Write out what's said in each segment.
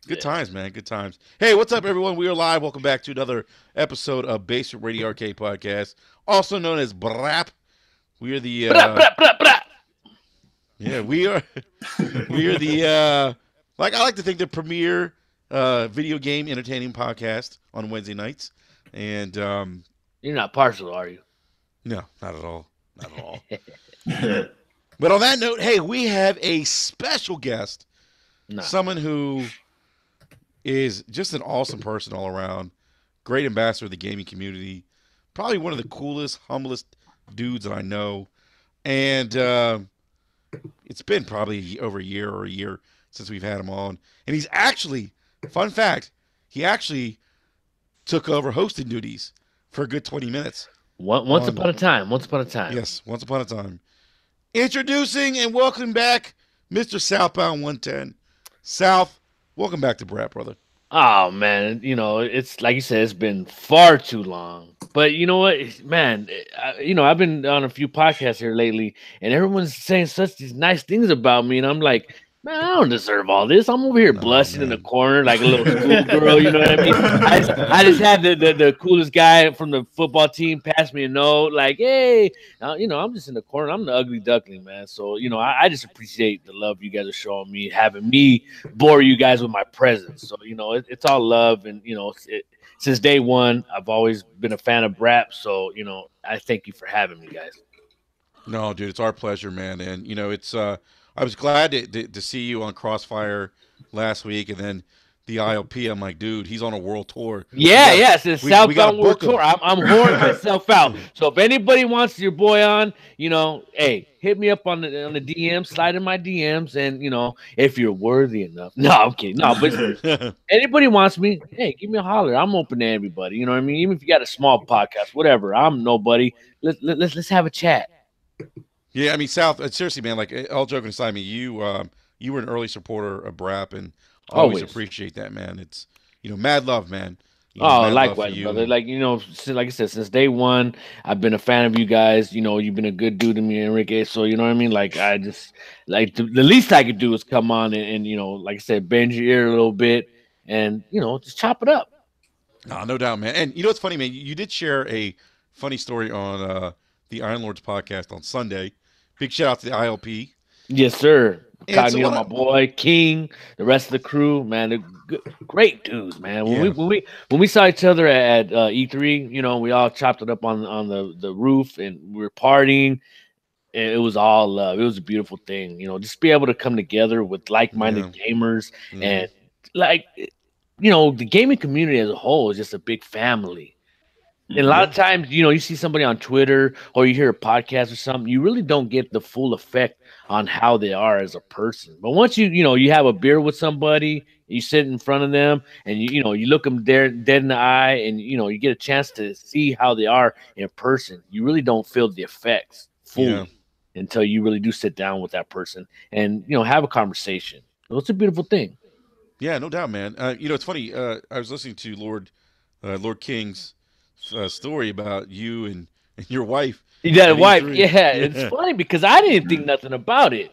Good times, man. Good times. Hey, what's up, everyone? We are live. Welcome back to another episode of Basement Radio Arcade Podcast, also known as BRAP. We are the Blah, blah, blah, blah. yeah, we are we are the like I like to think the premier video game entertaining podcast on Wednesday nights. And You're not partial, are you? no, not at all, not at all. But on that note, hey, we have a special guest, Nah. someone who is just an awesome person all around, great ambassador of the gaming community, probably one of the coolest, humblest dudes that I know. And it's been probably over a year since we've had him on. And he's actually, fun fact, he actually took over hosting duties for a good 20 minutes. Once upon a time. Once upon a time. Yes, once upon a time. Introducing and welcome back, Mr. Southbound 110. South, welcome back to Brat, brother. Oh man, it's like you said, it's been far too long. But you know what, man, I've been on a few podcasts here lately, and everyone's saying such these nice things about me, and I'm like, man, I don't deserve all this. I'm over here No, blushing in the man. corner like a little schoolgirl. You know what I mean? I just had the coolest guy from the football team pass me a note, like, hey, I'm just in the corner. I'm the ugly duckling, man. So I just appreciate the love you guys are showing me, having me bore you guys with my presence. So it's all love, and since day one, I've always been a fan of rap. So I thank you for having me, guys. No, dude, it's our pleasure, man. And it's I was glad to see you on Crossfire last week, and then the ILP. I'm like, dude, he's on a world tour. Yeah, yeah, it's a We gotta Southbound World book him. Tour. I'm whoring myself out. So if anybody wants your boy on, hey, hit me up on the DM, slide in my DMs, and if you're worthy enough. No, I'm kidding. No, but anybody wants me, hey, give me a holler. I'm open to everybody. You know what I mean? Even if you got a small podcast, whatever. I'm nobody. Let's have a chat. Yeah, I mean, South. Seriously, man. Like, all joking aside, I mean, you were an early supporter of Brap, and I always Always. appreciate that, man. It's mad love, man. Oh, Mad love for likewise, you. brother. And Like like I said, since day one, I've been a fan of you guys. You've been a good dude to me, Enrique. So you know what I mean. Like I just like the least I could do is come on and like I said, bend your ear a little bit and just chop it up. nah, no doubt, man. And what's funny, man? You did share a funny story on the Iron Lords podcast on Sunday. Big shout out to the ILP. Yes, sir. And so Cognito, what? my boy, King, the rest of the crew, man, they're great dudes, man. When we Yeah, when we when we saw each other at E3, we all chopped it up on the roof and we were partying. And it was all love. It was a beautiful thing, just be able to come together with yeah. like-minded gamers Hmm. and like the gaming community as a whole is just a big family. And a lot Yeah, of times, you see somebody on Twitter or you hear a podcast or something, you really don't get the full effect on how they are as a person. But once you have a beer with somebody, you sit in front of them and you look them there dead in the eye and you get a chance to see how they are in person. You really don't feel the effects yeah, fully until you really do sit down with that person and have a conversation. So it's a beautiful thing. yeah. No doubt, man. It's funny. I was listening to Lord King's story about you and your wife That at wife, E3. yeah, it's Yeah. funny because I didn't think nothing about it.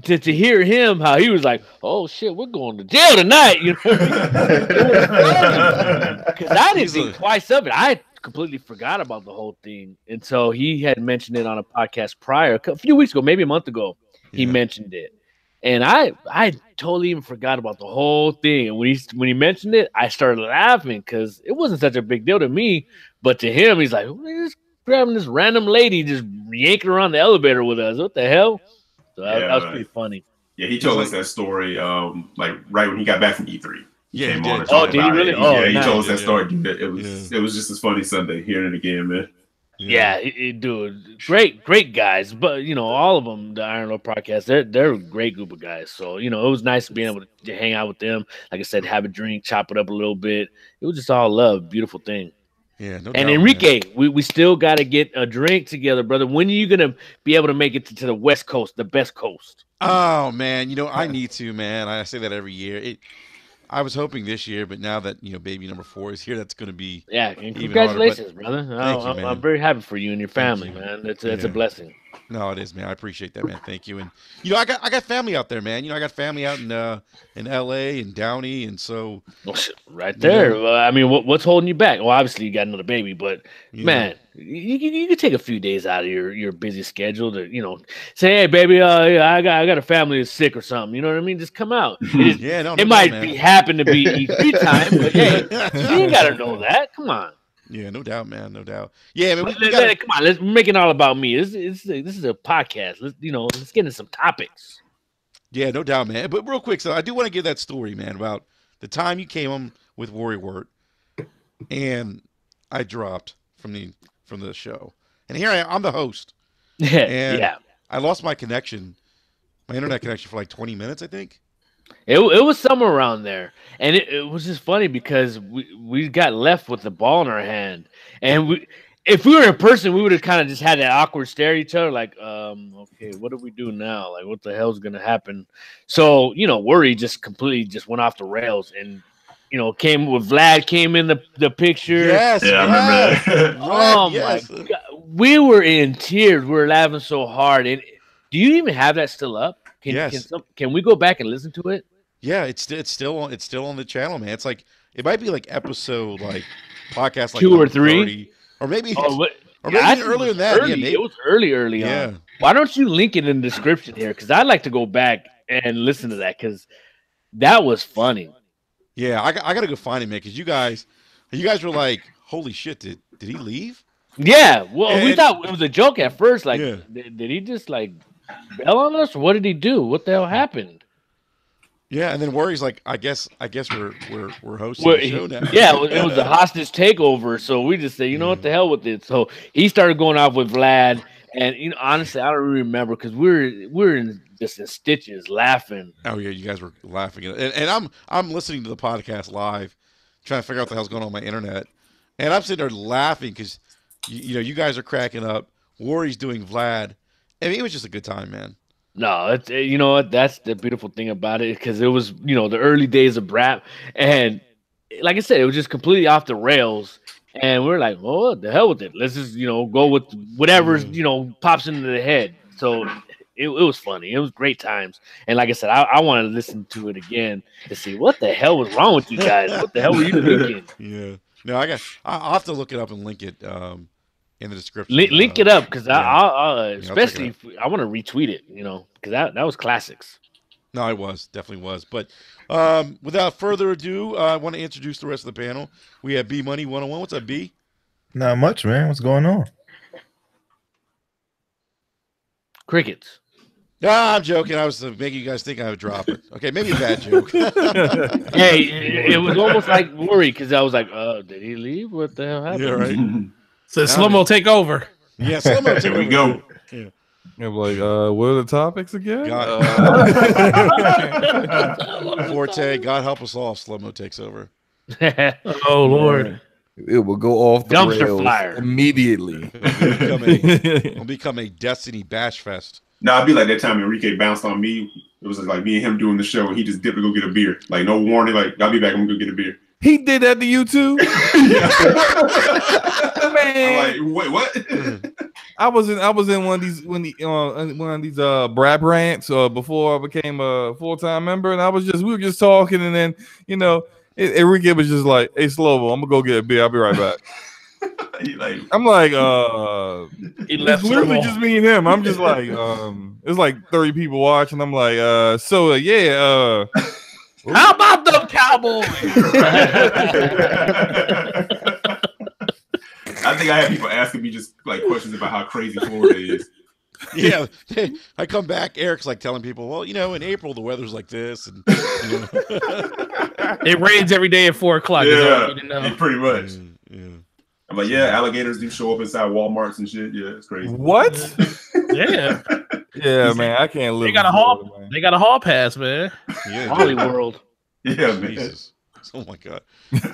To hear him how he was like, "Oh shit, we're going to jail tonight," what I mean? It was funny because I didn't He's think a twice of it. I completely forgot about the whole thing, and so he had mentioned it on a podcast prior, a few weeks ago, maybe a month ago. He yeah, mentioned it, and I totally even forgot about the whole thing. And when he mentioned it, I started laughing because it wasn't such a big deal to me, but to him, he's like, "We're just grabbing this random lady, just yanking her on the elevator with us. What the hell?" So that was Yeah, pretty funny. yeah. He he's told us like, that story, like right when he got back from E3. He yeah, he came on did. and Oh, talked did he about it. really? Oh, Yeah, he Yeah, he told us nice. did. that Yeah, story. Dude. It yeah, was just as funny Sunday hearing it again, man. yeah. Yeah, dude, great guys. But all of them, the Iron Lord podcast, they're a great group of guys. So it was nice being able to hang out with them. Like I said, have a drink, chop it up a little bit. It was just all love, beautiful thing. Yeah, no And doubt, man. Enrique, we still got to get a drink together, brother. When are you gonna be able to make it to the West Coast, the best coast? Oh man, I need to, man. I say that every year. I was hoping this year, but now that baby number 4 is here, that's going to be Yeah, and even harder. But congratulations, brother. thank you, I'm man. very happy for you and your Thank family, you. man. It's a Yeah, blessing. No, it is, man. I appreciate that, man. Thank you. And I got family out there, man. I got family out in L.A. and Downey, and so Well, shit, right you there. know, I mean, what's holding you back? Well, obviously you got another baby, but yeah, man, you can take a few days out of your busy schedule to say, hey, baby, yeah, I got a family that's sick or something. You know what I mean? Just come out. yeah, no It doubt, might be man. happen to be E3 time, but hey, you ain't got to know that. Come on. Yeah, no doubt, man. No doubt. Yeah, man. We Let, got to. let, come on, let's make it all about me. This is a podcast. Let's get into some topics. Yeah, no doubt, man. But real quick, so I do want to give that story, man, about the time you came on with Warrior Word, and I dropped from the show, and here I am. I'm the host, and Yeah. I lost my connection, my internet connection for like 20 minutes, I think. It was somewhere around there, and it was just funny because we got left with the ball in our hand, and if we were in person, we would have kind of just had that awkward stare at each other, like, okay, what do we do now? Like, what the hell's gonna happen? So worry just completely just went off the rails, and Vlad came in the picture. Yes, Yeah, I remember that. Oh yes. my god, we were in tears. We were laughing so hard. And do you even have that still up? Yes. Can we go back and listen to it? Yeah, it's still on the channel, man. It's like it might be like episode like podcast like 2 or number 3, 30, or maybe Oh, what? or Yeah, maybe I even think earlier it was than that. early. Yeah, maybe. It was early Yeah. on. Why don't you link it in the description here? Because I'd like to go back and listen to that because that was funny. Yeah, I got to go find him, man, because you guys were like, holy shit, did he leave? Yeah, well, we And thought it was a joke at first. Like, yeah, did he just like bail on us, or what did he do? What the hell happened? yeah, and then Worry's like, I guess we're hosting Well, the show now. yeah, it was a hostage takeover. So we just said, what the hell with it. So he started going off with Vlad, and honestly, I don't really remember because we're in just in stitches laughing. Oh yeah, you guys were laughing at it, and I'm listening to the podcast live, trying to figure out what the hell's going on my internet, and I'm sitting there laughing because you guys are cracking up. Worry's doing Vlad. I mean, it was just a good time, man. No, it's you know what? That's the beautiful thing about it because it was the early days of rap, and like I said, it was just completely off the rails, and we're like, well, what the hell with it? Let's just go with whatever's pops into the head. So it was funny. It was great times, and like I said, I wanted to listen to it again to see what the hell was wrong with you guys. What the hell were you thinking? Yeah. No, I'll have to look it up and link it in the description. Link it up because yeah. I'll check it especially out. if I want to retweet it, because that was classics. No, it was definitely was. But without further ado, I want to introduce the rest of the panel. We have B Money 101. What's up, B? Not much, man. What's going on? Crickets. Ah, I'm joking. I was making you guys think I would drop it. Okay, maybe a bad joke. Hey, it was almost like worry because I was like, did he leave? What the hell happened? Yeah, right. So slow-mo take over. Yeah, slow-mo. Here we go. Yeah. I'm like, what are the topics again? Forte, God help us all. Slow-mo takes over. Oh Lord. It will go off the Dumpster rails fire. immediately. It'll become a Destiny bash fest. No, I'd be like that time Enrique bounced on me. It was like me and him doing the show, and he just dipped to go get a beer. Like, no warning. Like, I'll be back. I'm gonna go get a beer. He did that to you too? Man. I'm like, wait, what? I was in one of these Brad rants before I became a full-time member, and we were just talking, and then Enrique was just like, "Hey, Slovo, I'm gonna go get a beer. I'll be right back." I'm like, it's literally just me and him. I'm just like, it's like 30 people watching. I'm like, How about them Cowboys? I think I had people asking me just like questions about how crazy Florida is. Yeah, I come back. Eric's like telling people, well, in April the weather's like this, and It rains every day at 4:00. Yeah, pretty much. Yeah. I'm like, yeah, alligators do show up inside Walmarts and shit. Yeah, it's crazy. What? Yeah. Yeah, man, I can't live. They got a hall. They got a hall pass, man. Yeah, Holly World. Yeah, man. Jesus. Oh my God.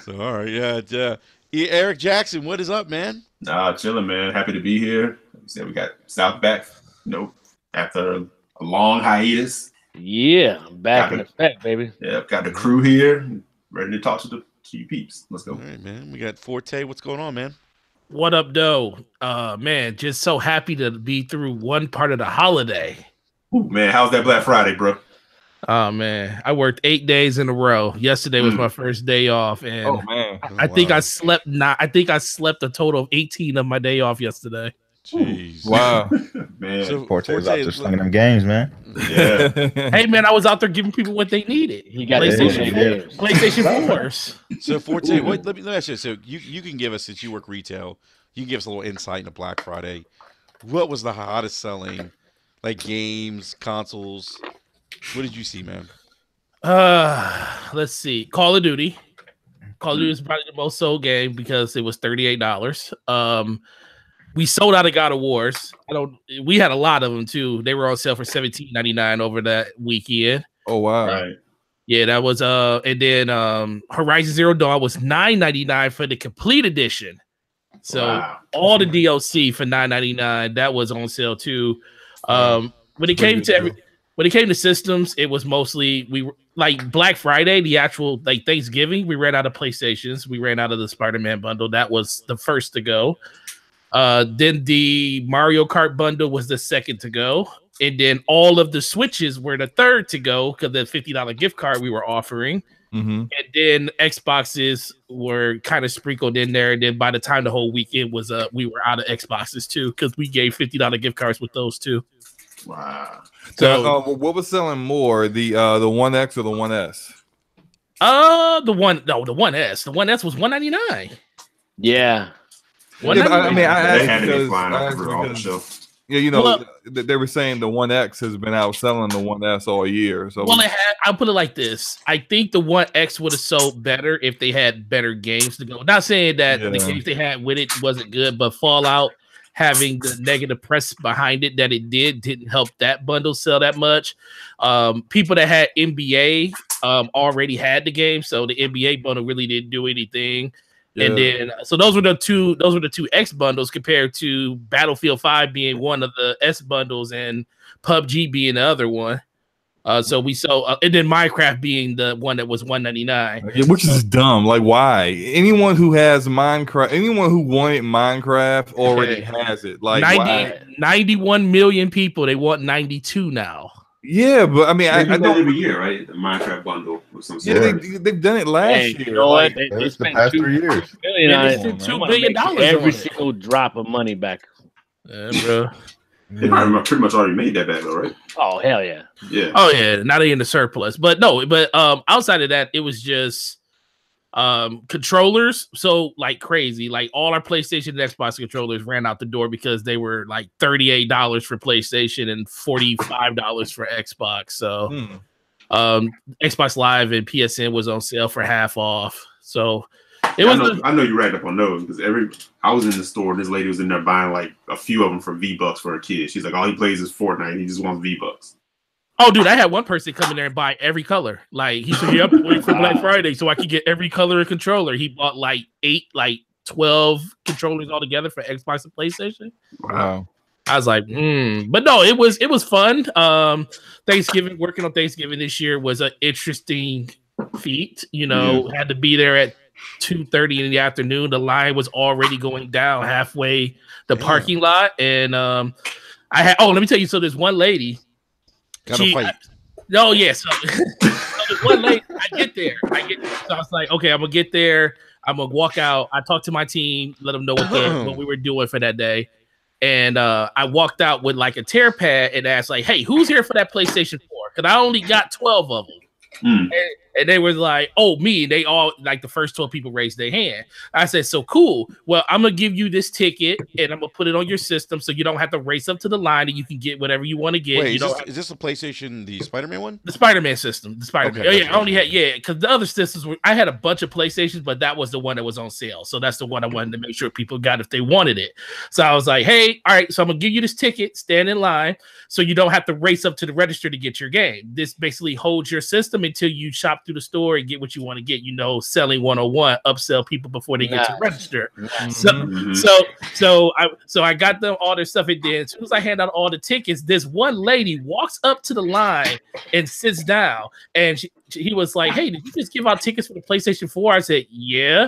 So all right, Eric Jackson, what is up, man? Nah, chilling, man. Happy to be here. Like you said, we got South back. After a long hiatus. Yeah, I'm back in effect, baby. Yeah, got the crew here, ready to talk to you peeps. Let's go. All right, man. We got Forte. What's going on, man? What up, though? Man, just so happy to be through one part of the holiday. Ooh, man, how's that Black Friday, bro? Oh man, I worked 8 days in a row. Yesterday was my first day off, and Oh man, I think I slept I think I slept a total of 18 of my day off yesterday. Jeez. wow. Man. So Forte was out there Forte, slinging them games, man. Yeah. Hey man, I was out there giving people what they needed. He got PlayStation, the games. PlayStation 4s. so Forte, let me ask you. So you can give us, since you work retail, you can give us a little insight into Black Friday. What was the hottest selling, like games, consoles? What did you see, man? Let's see. Call of Duty. Call of Duty is probably the most sold game because it was $38. We sold out of God of Wars. We had a lot of them too. They were on sale for $17.99 over that weekend. Oh wow. Right. Yeah, that was and then Horizon Zero Dawn was $9.99 for the complete edition. So Wow. all the DLC for $9.99, that was on sale too. When it came to systems, it was mostly like Black Friday, the actual like Thanksgiving, we ran out of PlayStations. We ran out of the Spider-Man bundle. That was the first to go. Then the Mario Kart bundle was the second to go. And then all of the Switches were the third to go because the $50 gift card we were offering. Mm-hmm. And then Xboxes were kind of sprinkled in there. And then by the time the whole weekend was up, we were out of Xboxes too because we gave $50 gift cards with those too. Wow. So, what was selling more, the 1X or the 1S? The 1S. The 1S was $199. Yeah. I mean, I They asked had to be because, flying I off asked the because shelf. yeah, you know, Well, they were saying the 1X has been outselling the 1S all year. So Well, I'll put it like this. I think the 1X would have sold better if they had better games to go. Not saying that the games they had with it wasn't good, but Fallout having the negative press behind it that it didn't help that bundle sell that much. People that had NBA already had the game, so the NBA bundle really didn't do anything. And then, so those were the two X bundles compared to Battlefield 5 being one of the S bundles and PUBG being the other one. So we saw, and then Minecraft being the one that was $199, which is dumb. Like, why? Anyone who has Minecraft, anyone who wanted Minecraft already has it. Like, 91 million people. They want 92 now. Yeah, but I mean, They do I that don't. every year, right? The Minecraft bundle or some sort. Yeah, they've done it last year. You know what? Like, They the spent past 2 3 years. billion on it. $2 billion on Every it. single drop of money back. Yeah, bro. They probably pretty much already made that back, though, right? Oh hell yeah! Yeah. Oh yeah, now they in the surplus. But no, outside of that, it was just controllers. So like crazy, like all our PlayStation and Xbox controllers ran out the door because they were like $38 for PlayStation and $45 for Xbox. So Xbox Live and PSN was on sale for half off. So it was. I know you racked up on those because I was in the store and this lady was in there buying like a few of them for V-Bucks for her kid. She's like, all he plays is Fortnite. And he just wants V-Bucks. Oh, dude, I had one person come in there and buy every color. Like he said, "Yep, wait for Black Friday so I could get every color of controller." He bought like 12 controllers altogether for Xbox and PlayStation. wow. I was like, but no, it was fun. Working on Thanksgiving this year was an interesting feat. You know, had to be there at 2:30 in the afternoon. The line was already going down halfway the parking lot, and I had. Oh, let me tell you. So there's one lady. Got to fight. So, so there's one lady. I get there. So I was like, okay, I'm gonna get there. I'm gonna walk out. I talked to my team, let them know what we were doing for that day. And I walked out with like a tear pad and asked, like, hey, who's here for that PlayStation 4? Because I only got 12 of them. And they were like, oh, me. They all, like, the first 12 people raised their hand. I said, so cool. Well, I'm going to give you this ticket and I'm going to put it on your system so you don't have to race up to the line and you can get whatever you want to get. Wait, is this a PlayStation, the Spider-Man one? The Spider-Man system. The Spider-Man. Okay, I only had, because the other systems I had a bunch of PlayStations, but that was the one that was on sale. So that's the one I wanted to make sure people got if they wanted it. So I was like, hey, all right, so I'm going to give you this ticket, stand in line, so you don't have to race up to the register to get your game. This basically holds your system until you shop through the store and get what you want to get. You know, selling 101, upsell people before they get to register. So I got them all their stuff, and then as soon as I hand out all the tickets, this one lady walks up to the line and sits down, and he was like, hey, did you just give out tickets for the PlayStation 4? I said, yeah.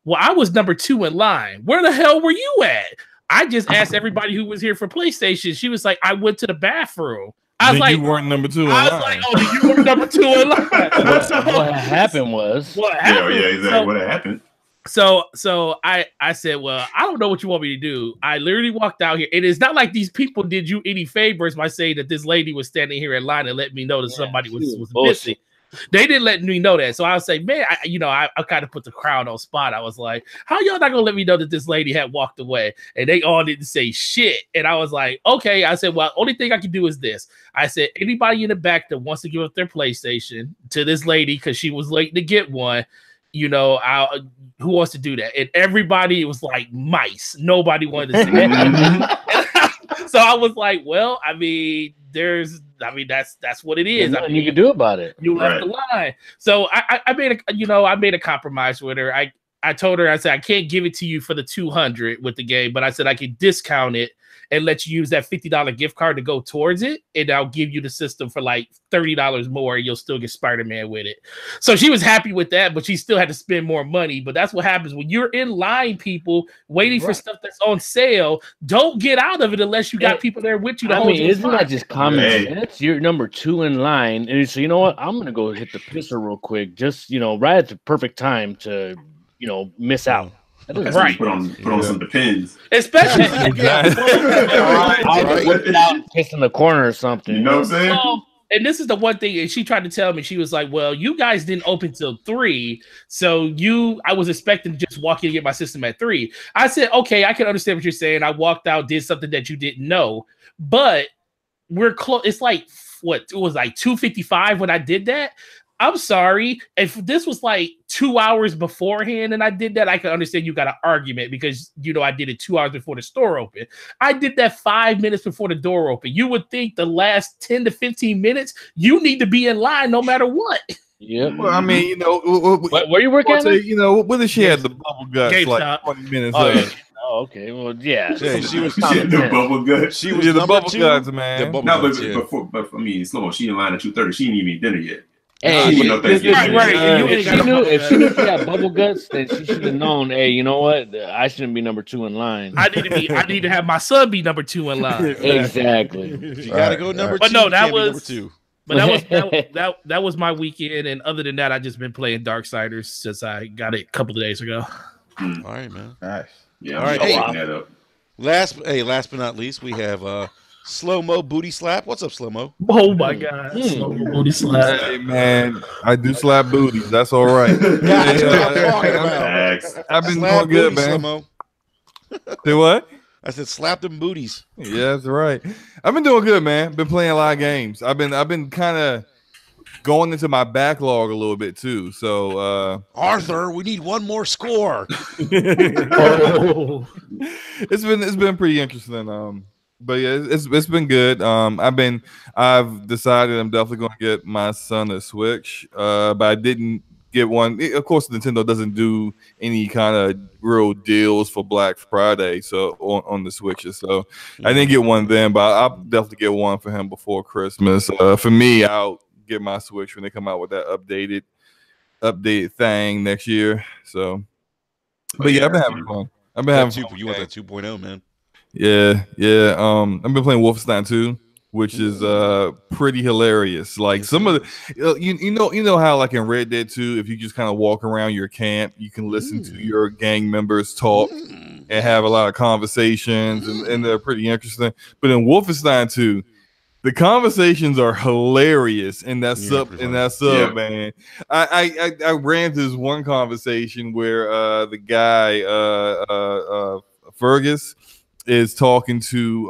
Well, I was number 2 in line. Where the hell were you at? I just asked everybody who was here for PlayStation. She was like, I went to the bathroom. I was like, you weren't number 2 in I was line. like, oh, you were number 2 in line. What happened was, Yeah, exactly. What happened? So I said, well, I don't know what you want me to do. I literally walked out here. It is not like these people did you any favors by saying that this lady was standing here in line and let me know that somebody was missing. They didn't let me know that. So I was like, man, I kind of put the crowd on spot. I was like, how y'all not gonna let me know that this lady had walked away? And they all didn't say shit. And I was like, okay. I said, well, only thing I can do is this. I said, anybody in the back that wants to give up their PlayStation to this lady because she was late to get one, who wants to do that? And everybody was like mice. Nobody wanted to say that. So I was like, well, that's what it is. There's nothing you can do about it. You left the line. So I made a compromise with her. I told her, I said, I can't give it to you for the 200 with the game, but I said I can discount it and let you use that $50 gift card to go towards it, and I'll give you the system for like $30 more, and you'll still get Spider-Man with it. So she was happy with that, but she still had to spend more money. But that's what happens when you're in line, people waiting for stuff that's on sale. Don't get out of it unless you got people there with you. Isn't that just common sense? You're number 2 in line, and so you know what? I'm gonna go hit the pisser real quick, just right at the perfect time to miss out. Right. Put on some Depends. Especially I was whipping out and pissing the corner or something. You know what I'm saying? Well, and this is the one thing, and she tried to tell me, she was like, well, you guys didn't open till 3, so I was expecting to just walk in and get my system at 3. I said, okay, I can understand what you're saying. I walked out, did something that you didn't know, but we're close. It's like, it was like 2:55 when I did that. I'm sorry. If this was like 2 hours beforehand and I did that, I could understand you got an argument because, I did it 2 hours before the store opened. I did that 5 minutes before the door opened. You would think the last 10 to 15 minutes, you need to be in line no matter what. Yeah. Well, I mean, where you working? What if she had the bubble guts like 20 minutes? Oh, okay. Well, yeah. She was the bubble guts. She was the number bubble 2. guts, man. But I mean, slow. She in line at 2:30. She didn't even eat dinner yet. Hey, if she knew she had bubble guts, then she should have known. Hey, you know what? I shouldn't be number 2 in line. I need to have my son be number 2 in line. Exactly. You gotta go number 2. But no, that was number 2. But that was my weekend, and other than that, I just been playing Darksiders since I got it a couple of days ago. All right, man. Nice. Yeah. All right. That up. Last but not least, we have Slow-Mo Booty Slap. What's up, Slow-Mo? Oh my God. Slow-mo booty slap. Hey, man, I do slap booties. That's all right. That's what I'm talking about. I've been Slap doing good, booties, man. Slow-Mo. Say what? I said slap them booties. Yeah, that's right. I've been doing good, man. Been playing a lot of games. I've been kind of going into my backlog a little bit too. So Arthur, we need one more score. It's been pretty interesting. But yeah, it's been good. I've decided I'm definitely gonna get my son a Switch. But I didn't get one. Of course, Nintendo doesn't do any kind of real deals for Black Friday, so on the Switches. So I didn't get one then, but I'll definitely get one for him before Christmas. For me, I'll get my Switch when they come out with that updated thing next year. So, but yeah, I've been having fun. I've been having fun. You want that 2.0, man? Yeah. I've been playing Wolfenstein 2, which is pretty hilarious. Like some of the, you know how like in Red Dead 2, if you just kind of walk around your camp, you can listen to your gang members talk and have a lot of conversations, and they're pretty interesting. But in Wolfenstein 2, the conversations are hilarious in that sub, man. I ran through this one conversation where the guy Fergus is talking to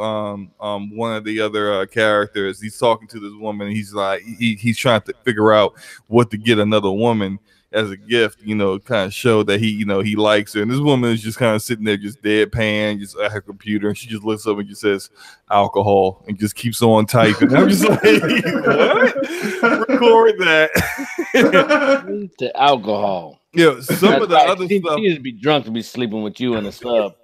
one of the other characters. He's talking to this woman. He's like, he's trying to figure out what to get another woman as a gift, kind of show that he likes her. And this woman is just kind of sitting there, just deadpan, just at her computer, and she just looks up and just says alcohol and just keeps on typing. I'm just like, what? Record that. The alcohol. Yeah, some of the other stuff. She just be drunk to be sleeping with you in the sub.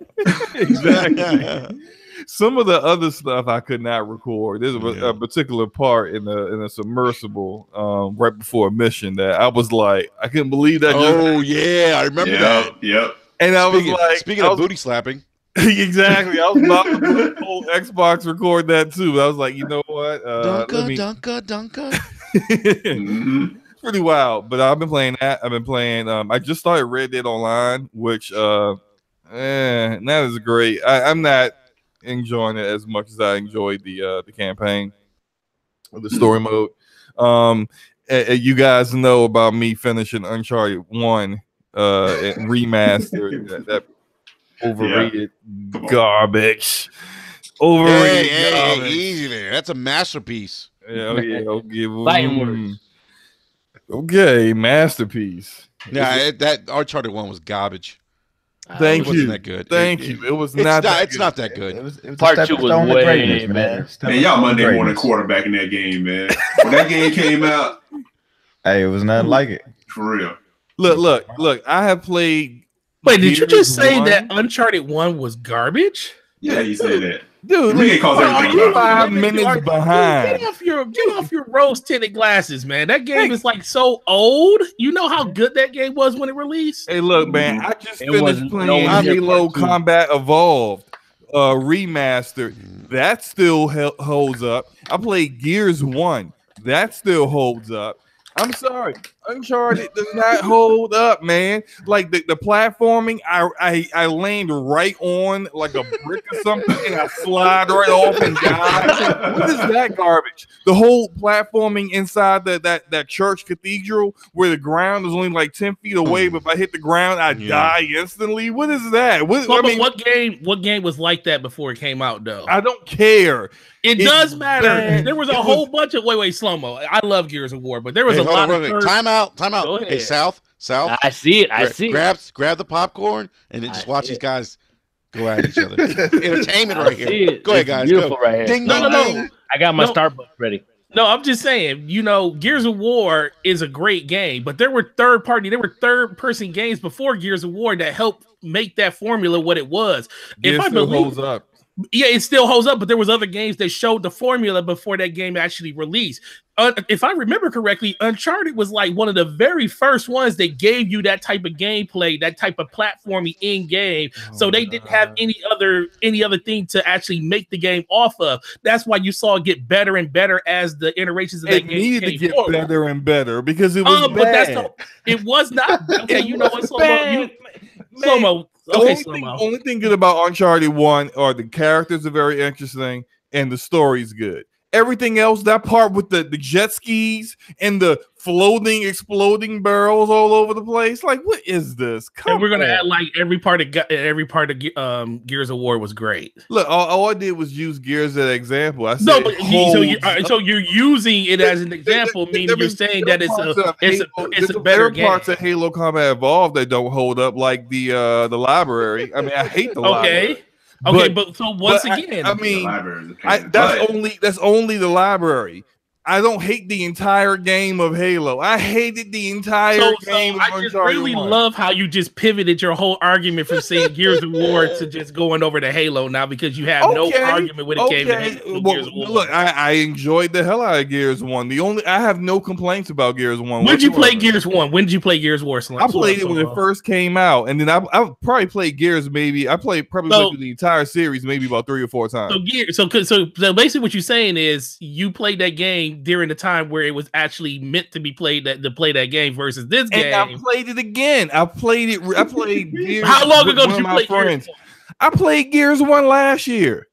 Exactly. Some of the other stuff I could not record. There's a particular part in a submersible right before a mission that I was like, I couldn't believe that. Oh yeah, I remember that. Yep. And I was like, speaking of booty slapping. Exactly. I was about to put the whole Xbox record that too. But I was like, you know what? Dunka. It's pretty wild. But I've been playing that. I've been playing. I just started Red Dead Online, which that is great. I'm not enjoying it as much as I enjoyed the campaign, the story mode. You guys know about me finishing Uncharted 1 remastered. That overrated garbage. Overrated garbage. Hey, easy there. That's a masterpiece. Okay. Fighting words. Okay, masterpiece. Yeah, that Uncharted 1 was garbage. Thank It wasn't you. that good. Thank you. It was not. It's not that good. It was Part a 2 stepping was stone to way greatness, better. Stepping Man, y'all stone to Monday morning greatness. quarterback in that game, man. When that game came out, Hey, it was nothing like it. for real. Look. I have played. Wait, did you just say Gears that 1. Uncharted 1 was garbage? Yeah, you said that. Dude, We ain't calls are everything you garbage. 5 minutes behind? Get off your rose tinted glasses, man. That game is like so old. You know how good that game was when it released. Hey, look, man. I just It finished wasn't- playing no one did Halo part 2. Combat Evolved remastered. That still holds up. I played Gears 1. That still holds up. I'm sorry, Uncharted does not hold up, man. Like the platforming, I land right on like a brick or something, and I slide right off and die. What is that garbage? The whole platforming inside that church cathedral, where the ground is only like 10 feet away, but if I hit the ground, I die instantly. What is that? What game was like that before it came out, though? I don't care. It It's does matter. bad. There was a whole bunch of slow mo. I love Gears of War, but there was a lot of Time out. Go Hey, ahead. South. I see it. Grab the popcorn and then just watch these guys go at each other. Entertainment I right see here. it. Go ahead, It's guys. beautiful Go. right here. Ding, No, ding, no, ding. no. I got my No. Starbucks ready. No, I'm just saying, Gears of War is a great game, but there were third person games before Gears of War that helped make that formula what it was. Gears still holds up. Yeah, it still holds up, but there was other games that showed the formula before that game actually released. If I remember correctly, Uncharted was like one of the very first ones that gave you that type of gameplay, that type of platforming in game. So they didn't have any other thing to actually make the game off of. That's why you saw it get better and better as the iterations of that It game needed to came get forward. better and better because it was But bad. it was not. Okay, you know what, bad. Slow-mo. The Okay, only slow-mo. only thing good about Uncharted 1 are the characters are very interesting and the story's good. Everything else, that part with the jet skis and the floating, exploding barrels all over the place, like what is this? Come And we're gonna on. act like every part of Gears of War was great. Look, all I did was use Gears as an example. I said No, but holds so you're using it as an example, meaning you're saying that it's a better game. Parts of Halo Combat Evolved that don't hold up, like the library. I mean, I hate the library. Okay, but so once but again, I mean, The library is a pain in the that's butt. only the library. I don't hate the entire game of Halo. I hated the entire game of I just Uncharted really 1. love how you just pivoted your whole argument from saying Gears of War to just going over to Halo now because you have no argument when it came to Halo, Well, Gears of War. look, I enjoyed the hell out of Gears 1. I have no complaints about Gears 1. When did you play whatsoever. Gears 1? When did you play Gears War? I played it when it first came out, and then I probably played Gears. Maybe I played went through the entire series, maybe about 3 or 4 times. So basically, what you're saying is you played that game during the time where it was actually meant to be played to play that game versus this game. And I played it again. I played Gears. How long ago with did you one of play my Gears? friends. I played Gears 1 last year.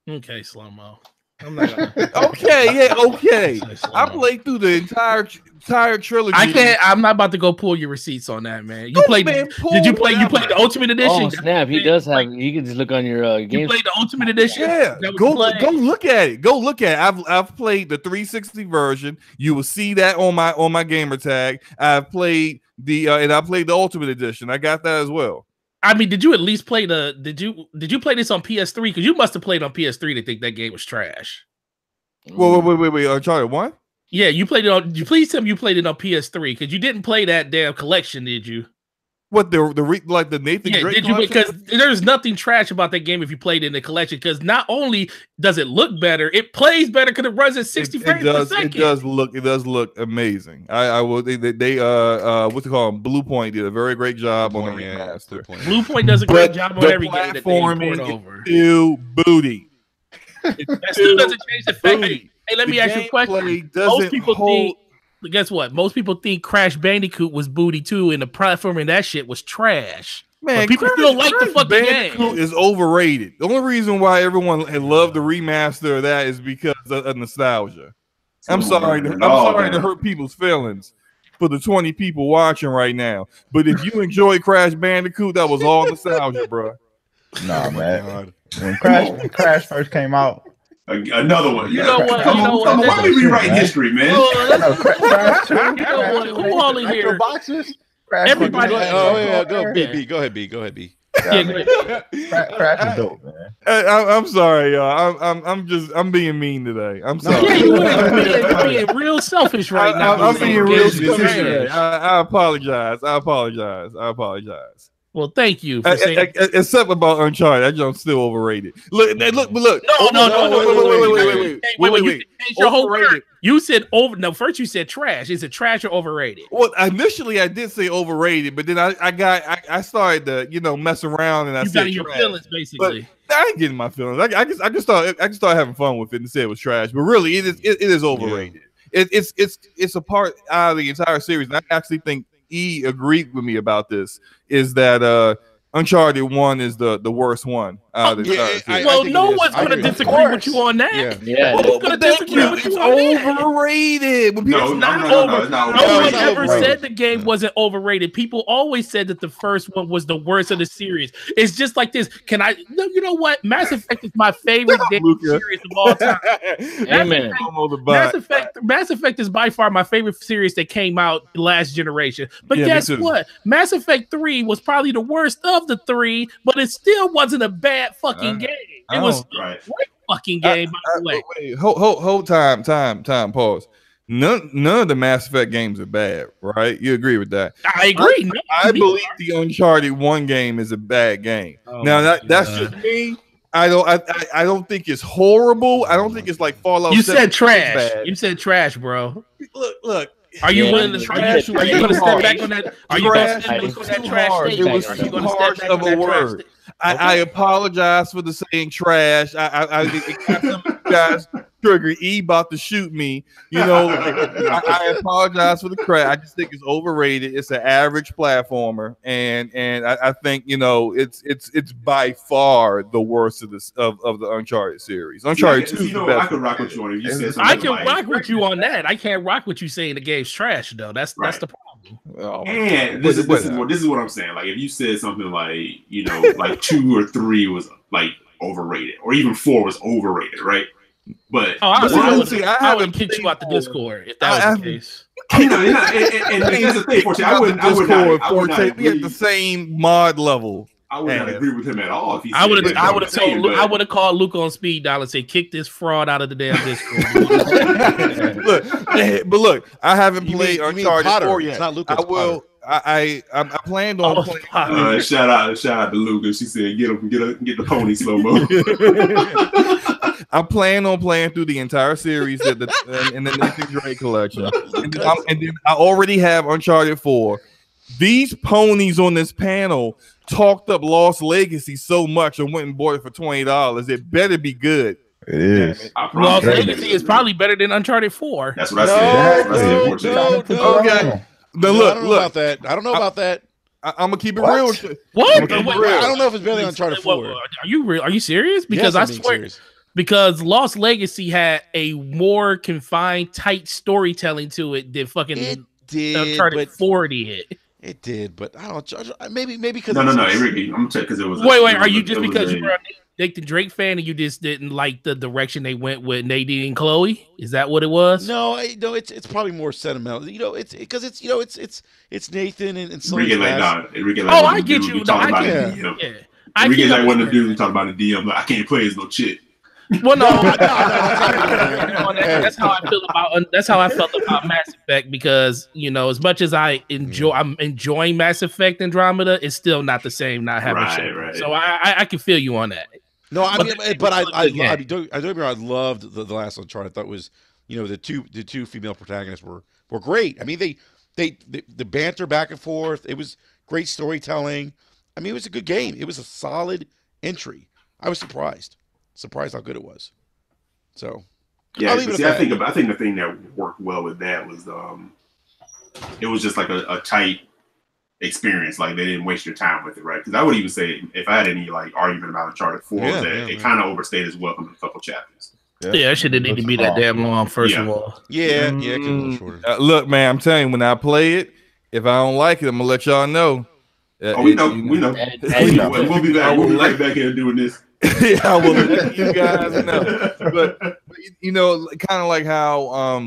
Okay, slow-mo. I'm not gonna. Okay, yeah, okay. Slow-mo. I played through the entire trilogy. I can't. I'm not about to go pull your receipts on that, man. You Look, played. man, Did you play? You whatever. played the Ultimate Edition. Oh snap! He does have. You can just look on your You games. played the Ultimate Edition. Yeah, Is that what go you played? look at it. Go look at it. I've played the 360 version. You will see that on my gamer tag. I've played and I played the Ultimate Edition. I got that as well. I mean, did you at least play the? Did you play this on PS3? Because you must have played on PS3 to think that game was trash. Wait. Uncharted 1? Yeah, you played it on. Please tell me you played it on PS3 because you didn't play that damn collection, did you? What like the Nathan Yeah, Drake did you? collection? Because there's nothing trash about that game if you played it in the collection. Because not only does it look better, it plays better because it runs at 60 frames per second. It does look amazing. I will. They what they call them? Blue Point did a very great job on the remaster. Blue Point does a great job on every game that they port over. Still booty. That still doesn't change the fact. Hey, let me ask you a question. Most people think. Guess what? Most people think Crash Bandicoot was booty too, and the platforming that shit was trash. Man, but people still like the fucking Bandicoot game. Is overrated. The only reason why everyone loved the remaster of that is because of nostalgia. I'm sorry to hurt people's feelings for the 20 people watching right now. But if you enjoy Crash Bandicoot, that was all nostalgia, bro. Nah, man. When Crash first came out. Another one. You know what? Why we rewrite history, man? Who all in here? Everybody. Go ahead, B. Crash is dope, man. I'm sorry, y'all. I'm being mean today. I'm sorry. Yeah, you're being real selfish right now. I'm being real selfish today. I apologize. Well, thank you for saying. Except about Uncharted, that joint's still overrated. Look. No. Wait. You your whole word. You said over. No, first you said trash. Is it trash or overrated? Well, initially I did say overrated, but then I started to mess around and I said your trash. Feelings basically. But I ain't getting my feelings. I can start having fun with it and say it was trash, but really it is overrated. Yeah. It's a part out of the entire series, and I actually think E agreed with me about this. Is that Uncharted 1 is the worst one out of the entire well, no one's going to disagree with you on that. Yeah. Who's going to disagree with you on that? Overrated. No one ever said the game wasn't overrated. People always said that the first one was the worst of the series. It's just like this. You know what? Mass Effect is my favorite game series of all time. Amen. Mass Effect is by far my favorite series that came out last generation. But guess what? Mass Effect 3 was probably the worst of the 3, but it still wasn't a bad fucking game. It was a great fucking game, by the way. Wait, hold time, pause. None of the Mass Effect games are bad, right? You agree with that? I agree. I believe the Uncharted 1 game is a bad game. Now that's just me. I don't think it's horrible. I don't think it's like Fallout. You said trash. You said trash, bro. Look. Are you willing to trash? Are you going to step back on that? Are you going to step back on that trash statement? It was too harsh of a word. I apologize for the saying trash. I got some of you guys trigger E about to shoot me. I apologize for the crap. I just think it's overrated. It's an average platformer, and I think it's by far the worst of the Uncharted series. Uncharted 2 is the best. I could rock with you on it. You said something I can rock with you on that. I can't rock with you saying the game's trash though. That's the problem. And this is what I'm saying. Like if you said something like like 2 or 3 was like overrated, or even 4 was overrated, right? But I would kick you out the Discord if that was the case. And here's the thing, Forte. I would not. We at the same mod level. I would not agree with him at all. If he I would have called Luke on speed dial and say, "Kick this fraud out of the damn Discord." Look, I haven't played Uncharted 4 yet. It's not Lucas. I will. I planned on playing. Shout out to Lucas. She said, "Get the pony slow mo." I plan on playing through the entire series in the Nathan Drake collection, and then I already have Uncharted 4. These ponies on this panel talked up Lost Legacy so much and went and bought it for $20. It better be good. It is. Lost Legacy is probably better than Uncharted 4. That's what I said. Okay. Look. I don't know about that. I'm gonna keep it real. What? I don't know if it's better than Uncharted 4. Are you real? Are you serious? Because I swear. Serious. Because Lost Legacy had a more confined, tight storytelling to it than fucking Uncharted 4 did. It did, but I don't judge. Maybe because no. I'm gonna check because it was. Wait. Are you just because you were a Nathan Drake fan and you just didn't like the direction they went with Nadine and Chloe? Is that what it was? No. It's probably more sentimental. It's because it's Nathan and Enrique I get you. Enrique's like one of the dudes who talk about the DM. Like, I can't play as no chick. Well, no, that's how I feel about. That's how I felt about Mass Effect because as much as I'm enjoying Mass Effect Andromeda, it's still not the same. Not having Right. So I can feel you on that. No, I mean, but I loved the last Uncharted. I thought it was the two female protagonists were great. I mean, they the banter back and forth. It was great storytelling. I mean, it was a good game. It was a solid entry. I was surprised how good it was. So yeah, I think the thing that worked well with that was it was just like a tight experience. Like they didn't waste your time with it, right? Because I would even say if I had any like argument about Uncharted 4, it kind of overstayed its welcome in a couple chapters. Yeah, it shouldn't need to be that damn long. First of all, yeah, it could be a little shorter. Look, man, I'm telling you, when I play it, if I don't like it, I'm gonna let y'all know. We know. We'll be back. We'll be right back here doing this. Yeah, I will let you guys know. But kind of like how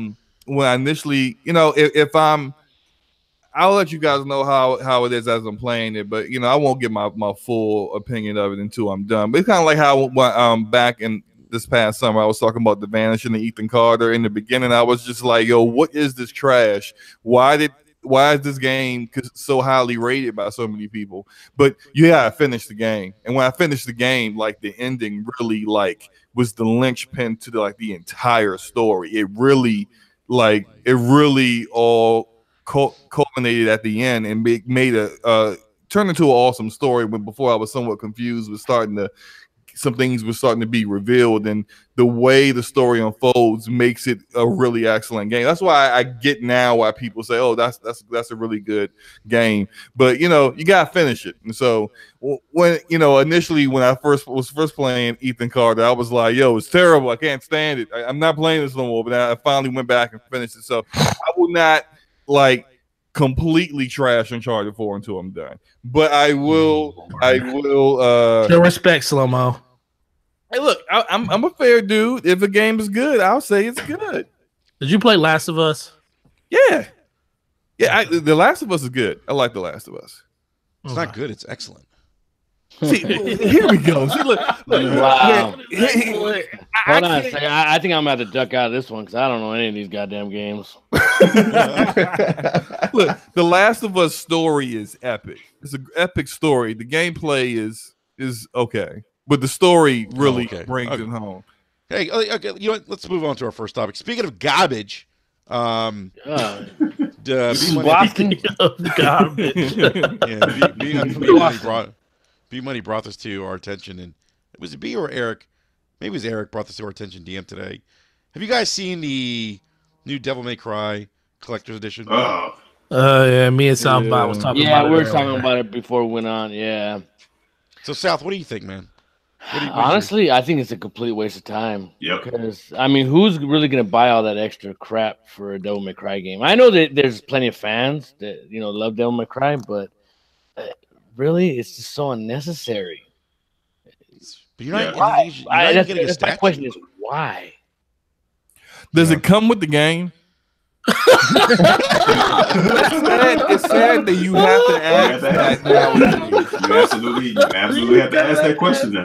when I initially, if I'll let you guys know how it is as I'm playing it, but I won't give my full opinion of it until I'm done. But it's kind of like how back in this past summer I was talking about the vanishing of Ethan Carter. In the beginning, I was just like, yo, what is this trash? Why is this game so highly rated by so many people? But I finished the game, and when I finished the game, like the ending really was the linchpin to the entire story. It really all culminated at the end and made turned into an awesome story. When before I was somewhat confused, some things were starting to be revealed, and the way the story unfolds makes it a really excellent game. That's why I get now why people say, "Oh, that's a really good game." But you gotta finish it. And so when initially when I was playing Ethan Carter, I was like, "Yo, it's terrible. I can't stand it. I'm not playing this no more." But I finally went back and finished it. So I will not completely trash Uncharted 4 until I'm done. But I will. No respect, Slow-Mo. Hey, look, I'm a fair dude. If a game is good, I'll say it's good. Did you play Last of Us? Yeah. The Last of Us is good. I like The Last of Us. It's not good. It's excellent. See, here we go. See, look. Wow. Hold on a second. I think I'm about to duck out of this one because I don't know any of these goddamn games. Look, The Last of Us story is epic. It's an epic story. The gameplay is okay. But the story really brings it home. Hey, okay, let's move on to our first topic. Speaking of garbage, Speaking of garbage, B Money brought this to our attention, and was it B or Eric? Maybe it was Eric brought this to our attention. DM today. Have you guys seen the new Devil May Cry Collector's Edition? Yeah, me and Soundbot was talking about it. Yeah, we were talking about it before we went on. Yeah. So, South, what do you think, man? Honestly, I think it's a complete waste of time. Yep. Because who's really gonna buy all that extra crap for a Devil May Cry game? I know that there's plenty of fans that love Devil May Cry, but really, it's just so unnecessary. But you're not, why? you're not getting a statue. My question is why? Does it come with the game? It's sad that you have to ask that now. You absolutely have to ask that question now.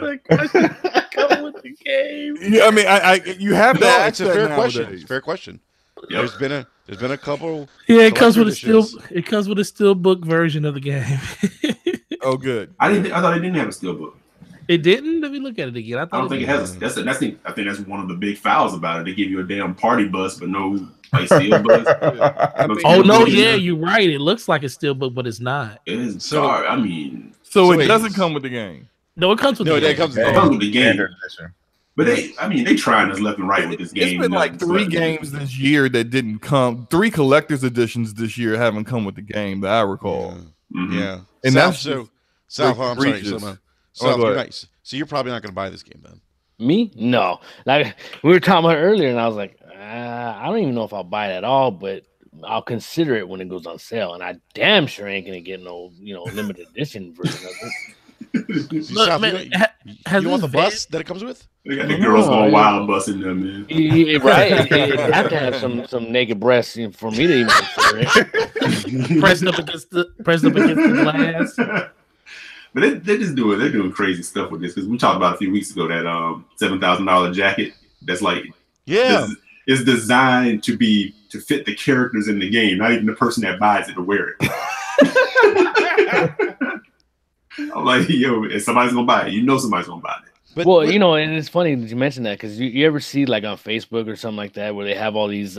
Come with the game. Yeah, I mean, you have to ask it's a fair question. It's a fair question. Yep. There's been a couple. Yeah, it comes with a steelbook version of the game. Oh, good. I thought it didn't have a steelbook. It didn't. Let me look at it again. I don't think it has. I think that's one of the big fouls about it. They give you a damn party bus, but no steelbook. Yeah, you're right. It looks like a steelbook, but it's not. It is. Sorry, so it doesn't come with the game. No, it comes with the game. It comes with the game. But they trying us left and right with this game. It's been like 3 games this year that didn't come. 3 collector's editions this year haven't come with the game that I recall. Yeah, mm-hmm. And South, I'm sorry. So you're probably not going to buy this game then? Me? No. Like we were talking about earlier, and I was like, I don't even know if I'll buy it at all, but I'll consider it when it goes on sale. And I damn sure ain't going to get no, limited edition version of it. Look, man, you want the bus that it comes with? They got the girls going wild bus in there, man. Right. You have to have some naked breasts for me to even consider it. pressing up against the glass. But they're just doing, they're doing crazy stuff with this because we talked about a few weeks ago that $7,000 jacket that's like is designed to fit the characters in the game, not even the person that buys it to wear it. I'm like, yo, if somebody's gonna buy it, you know somebody's gonna buy it. But, you know, and it's funny that you mentioned that because you ever see like on Facebook or something like that where they have all these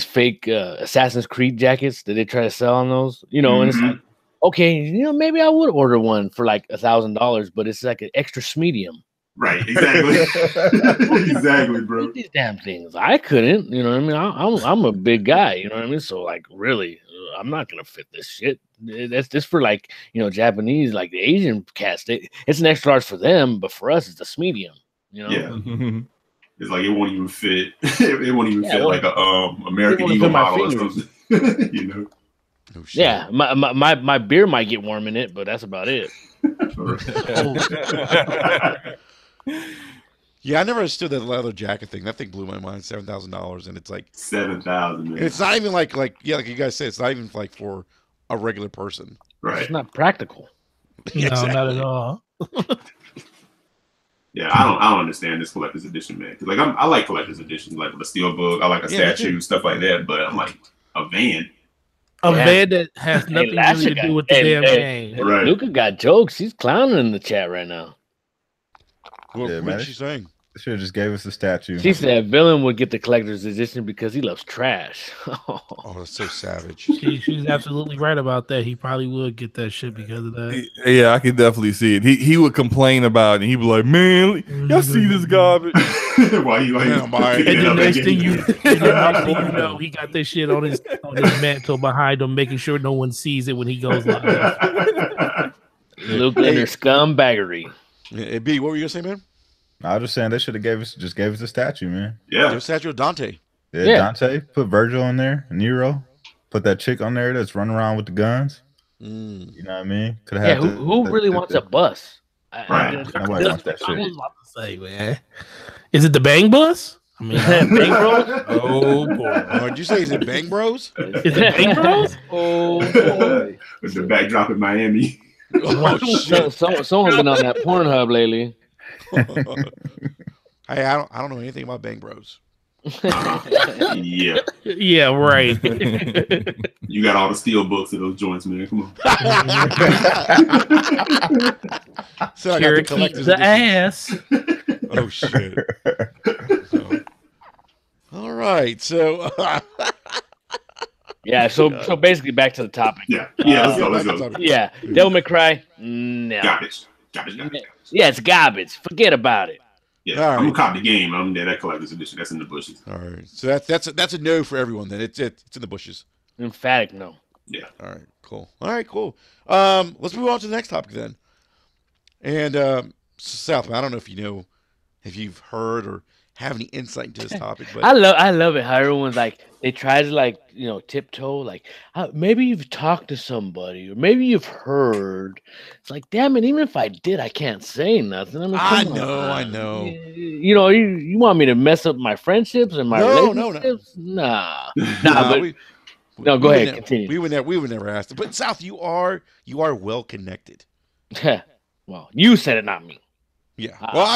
fake Assassin's Creed jackets that they try to sell on those, you know, and it's like, okay, you know, maybe I would order one for like $1,000, but it's like an extra medium. Right, exactly. Exactly, bro. These damn things. I couldn't, you know what I mean? I'm a big guy, you know what I mean? So like really, I'm not gonna fit this shit. That's just for like, you know, Japanese, like the Asian cast. It's an extra large for them, but for us, it's a medium, you know? Yeah. It's like it won't even fit. It won't even fit like a American Eagle model or something. You know? Oh, yeah, my beer might get warm in it, but that's about it. Yeah, I never understood that leather jacket thing. That thing blew my mind. $7,000, and it's like $7,000. It's not even like you guys said. It's not even like for a regular person. Right. It's not practical. No, not at all. Yeah, I don't understand this collector's edition, man. Because like I like collector's editions, like with a steel book. I like a statue, stuff like that. But I'm like a van. A van that has nothing really to do with the damn game. Right. Luca got jokes. He's clowning in the chat right now. What is she saying? Should have just gave us a statue. She said villain would get the collector's edition because he loves trash. Oh, that's so savage. She's absolutely right about that. He probably would get that shit because of that. Yeah, I can definitely see it. He would complain about it. And he'd be like, "Man, y'all see this garbage?" Why you like? And the next thing you know, he got this shit on his mantle behind him, making sure no one sees it when he goes live. Luke and her scumbaggery. Hey, B, what were you gonna say, man? I was just saying they should have gave us a statue, man. Yeah, a statue of Dante. Yeah, Dante. Put Virgil on there, Nero. Put that chick on there that's running around with the guns. You know what I mean? Could have. Yeah, who really wants a bus? Nobody wants that shit. I was about to say, man, is it the Bang Bus? I mean, Bang Bros? Oh boy! Did you say is it Bang Bros? Is it Bang Bros? Oh boy! With the backdrop in Miami. Oh shit! Someone's been on that Pornhub lately. Hey, I don't know anything about Bang Bros. Yeah. Yeah, right. You got all the steel books of those joints, man. Come on. So I got the collector's the edition. ass. Oh shit! All right, so yeah, so basically back to the topic. Yeah, let's go. Yeah, Devil May Cry, no. Garbage. Yeah, it's garbage. Forget about it. Yeah, I'm gonna cop the game. I'm there. That collector's edition. That's in the bushes. All right, so that's a no for everyone. Then it's in the bushes. Emphatic no. Yeah. All right, cool. Let's move on to the next topic then. And Southman, I don't know if you've heard or have any insight into this topic, but I love it how everyone's like they try to tiptoe like maybe you've talked to somebody or maybe you've heard. It's like damn it, even if I did, I can't say nothing. I mean, I know. You know, you want me to mess up my friendships and my relationships? No. No, go ahead, continue. We would never ask it. But South, you are well connected. Well, you said it, not me. Yeah. Well,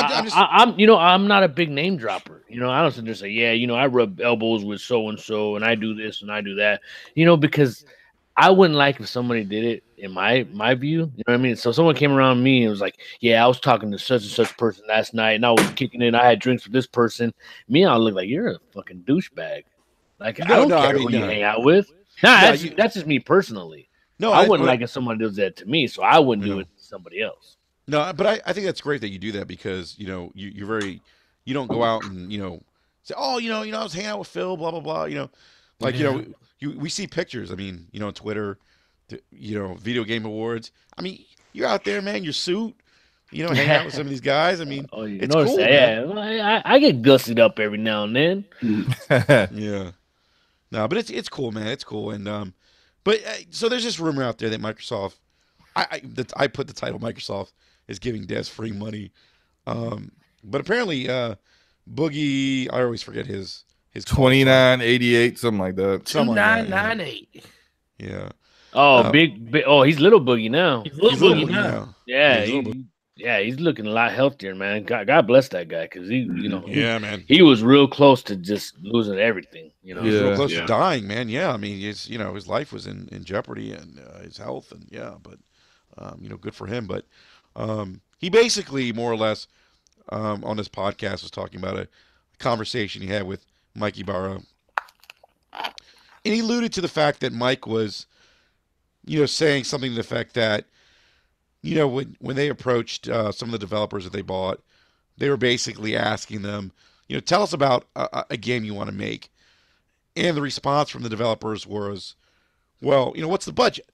I'm not a big name dropper. You know, I don't sit there and say, yeah, you know, I rub elbows with so and so, and I do this and I do that. You know, because I wouldn't like if somebody did it in my view. You know what I mean? So someone came around me and was like, yeah, I was talking to such and such person last night, and I was kicking it. I had drinks with this person. Me, I look like you're a fucking douchebag. Like I don't care who you hang out with. That's just me personally. No, I wouldn't like if someone does that to me, so I wouldn't do it to somebody else. No, but I think that's great that you do that because you don't go out and say, oh, I was hanging out with Phil, blah blah blah. We see pictures. I mean, on Twitter, video game awards. I mean, you're out there, man. Your suit, hanging out with some of these guys. I mean, it's cool. Yeah, I get gussied up every now and then. Yeah, no, but it's cool, man. It's cool, and but so there's this rumor out there that Microsoft. I put the title Microsoft is giving devs free money, but apparently Boogie, I always forget his 2988, something like that. 2998. Yeah. Oh, big. Oh, he's little Boogie now. He's little Boogie now. Yeah, he's he's looking a lot healthier, man. God bless that guy, because man. he was real close to just losing everything. He's real close to dying, man. Yeah, I mean, his life was in jeopardy and his health, and but good for him. But he basically more or less on this podcast was talking about a conversation he had with Mike Ibarra, and he alluded to the fact that Mike was, saying something to the effect that, when they approached some of the developers that they bought, they were basically asking them, tell us about a game you want to make. And the response from the developers was, well, what's the budget?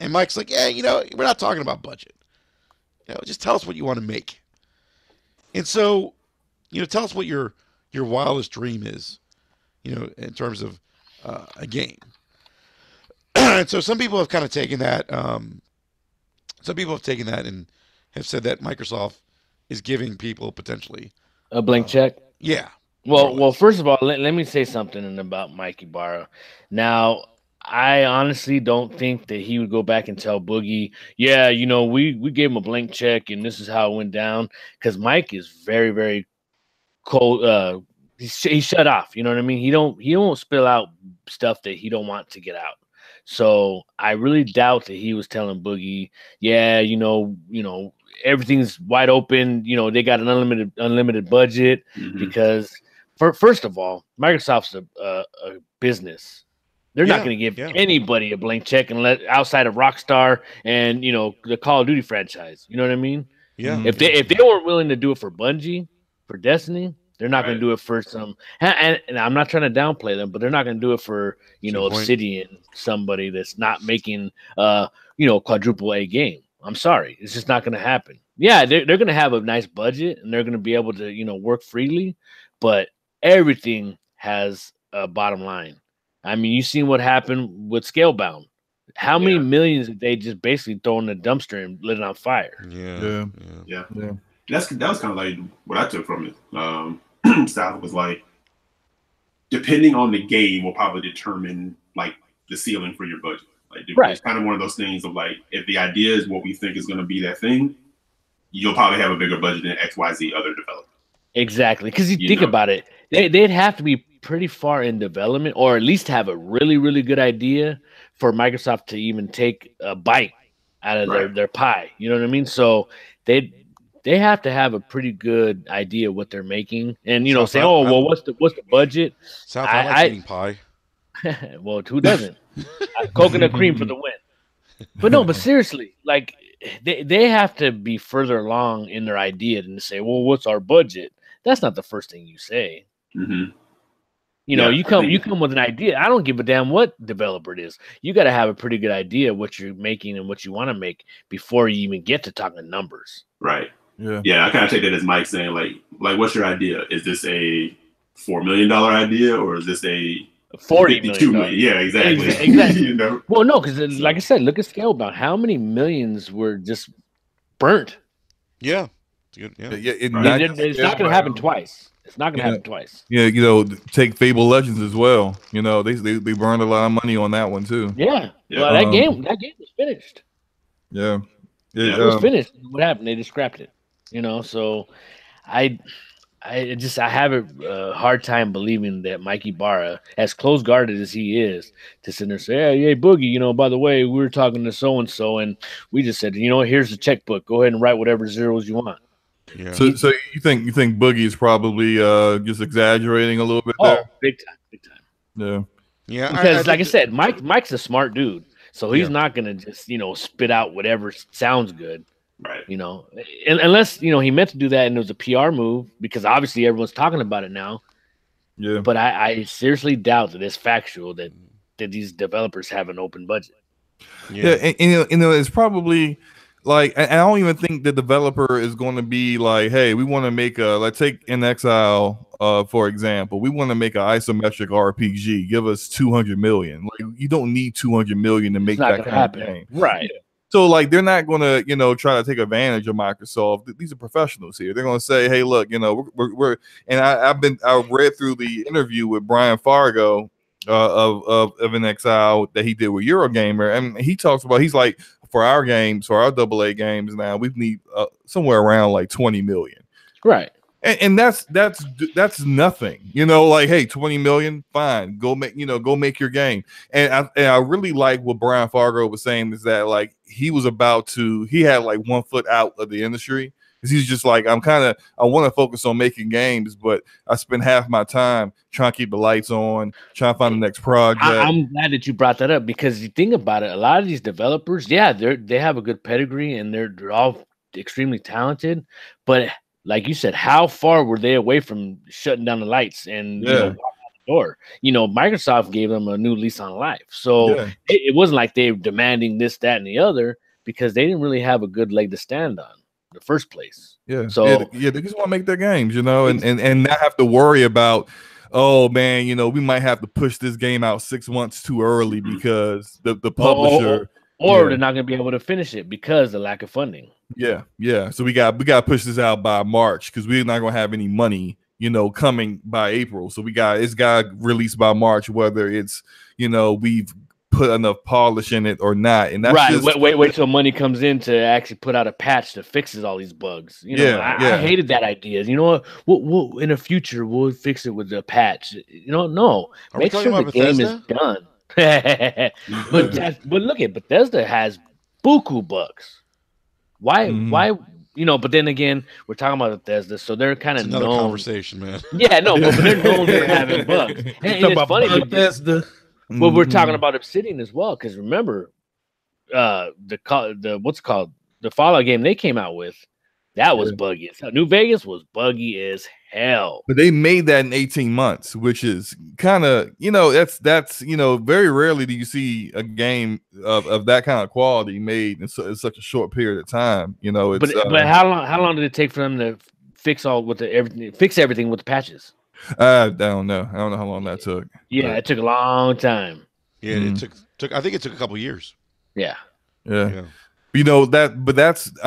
And Mike's like, yeah, we're not talking about budget. Just tell us what you want to make. And so, tell us what your wildest dream is, in terms of a game. And so some people have kind of taken that. Some people have taken that and have said that Microsoft is giving people potentially a blank check. Yeah. Well, first of all, let me say something about Mike Ibarra. Now, I honestly don't think that he would go back and tell Boogie, yeah, we gave him a blank check and this is how it went down. Because Mike is very, very cold. He's shut off. You know what I mean? He won't spill out stuff that he don't want to get out. So I really doubt that he was telling Boogie, yeah, everything's wide open. They got an unlimited budget because, first of all, Microsoft's a business. They're not going to give anybody a blank check outside of Rockstar and the Call of Duty franchise. You know what I mean? Yeah. If they weren't willing to do it for Bungie, for Destiny, they're not going to do it for some. And I'm not trying to downplay them, but they're not going to do it for Obsidian, somebody that's not making quadruple A game. I'm sorry, it's just not going to happen. Yeah, they're going to have a nice budget and they're going to be able to work freely, but everything has a bottom line. I mean, you seen what happened with Scalebound. How many millions did they just basically throw in the dumpster and lit it on fire? Yeah. That was kind of like what I took from it. Style was like, depending on the game, will probably determine like the ceiling for your budget. Like, it's kind of one of those things of like, if the idea is what we think is going to be that thing, you'll probably have a bigger budget than XYZ other developers. Exactly, because you think about it, they'd have to be pretty far in development, or at least have a really, really good idea for Microsoft to even take a bite out of their pie. You know what I mean? So they have to have a pretty good idea what they're making, and say, "Oh, well, what's the budget?" Sounds like eating pie. Well, who doesn't? Coconut cream for the win. But no, but seriously, like they have to be further along in their idea than to say, "Well, what's our budget?" That's not the first thing you say. Mm-hmm. You come with an idea. I don't give a damn what developer it is. You got to have a pretty good idea what you're making and what you want to make before you even get to talking numbers. Right. Yeah. I kind of take that as Mike saying, like, what's your idea? Is this a $4 million idea or is this a $42 million? Yeah, exactly. Exactly. Well, no, because like I said, look at Scalebound. How many millions were just burnt? Yeah. It's good. Yeah. It's not going to happen twice. It's not going to happen twice. Yeah, take Fable Legends as well. They burned a lot of money on that one too. Yeah. Well, that game was finished. Yeah. It was finished. What happened? They just scrapped it. So I have a hard time believing that Mike Ibarra, as close guarded as he is, to sit there and say, hey, Boogie, by the way, we were talking to so and so, and we just said, here's the checkbook. Go ahead and write whatever zeros you want. Yeah. So you think Boogie is probably just exaggerating a little bit there? Oh, big time. Yeah. Because like I said, Mike's a smart dude, so he's not gonna just spit out whatever sounds good. Right. Unless he meant to do that and it was a PR move, because obviously everyone's talking about it now. Yeah. But I seriously doubt that it's factual that these developers have an open budget. Yeah, and it's probably like, I don't even think the developer is going to be like, hey, we want to make let's take In Exile for example. We want to make an isometric RPG. Give us 200 million. Like, you don't need 200 million to make that kind of game. Right. So like, they're not going to try to take advantage of Microsoft. These are professionals here. They're going to say, hey, look, we're and I read through the interview with Brian Fargo of an exile that he did with Eurogamer, and he talks about he's like for our games, for our AA games now, we need somewhere around like 20 million, right? And that's nothing, like, hey, 20 million, fine, go make your game. And I really like what Brian Fargo was saying, is that like he had like 1 foot out of the industry, because he's just like, I want to focus on making games, but I spend half my time trying to keep the lights on, trying to find the next project. I'm glad that you brought that up, because you think about it, a lot of these developers, yeah, they have a good pedigree and they're all extremely talented, but like you said, how far were they away from shutting down the lights and walking out the door? Microsoft gave them a new lease on life. So it wasn't like they were demanding this, that, and the other, because they didn't really have a good leg to stand on in the first place. Yeah. So they just want to make their games, and not have to worry about, oh man, we might have to push this game out 6 months too early because the publisher. Or they're not going to be able to finish it because of the lack of funding. Yeah. So we got to push this out by March, because we're not going to have any money, coming by April. So it's got released by March, whether it's we've put enough polish in it or not. And that's right. Wait till money comes in to actually put out a patch that fixes all these bugs. I hated that idea. You know what? We'll in the future we'll fix it with a patch. No, make sure the game is done. but look at Bethesda has buku bugs. Why? But then again, we're talking about Bethesda, so they're kind of another known. Conversation, man. Yeah, no, but they're known for having bugs. And it's funny, Bethesda. But we're talking about Obsidian as well, because remember, the what's it called, the Fallout game they came out with, that was buggy. New Vegas was buggy as hell. But they made that in 18 months, which is kind of, that's very rarely do you see a game of that kind of quality made in such a short period of time. But how long did it take for them to fix everything with the patches? I don't know. I don't know how long that took. Yeah, it took a long time. Yeah, it took. I think it took a couple years. Yeah. I'm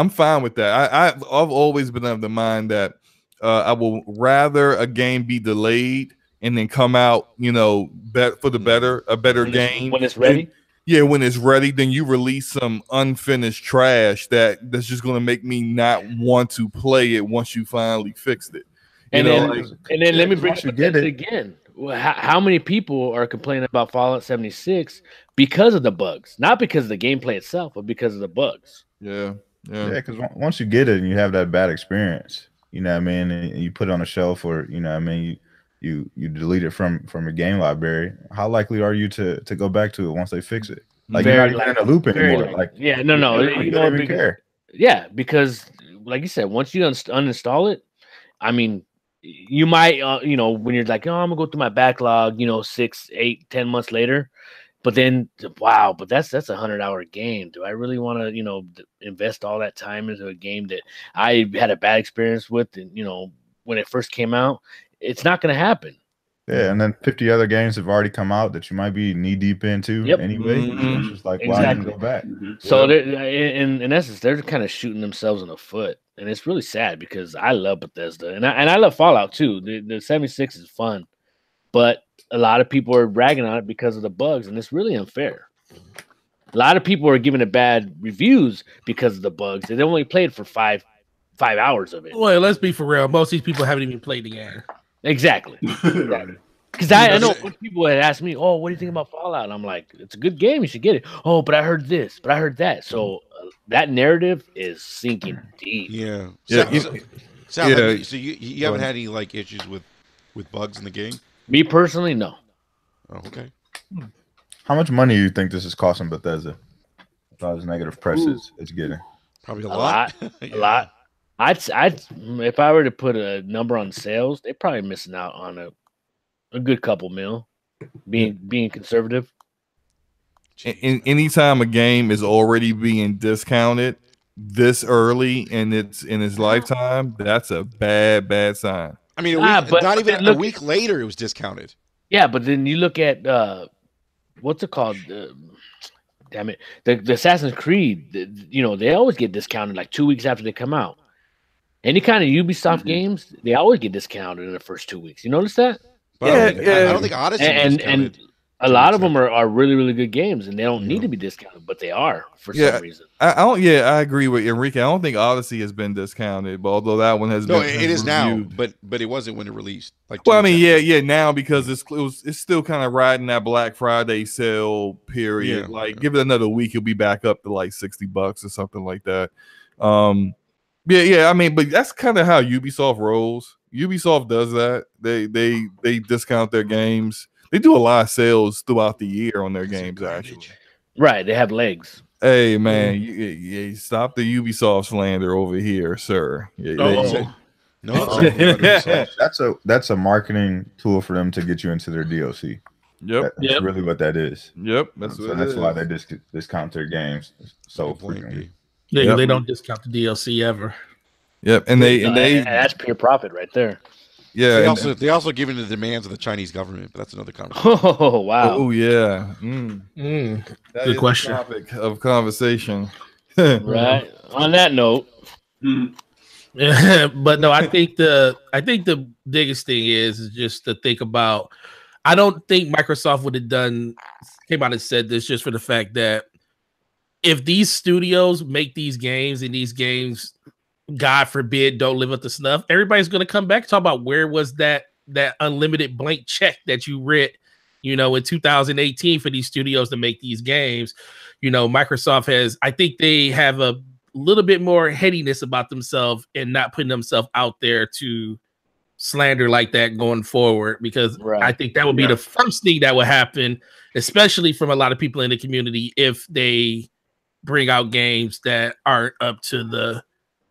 fine with that. I've always been of the mind that I will rather a game be delayed and then come out, for the a better game when it's ready. When it's ready, then you release some unfinished trash that's just going to make me not want to play it once you finally fixed it. And then let me bring it again. How many people are complaining about Fallout 76 because of the bugs? Not because of the gameplay itself, but because of the bugs. Yeah. Because once you get it and you have that bad experience, and you put it on a shelf, or you delete it from your game library, how likely are you to go back to it once they fix it? Like, you're not even in a loop anymore. You don't even care. Yeah, because like you said, once you uninstall it, I mean, you might, when you're like, oh, I'm gonna go through my backlog, 6, 8, 10 months later, but then, wow, but that's a 100-hour game. Do I really want to, invest all that time into a game that I had a bad experience with, and when it first came out? It's not going to happen. Yeah, and then 50 other games have already come out that you might be knee deep into anyway. It's just like, why even go back? So in essence, they're kind of shooting themselves in the foot, and it's really sad, because I love Bethesda and I love Fallout too. The 76 is fun, but a lot of people are bragging on it because of the bugs, and it's really unfair. A lot of people are giving it bad reviews because of the bugs. They only played for five hours of it. Well, let's be for real. Most of these people haven't even played the game. Exactly. Because I know when people had asked me, "Oh, what do you think about Fallout?" I'm like, "It's a good game. You should get it." Oh, but I heard this, but I heard that. So that narrative is sinking deep. Yeah. So you haven't had any issues with bugs in the game? Me personally, no. Oh, okay. How much money do you think this is costing Bethesda? All those negative press it's getting. Probably a lot. A lot. I'd if I were to put a number on sales, they're probably missing out on a good couple mil, being conservative. Anytime a game is already being discounted this early in its lifetime, that's a bad sign. I mean, not even a week later, it was discounted. Yeah, but then you look at what's it called? Damn it, the Assassin's Creed. They always get discounted like 2 weeks after they come out. Any kind of Ubisoft games, they always get discounted in the first 2 weeks. You notice that? But I don't think Odyssey was discounted. A lot of them are really, really good games, and they don't need to be discounted, but they are for some reason. I don't. Yeah, I agree with Enrique. I don't think Odyssey has been discounted, but although that one has No, been it is now, reviewed. but it wasn't when it released. Like, Well, I mean, yeah, now because it's still kind of riding that Black Friday sale period. Yeah. Like, give it another week, it'll be back up to like $60 or something like that. Yeah. I mean, but that's kind of how Ubisoft rolls. Ubisoft does that. They discount their games. They do a lot of sales throughout the year on their games, actually. Right, they have legs. Hey, man, you stop the Ubisoft slander over here, sir. No, that's a marketing tool for them to get you into their DLC. Yep, that's really what that is. Yep, that's why they discount their games so frequently. Yeah, they don't discount the DLC ever. Yep, and that's pure profit right there. Yeah, they also give in the demands of the Chinese government, but that's another conversation. Oh wow! Oh yeah. Good question. Topic of conversation. Right. On that note. But no, I think the biggest thing is just to think about. I don't think Microsoft would have came out and said this just for the fact that if these studios make these games and these games, God forbid, don't live up to snuff, everybody's going to come back and talk about where was that unlimited blank check that you writ, in 2018 for these studios to make these games. Microsoft I think they have a little bit more headiness about themselves and not putting themselves out there to slander like that going forward, because I think that would be the first thing that would happen, especially from a lot of people in the community, if they bring out games that aren't up to the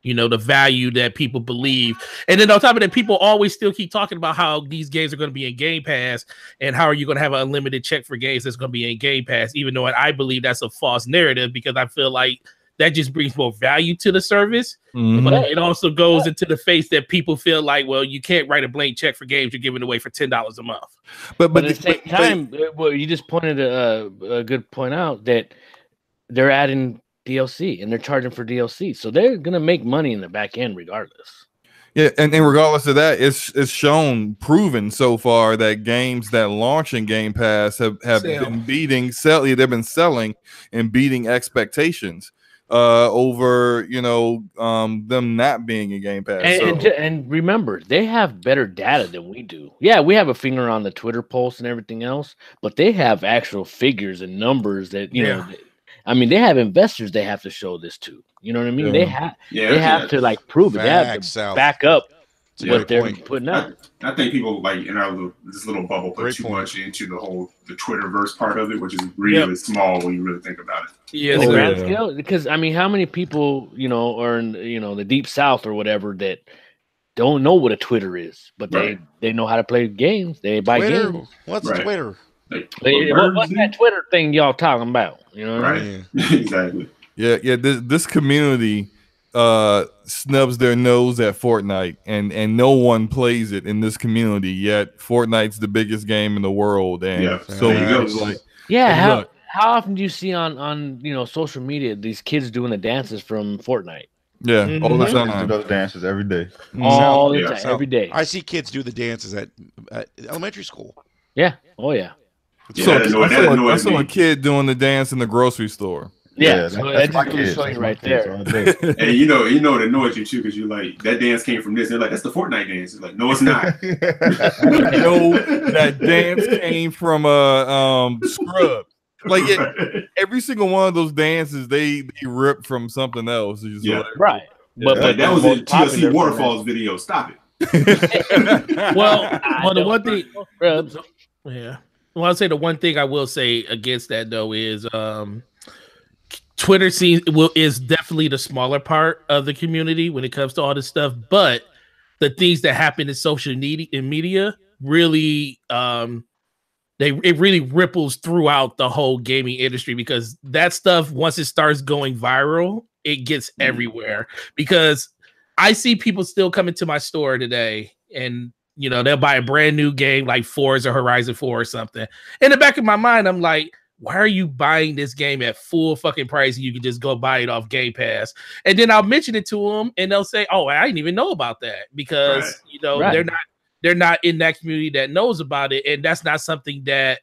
the value that people believe. And then on top of that, people always still keep talking about how these games are going to be in Game Pass and how are you going to have an unlimited check for games that's going to be in Game Pass, even though I believe that's a false narrative, because I feel like that just brings more value to the service. But it also goes into the face that people feel like, well, you can't write a blank check for games you're giving away for $10 a month. But at the same time, you just pointed a good point out that they're adding DLC and they're charging for DLC, so they're gonna make money in the back end regardless. Yeah, and regardless of that, it's proven so far that games that launch in Game Pass have been they've been selling and beating expectations over them not being in Game Pass. And remember, they have better data than we do. Yeah, we have a finger on the Twitter pulse and everything else, but they have actual figures and numbers that I mean, they have investors they have to show this to. You know what I mean? They have to like prove it. They have to back up what they're putting out. I think people like in this little bubble put too much into the Twitterverse part of it, which is really small when you really think about it. Yeah, the grand scale. Because I mean, how many people are in the deep south or whatever that don't know what a Twitter is, but they know how to play games. They buy games. What's Twitter? What's that Twitter thing y'all talking about? You know what I mean? Exactly. Yeah. This community snubs their nose at Fortnite, and no one plays it in this community. Yet Fortnite's the biggest game in the world, and how often do you see on social media these kids doing the dances from Fortnite? Yeah, all the time. I do those dances every day. All the time, every day. I see kids do the dances at elementary school. Yeah. Oh yeah. I saw a kid doing the dance in the grocery store. Yeah, that's my kid right there. And you know it annoys you too, because you're like, that dance came from this. They're like, that's the Fortnite dance. It's like, no, it's not. That dance came from a Scrub. Like every single one of those dances, they ripped from something else. Right. But that was a TLC Waterfalls video. Stop it. Well, the one thing, Well, I'll say the one thing I will say against that though is Twitter is definitely the smaller part of the community when it comes to all this stuff, but the things that happen in social media really it really ripples throughout the whole gaming industry, because that stuff, once it starts going viral, it gets everywhere. Because I see people still coming to my store today and they'll buy a brand new game like Forza Horizon 4 or something. In the back of my mind, I'm like, why are you buying this game at full fucking price? You can just go buy it off Game Pass. And then I'll mention it to them and they'll say, oh, I didn't even know about that, because, they're not in that community that knows about it. And that's not something that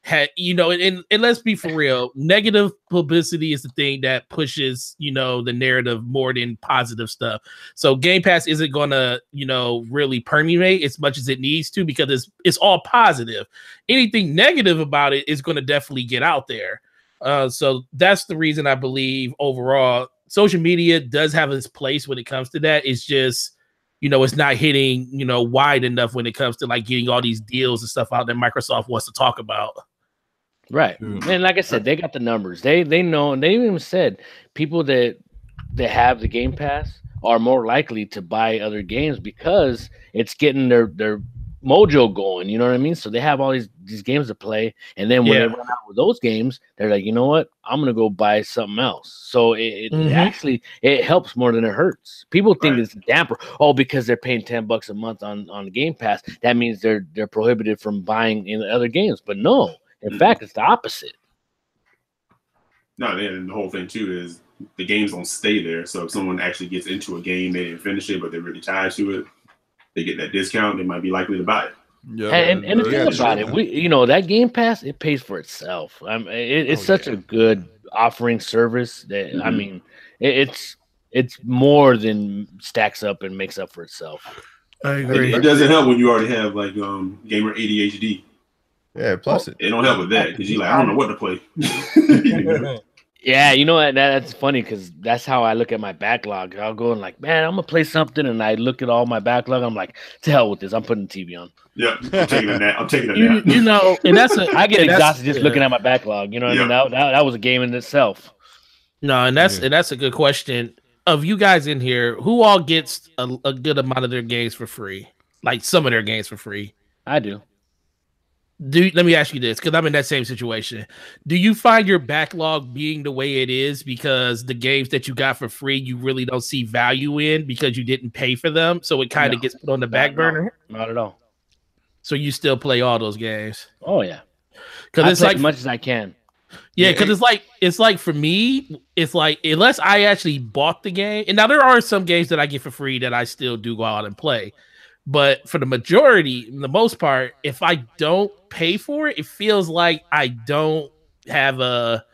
and let's be for real, negative publicity is the thing that pushes, the narrative more than positive stuff. So Game Pass isn't gonna, really permeate as much as it needs to, because it's all positive. Anything negative about it is gonna definitely get out there. So that's the reason I believe overall social media does have its place when it comes to that. It's just, it's not hitting, wide enough when it comes to like getting all these deals and stuff out that Microsoft wants to talk about. Right. And like I said, they got the numbers. They know, and they even said people that have the Game Pass are more likely to buy other games because it's getting their mojo going. You know what I mean? So they have all these games to play, and then when they run out with those games, they're like, you know what? I'm gonna go buy something else. So it actually helps more than it hurts. People think it's a damper. Oh, because they're paying $10 a month on Game Pass, that means they're prohibited from buying in other games. But no. In fact, it's the opposite. No, then the whole thing too is the games don't stay there. So if someone actually gets into a game, they didn't finish it, but they're really tied to it, they get that discount, they might be likely to buy it. Yeah, and the thing about it, that Game Pass, it pays for itself. It's such a good offering service that I mean, it's more than stacks up and makes up for itself. I agree. It doesn't help when you already have like gamer ADHD. Yeah, plus it don't help with that because you're like, I don't know what to play. Yeah, that's funny because that's how I look at my backlog. I'll go and like, man, I'm gonna play something, and I look at all my backlog. I'm like, to hell with this. I'm putting the TV on. Yeah, I'm taking a nap. And I get exhausted just looking at my backlog. You know what I mean? That was a game in itself. No, and that's a good question. Of you guys in here, who all gets a good amount of their games for free? Like some of their games for free? I do. Let me ask you this, because I'm in that same situation. Do you find your backlog being the way it is because the games that you got for free you really don't see value in because you didn't pay for them, so it kind of gets put on the back burner? Not at all. So you still play all those games? Oh yeah, because it's like as much as I can. Yeah, because it's like for me, it's like unless I actually bought the game, and now there are some games that I get for free that I still do go out and play. But for the majority, the most part, if I don't pay for it, it feels like I don't have a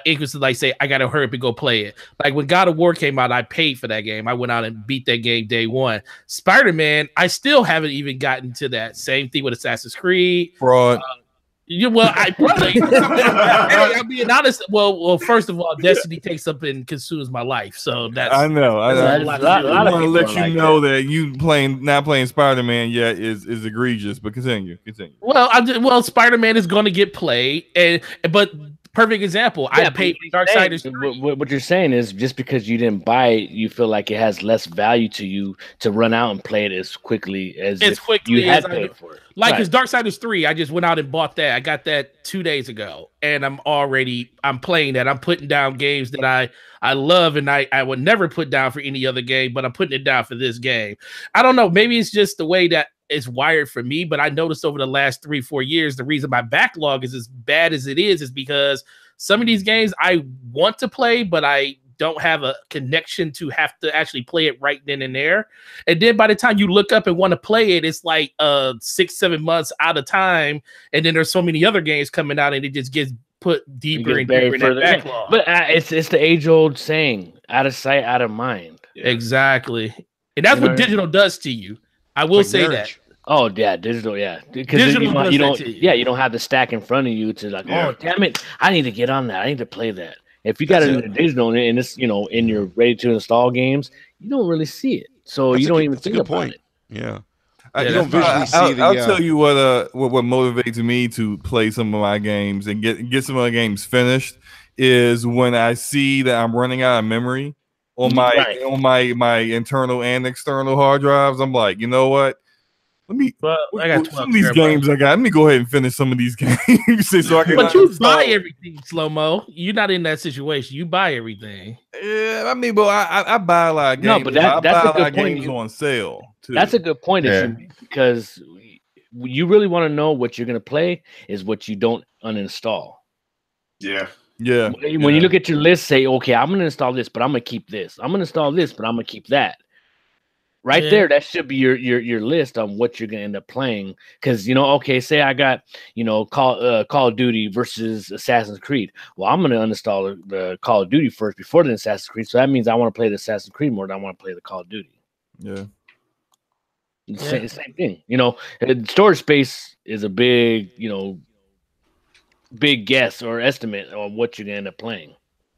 interest to like say I gotta hurry up and go play it. Like when God of War came out, I paid for that game. I went out and beat that game day one. Spider-Man, I still haven't even gotten to that. Same thing with Assassin's Creed. Fraud. I probably. I'm being honest. Well, first of all, Destiny takes up and consumes my life, so that's. I know. I want to let you know that. that you not playing Spider-Man yet is egregious. But continue. Well, Spider-Man is going to get played, but. Perfect example. I paid Darksiders 3. What you're saying is just because you didn't buy it, you feel like it has less value to you to run out and play it as quickly as you had paid for it. Like because Darksiders 3, I just went out and bought that. I got that 2 days ago, and I'm playing that. I'm putting down games that I love, and I would never put down for any other game, but I'm putting it down for this game. I don't know. Maybe it's just the way that it's wired for me, but I noticed over the last 3-4 years, the reason my backlog is as bad as it is because some of these games I want to play, but I don't have a connection to have to actually play it right then and there. And then by the time you look up and want to play it, it's like 6-7 months out of time. And then there's so many other games coming out and it just gets put deeper and deeper in that backlog. But it's the age-old saying, out of sight, out of mind. Yeah. Exactly. And that's what digital does to you. I will say that. Oh yeah, digital, yeah. Because you don't have the stack in front of you to like, oh damn it, I need to get on that. I need to play that. If you got it in digital and it's in your ready to install games, you don't really see it. So you don't even think about it. Yeah. You don't visually see I'll tell you what motivates me to play some of my games and get some of my games finished is when I see that I'm running out of memory on my internal and external hard drives. I'm like, you know what? I got some of these games I got. Let me go ahead and finish some of these games so I can. But you buy everything, Slow-Mo. You're not in that situation. You buy everything. Yeah, I mean, but I buy a lot of games. No, but that's a good point. Games on sale too. That's a good point because you really want to know what you're gonna play is what you don't uninstall. Yeah. Yeah. When you look at your list, say, okay, I'm gonna install this, but I'm gonna keep this. I'm gonna install this, but I'm gonna keep that. Right Yeah. there, that should be your list on what you're gonna end up playing. Because okay, say I got Call of Duty versus Assassin's Creed. Well, I'm gonna uninstall the Call of Duty first before the Assassin's Creed. So that means I want to play the Assassin's Creed more than I want to play the Call of Duty. Yeah. Same thing. Storage space is a big big guess or estimate on what you're gonna end up playing.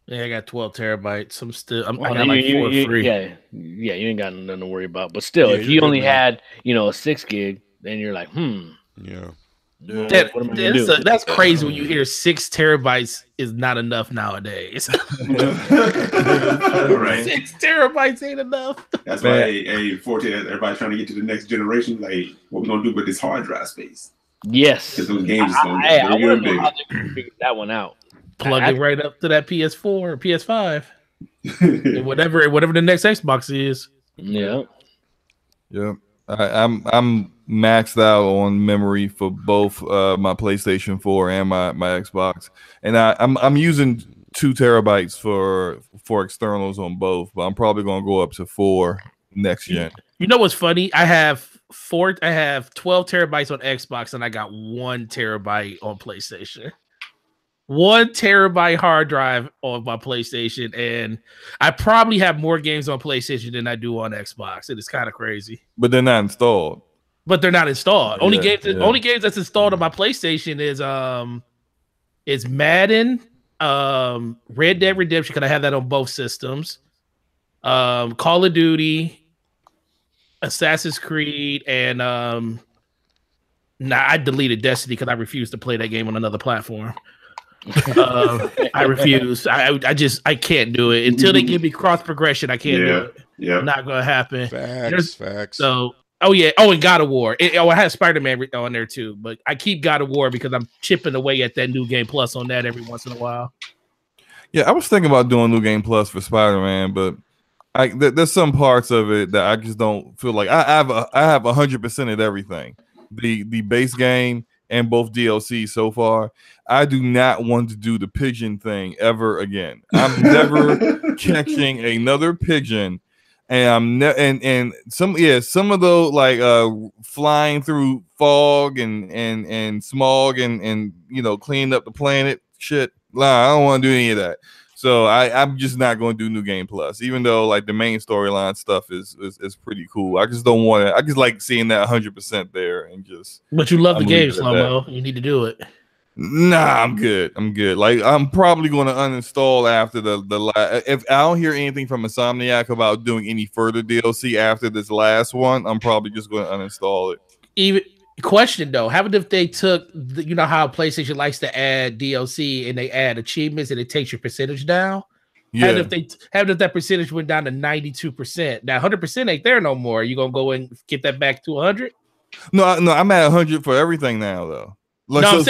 Yeah, I got 12 terabytes. I Well, got like 4 free. Yeah, you ain't got nothing to worry about. But still, Yeah, if you're you good, only man. had a 6 gig, then you're like, Yeah. well, what am I gonna do? That's crazy when you hear 6 terabytes is not enough nowadays. Right. 6 terabytes ain't enough. That's why 14. Everybody's trying to get to the next generation. Like, what we gonna do with this hard drive space? Yes, Because those games is gonna I get bigger want and to know how bigger. they can figure that one out. Plug it right up to that PS4 or PS5. And whatever the next Xbox is. Yeah. Yeah. I'm maxed out on memory for both my PlayStation 4 and my Xbox, and I'm using 2 terabytes for externals on both, but I'm probably gonna go up to 4 next gen. You know what's funny? I have 12 terabytes on Xbox and I got 1 terabyte on PlayStation. 1 terabyte hard drive on my PlayStation, and I probably have more games on PlayStation than I do on Xbox. It is kind of crazy. But they're not installed. But they're not installed. Only Yeah. games that's installed on my PlayStation is Madden, Red Dead Redemption, because I have that on both systems. Call of Duty, Assassin's Creed, and I deleted Destiny because I refused to play that game on another platform. I refuse. I can't do it until they give me cross progression. I can't do it. Yeah. Not gonna happen. Facts. So, and God of War. I had Spider-Man on there too, but I keep God of War because I'm chipping away at that New Game Plus on that every once in a while. Yeah, I was thinking about doing New Game Plus for Spider-Man, but there's some parts of it that I just don't feel like I have 100% of everything. The base game and both DLC so far. I do not want to do the pigeon thing ever again. I'm never catching another pigeon, and and some of those like flying through fog and smog and cleaning up the planet shit. Nah, I don't want to do any of that. So I'm just not going to do New Game Plus, even though like the main storyline stuff is pretty cool. I just don't want to. I just like seeing that 100% there and just. But you love the game, Slow-Mo. You need to do it. Nah, I'm good. Like I'm probably going to uninstall after the if I don't hear anything from Insomniac about doing any further DLC after this last one, I'm probably just going to uninstall it. Even question though, how about if they took how PlayStation likes to add DLC and they add achievements and it takes your percentage down? Yeah. How if that percentage went down to 92%? Now 100% ain't there no more. You gonna go and get that back to 100? No, I'm at 100 for everything now though. Like, no,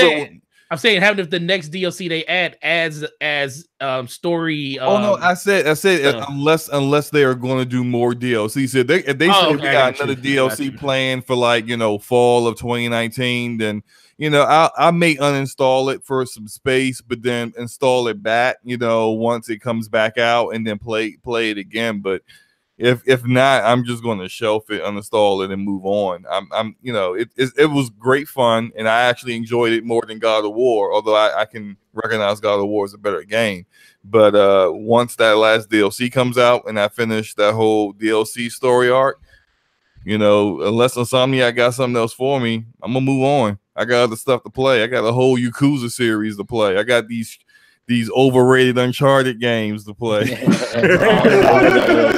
I'm saying, how if the next DLC they add adds as story? No, I said unless they are going to do more DLC. So if they say we got another DLC planned for like fall of 2019, then I may uninstall it for some space, but then install it back once it comes back out and then play it again. But if not, I'm just going to shelf it, uninstall it, and move on. It was great fun, and I actually enjoyed it more than God of War. Although I can recognize God of War is a better game, but once that last DLC comes out and I finish that whole DLC story arc, unless Insomniac got something else for me, I'm gonna move on. I got other stuff to play. I got a whole Yakuza series to play. I got these overrated Uncharted games to play.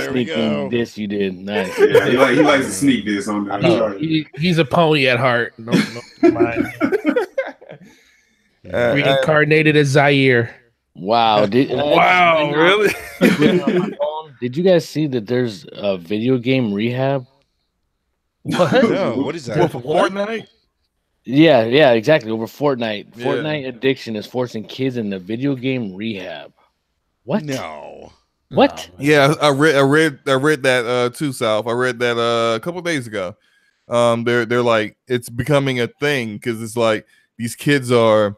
Sneaking this you did nice. Yeah, he likes to sneak this on the Uncharted. He's a pony at heart. No mind. Reincarnated as Zaire. Wow! Really? Did you guys see that there's a video game rehab? What? No, what is that? For Fortnite? Yeah, exactly. Over Fortnite. Yeah. Fortnite addiction is forcing kids into video game rehab. What? No. What? Yeah, I read that too, South. I read that a couple of days ago. They're like it's becoming a thing because it's like these kids are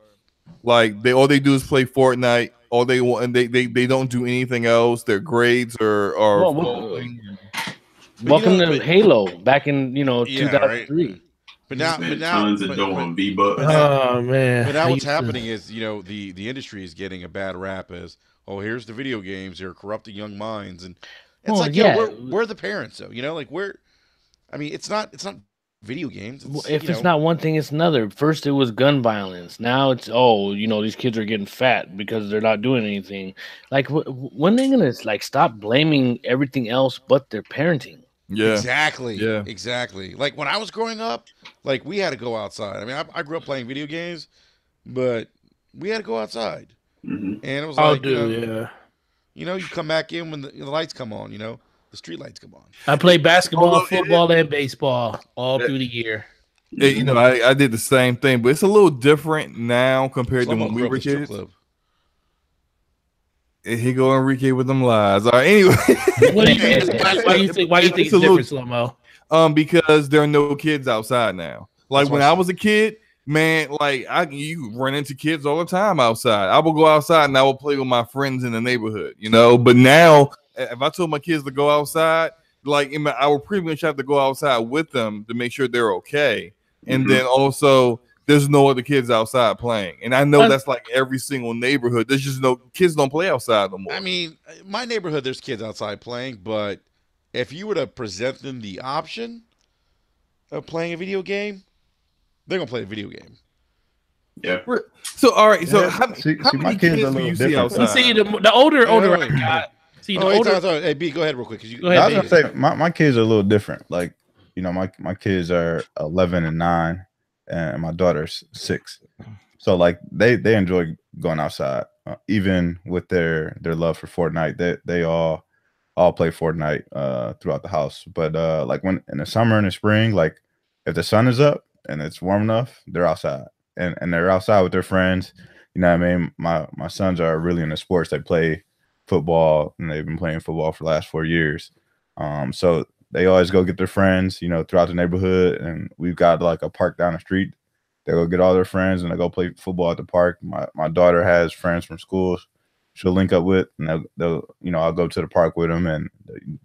like all they do is play Fortnite. All they want, and they don't do anything else. Their grades are falling. Welcome to Halo back in 2003. Right. But now, tons of dough on V-Bucks. Oh man! But now what's happening is, the industry is getting a bad rap as, oh, here's the video games, they're corrupting young minds, and it's we're the parents, though, it's not video games. It's not one thing, it's another. First, it was gun violence. Now it's these kids are getting fat because they're not doing anything. Like, when are they gonna stop blaming everything else but their parenting? Yeah, exactly. Yeah, exactly. Like when I was growing up, we had to go outside. I mean, I grew up playing video games, but we had to go outside, and it was you come back in when the lights come on. The street lights come on. I played basketball, football, and baseball all through the year. I did the same thing, but it's a little different now compared to when we were kids. Here go Enrique with them lies. All right, anyway. What do you mean? Why do you think it's different, Slow-Mo? Because there are no kids outside now. Like when I was a kid, man, you run into kids all the time outside. I will go outside and I will play with my friends in the neighborhood, But now, if I told my kids to go outside, I would pretty much have to go outside with them to make sure they're okay. And then also, there's no other kids outside playing. And I know that's like every single neighborhood. There's just no kids don't play outside no more. I mean, my neighborhood, there's kids outside playing, but if you were to present them the option of playing a video game, they're going to play a video game. Yeah. So, all right. So, how my many kids kids do you see outside? See, the older I got. See, hey, B, go ahead real quick. I was going to say, my kids are a little different. My kids are 11 and 9. And my daughter's 6, so they enjoy going outside, even with their love for Fortnite. They all play Fortnite throughout the house. But when in the summer and the spring, if the sun is up and it's warm enough, they're outside and they're outside with their friends. You know what I mean? My sons are really into sports. They play football and they've been playing football for the last 4 years. So they always go get their friends, throughout the neighborhood, and we've got a park down the street. They go get all their friends and they go play football at the park. My daughter has friends from school she'll link up with, and they'll I'll go to the park with them, and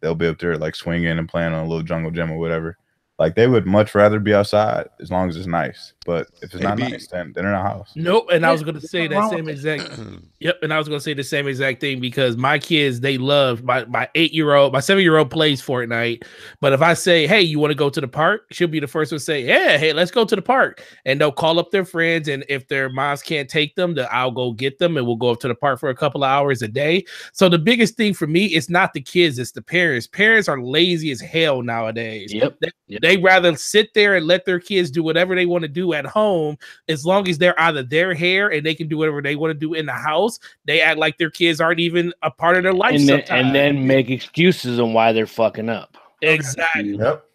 they'll be up there swinging and playing on a little jungle gym or whatever. They would much rather be outside as long as it's nice. But if it's not nice, then they're in a house. Nope. And I was going to say that same exact. Yep. And I was going to say the same exact thing because my kids, they love my 8-year-old, my 7-year-old plays Fortnite. But if I say, hey, you want to go to the park? She'll be the first one to say, yeah, hey, let's go to the park. And they'll call up their friends. And if their moms can't take them, then I'll go get them and we'll go up to the park for a couple of hours a day. So the biggest thing for me, it's not the kids, it's the parents. Parents are lazy as hell nowadays. Yep. They rather sit there and let their kids do whatever they want to do at home, as long as they're out of their hair and they can do whatever they want to do in the house. They act like their kids aren't even a part of their life, and then make excuses on why they're fucking up. Exactly. Yep.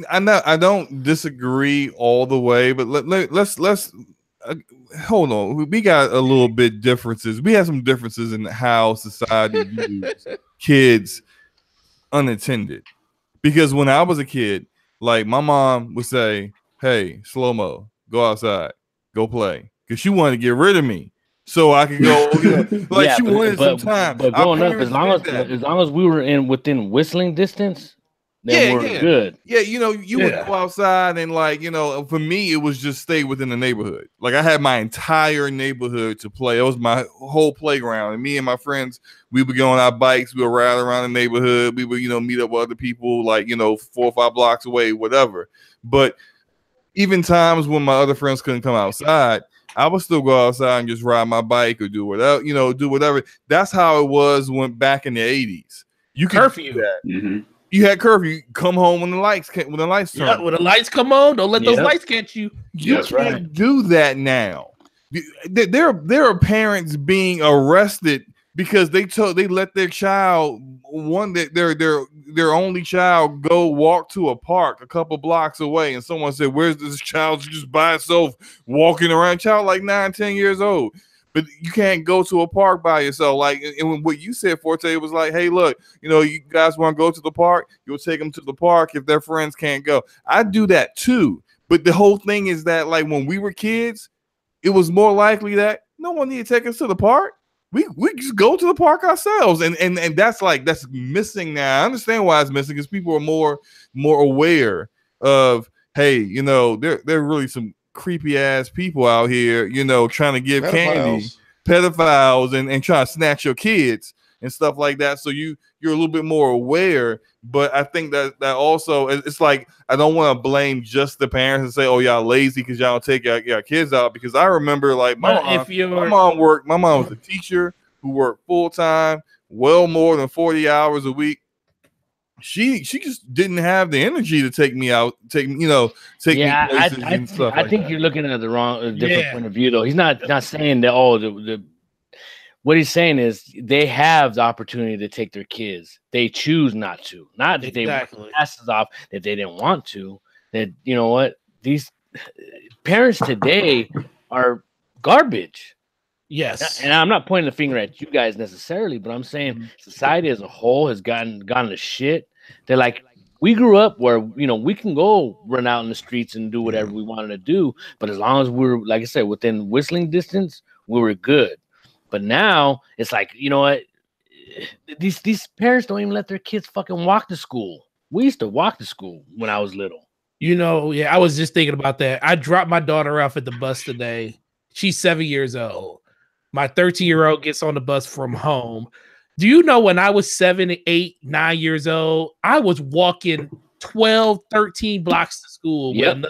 I don't disagree all the way, but let's hold on. We got a little bit differences. We have some differences in how society views kids unattended. Because when I was a kid, my mom would say, hey, Slow-Mo, go outside, go play. Because she wanted to get rid of me so I could go, she wanted some time. But growing up, as long as we were within whistling distance, then we're good. Yeah, you would go outside and for me, it was just stay within the neighborhood. I had my entire neighborhood to play. It was my whole playground. And me and my friends, we would go on our bikes, we would ride around the neighborhood, we would, meet up with other people 4 or 5 blocks away, whatever. But even times when my other friends couldn't come outside, I would still go outside and just ride my bike or do whatever, That's how it was back in the 80s. You could curfew do that. Mm-hmm. You had curfew. Come home when the lights turn. Yeah, when the lights come on, don't let those lights catch you. You can't do that now. There are parents being arrested because they let their child, their only child, go walk to a park a couple blocks away, and someone said, "Where's this child just by itself walking around?" Child 9, 10 years old. But you can't go to a park by yourself. And what you said, Forte, was hey, look, you guys want to go to the park? You'll take them to the park if their friends can't go. I do that too. But the whole thing is that when we were kids, it was more likely that no one needed to take us to the park. we just go to the park ourselves, and that's missing now. I understand why it's missing, because people are more aware of, hey, there are really some creepy ass people out here, trying to give candy, pedophiles, and trying to snatch your kids and stuff like that. So you're a little bit more aware. But I think that also, it's like, I don't want to blame just the parents and say, oh, y'all lazy because y'all don't take your kids out. Because I remember, like, my mom was a teacher who worked full time, well more than 40 hours a week. She just didn't have the energy to take me out, take me places and stuff. I think you're looking at the different point of view, though. He's not saying that what he's saying is they have the opportunity to take their kids. They choose not to. Not that they work their asses off, that they didn't want to. That, you know what? These parents today are garbage. Yes. And I'm not pointing the finger at you guys necessarily, but I'm saying society as a whole has gone to shit. They're like, we grew up where, we can go run out in the streets and do whatever we wanted to do. But as long as we're, like I said, within whistling distance, we were good. But now it's like, you know what? These parents don't even let their kids fucking walk to school. We used to walk to school when I was little. I was just thinking about that. I dropped my daughter off at the bus today. She's 7 years old. My 13-year-old gets on the bus from home. Do you know when I was 7, 8, 9 years old, I was walking 12, 13 blocks to school. Yep.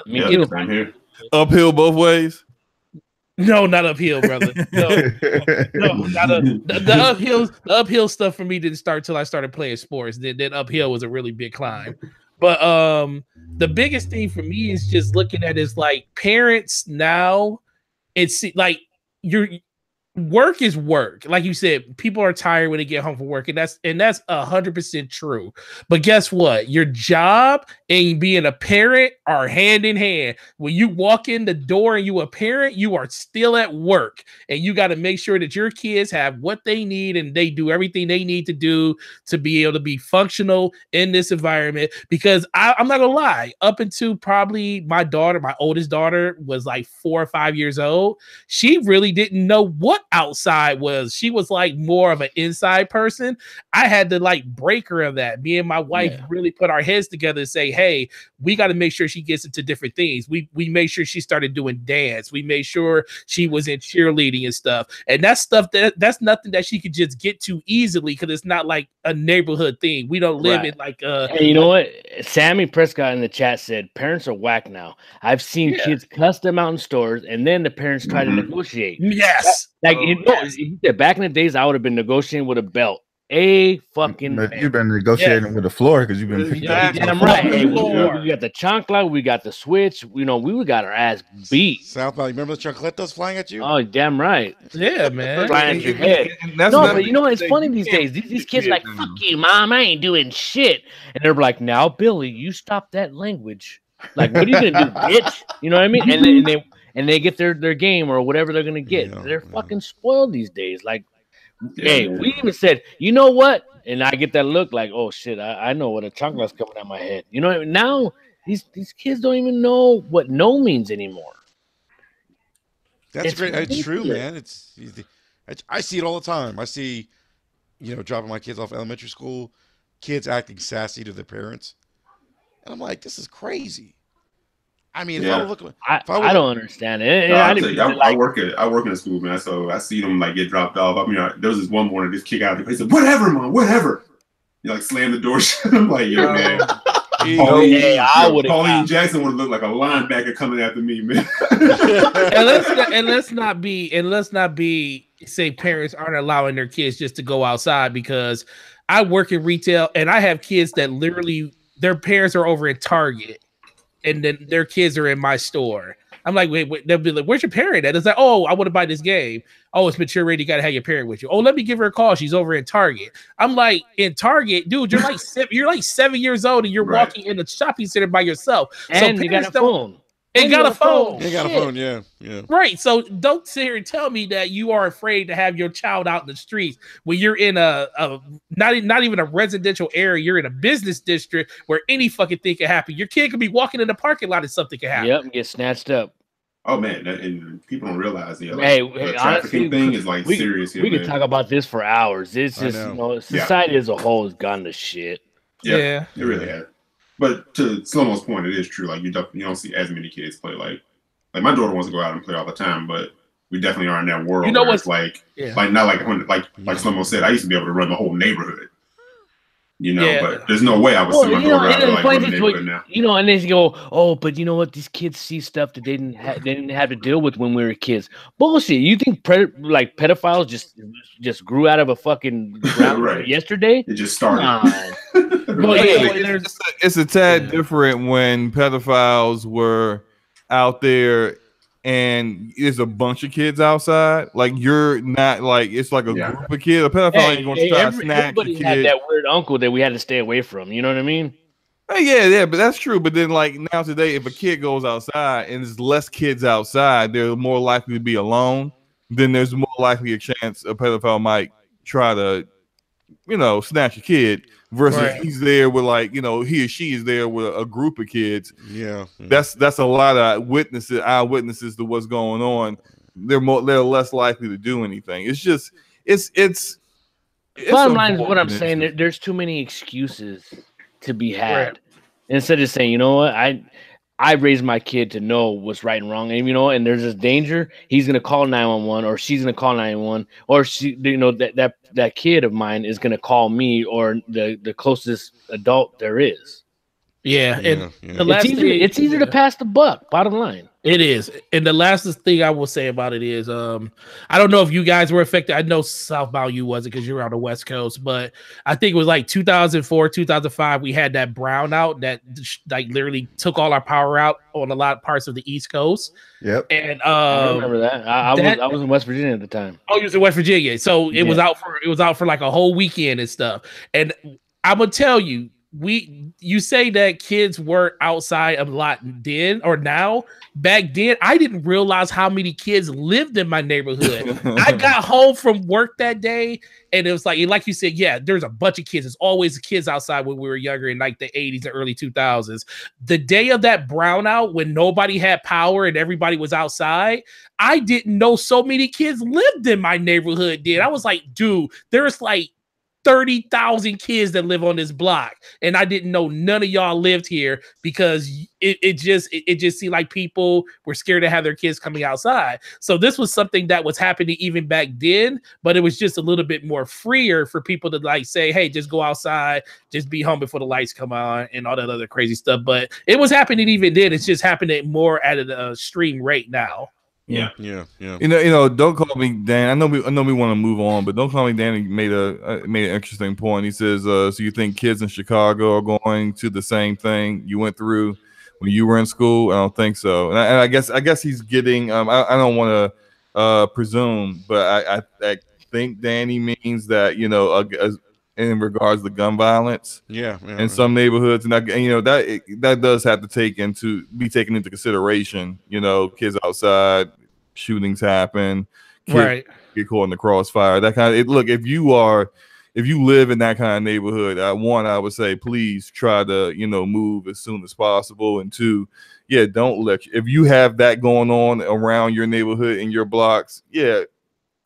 Uphill both ways? No, not uphill, brother. No, not the uphill stuff for me didn't start till I started playing sports. Then uphill was a really big climb. But the biggest thing for me is just looking at is like parents now. It's like work is work. Like you said, people are tired when they get home from work, and that's 100% true. But guess what? Your job and being a parent are hand in hand. When you walk in the door and you a parent, you are still at work, and you got to make sure that your kids have what they need and they do everything they need to do to be able to be functional in this environment. Because I'm not gonna lie, up until probably my oldest daughter was like 4 or 5 years old, she really didn't know what outside was. She was like more of an inside person. I had to like break her of that. Me and my wife really put our heads together and say, hey, we got to make sure she gets into different things. We made sure she started doing dance. We made sure she was in cheerleading and stuff. And that's stuff that's nothing that she could just get to easily, because it's not like a neighborhood thing. We don't live in like hey, you know what? Sammy Prescott in the chat said parents are whack now. I've seen kids cuss them out in stores, and then the parents try to negotiate. Yes. He said back in the days, I would have been negotiating with a belt. You've been negotiating with the floor because you've been. Damn right. Hey, we got the chancla, we got the switch. We got our ass beat. Southbound, remember the chancletas flying at you? Oh, damn right. Yeah, man. Flying at your head. But you know what? It's funny these days. These kids are like, fuck you, mom. I ain't doing shit. And they're like, now, Billy, you stop that language. Like, what are you gonna do, bitch? You know what I mean? And they get their game or whatever they're gonna get. They're fucking spoiled these days. Like, hey, we even said, you know what? And I get that look like, oh shit, I know what a chocolate's coming out my head. You know, now these kids don't even know what no means anymore. That's great. It's true, man. I see it all the time. I see, dropping my kids off elementary school, kids acting sassy to their parents, and I'm like, this is crazy. I mean, if I don't understand it. I work in a school, man. So I see them like get dropped off. I mean, there was this one morning, this kid out there. He said, "Whatever, mom, whatever." You like slam the door shut. I'm like, yo, man. Pauline Jackson would have looked like a linebacker coming after me, man. and let's not be say parents aren't allowing their kids just to go outside, because I work in retail and I have kids that literally their parents are over at Target, and then their kids are in my store. I'm like, wait, they'll be like, where's your parent at? It's like, oh, I want to buy this game. Oh, it's mature rated. You got to have your parent with you. Oh, let me give her a call. She's over in Target. I'm like, in Target, dude, you're like 7 years old and you're walking in the shopping center by yourself. And you got a phone. And got a phone. They got a phone, yeah. Right. So don't sit here and tell me that you are afraid to have your child out in the streets when you're in a not even a residential area. You're in a business district where any fucking thing can happen. Your kid could be walking in the parking lot and something can happen. Yep, and get snatched up. Oh man, and people don't realize the Hey, trafficking honestly, thing is like serious here, we could man. talk about this for hours. It's I just know. society as a whole has gone to shit. Yeah. It really has. But to Slomo's point, it is true. Like you don't see as many kids play. Like my daughter wants to go out and play all the time, but we definitely are in that world where it's like not like when like Slomo said, I used to be able to run the whole neighborhood. But there's no way I would see my daughter out there like run the neighborhood now. And they go, oh, but you know what? These kids see stuff that they didn't have to deal with when we were kids. Bullshit. You think pedophiles just grew out of a fucking ground Right. yesterday? It just started. It's a tad different when pedophiles were out there and there's a bunch of kids outside. Like you're not like it's like a group of kids. A pedophile ain't gonna try to snatch everybody a kid. had that weird uncle that we had to stay away from. You know what I mean? Yeah, but that's true. But then, like now today, if a kid goes outside and there's less kids outside, they're more likely to be alone. Then there's more likely a chance a pedophile might try to, snatch a kid versus he's there with he or she is there with a group of kids. Yeah. That's a lot of eyewitnesses to what's going on. They're less likely to do anything. It's just it's bottom line is what I'm saying. There's too many excuses to be had instead of saying, you know what, I raised my kid to know what's right and wrong, and and there's this danger. He's gonna call 911, or she's gonna call 911, or she, that kid of mine is gonna call me or the closest adult there is. Yeah, and it's easier to pass the buck. Bottom line, it is. And the last thing I will say about it is, I don't know if you guys were affected. I know Southbound you wasn't because you're on the West Coast, but I think it was like 2004, 2005. We had that brownout that like literally took all our power out on a lot of parts of the East Coast. Yep. And I remember that. I was in West Virginia at the time. Oh, you was in West Virginia, so it was out for like a whole weekend and stuff. And I'm gonna tell you. You say that kids were outside a lot then or now. Back then, I didn't realize how many kids lived in my neighborhood. I got home from work that day, and it was like you said, yeah, there's a bunch of kids. There's always kids outside when we were younger in like the 80s and early 2000s. The day of that brownout, when nobody had power and everybody was outside, I didn't know so many kids lived in my neighborhood. I was like, dude, there's like 30,000 kids that live on this block, and I didn't know none of y'all lived here because it just seemed like people were scared to have their kids coming outside. So this was something that was happening even back then, but it was just a little bit more freer for people to like say, hey, just go outside, just be home before the lights come on and all that other crazy stuff. But it was happening even then. It's just happening more at an extreme rate now. Yeah. Don't call me Dan. I know we want to move on, but don't call me Dan. He made an interesting point. He says, "So you think kids in Chicago are going to the same thing you went through when you were in school?" I don't think so. And I guess he's getting. I don't want to presume, but I think Danny means that in regards to gun violence, in some neighborhoods, and that does have to be taken into consideration. Kids outside, shootings happen, kids get caught in the crossfire. That kind of look. If you live in that kind of neighborhood, I would say please try to move as soon as possible, and two, don't if you have that going on around your neighborhood in your blocks,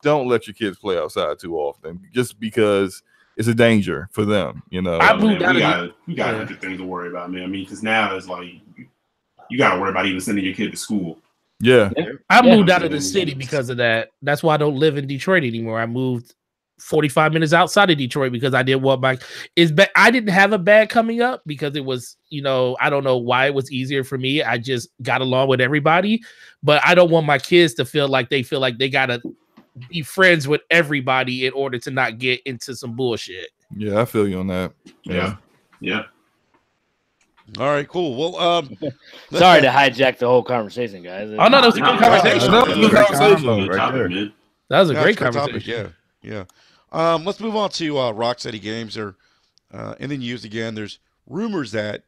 don't let your kids play outside too often, just because it's a danger for them, we got 100 things to worry about, man. I mean, because now it's like you got to worry about even sending your kid to school. I moved out of the city because of that. That's why I don't live in Detroit anymore. I moved 45 minutes outside of Detroit because I didn't want I didn't have a bad coming up because it was, I don't know why it was easier for me. I just got along with everybody, but I don't want my kids to feel like they got to be friends with everybody in order to not get into some bullshit. Yeah, I feel you on that. Yeah. All right, cool. Well, sorry to hijack the whole conversation, guys. Oh no, it's a good conversation. That was a great conversation. Yeah. Let's move on to RockSteady Games. Or in the news again, there's rumors that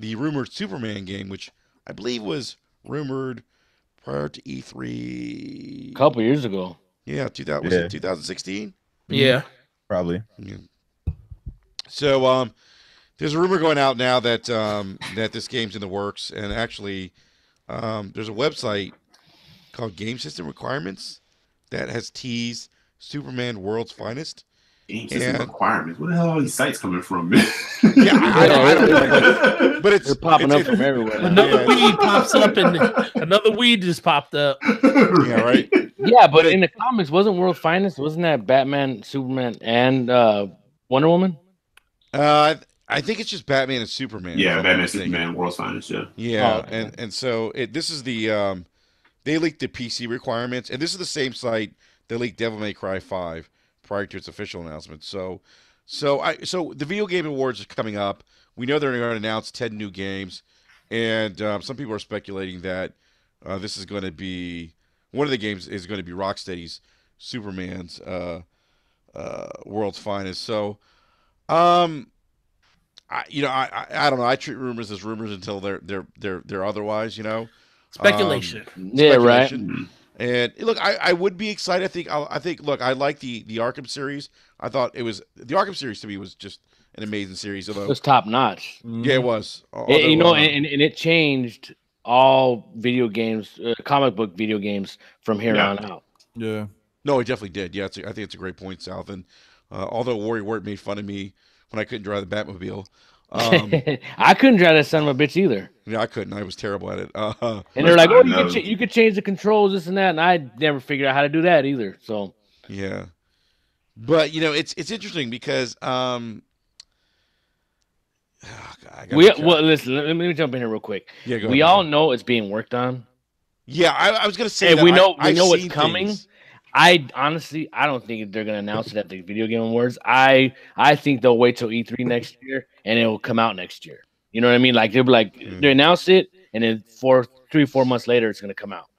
the rumored Superman game, which I believe was rumored prior to E3 a couple years ago. Yeah, 2016? Yeah. Probably. Yeah. So there's a rumor going out now that that this game's in the works, and actually There's a website called Game System Requirements that has teased Superman World's Finest. Game system requirements. Where the hell are all these sites coming from? Yeah, I don't know, but they're popping up from everywhere. Another weed pops up, and another weed just popped up. Yeah, right. Yeah, but in the comics, wasn't World's Finest? Wasn't that Batman, Superman, and Wonder Woman? I think it's just Batman and Superman. Yeah, Batman, Superman, World's Finest. Yeah. Yeah, and so this is the they leaked the PC requirements, and this is the same site that leaked Devil May Cry 5 prior to its official announcement. So the Video Game Awards are coming up. We know they're going to announce 10 new games, and some people are speculating that this is going to be one of the games is going to be Rocksteady's Superman's World's Finest. So, I don't know. I treat rumors as rumors until they're otherwise. Speculation. Yeah, right. And look, I would be excited. I think. Look, I like the Arkham series. I thought the Arkham series to me was just an amazing series. Although it was top notch. Yeah, it was. And it changed all video games, comic book video games from here on out. Yeah. No, it definitely did. Yeah, I think it's a great point, South. And although Warrior Wart made fun of me when I couldn't drive the Batmobile. I couldn't drive that son of a bitch either. Yeah, I couldn't. I was terrible at it. And they're like, "Oh, you could change the controls, this and that," and I never figured out how to do that either. So yeah, but it's interesting because listen. Let me jump in here real quick. Yeah, go we ahead. all know it's being worked on. Yeah, I was gonna say and that we know I've what's seen coming. things. I honestly, I don't think they're gonna announce it at the Video Game Awards. I think they'll wait till E3 next year and it will come out next year. You know what I mean? Like they'll be like they announce it and then 3-4 months later it's gonna come out.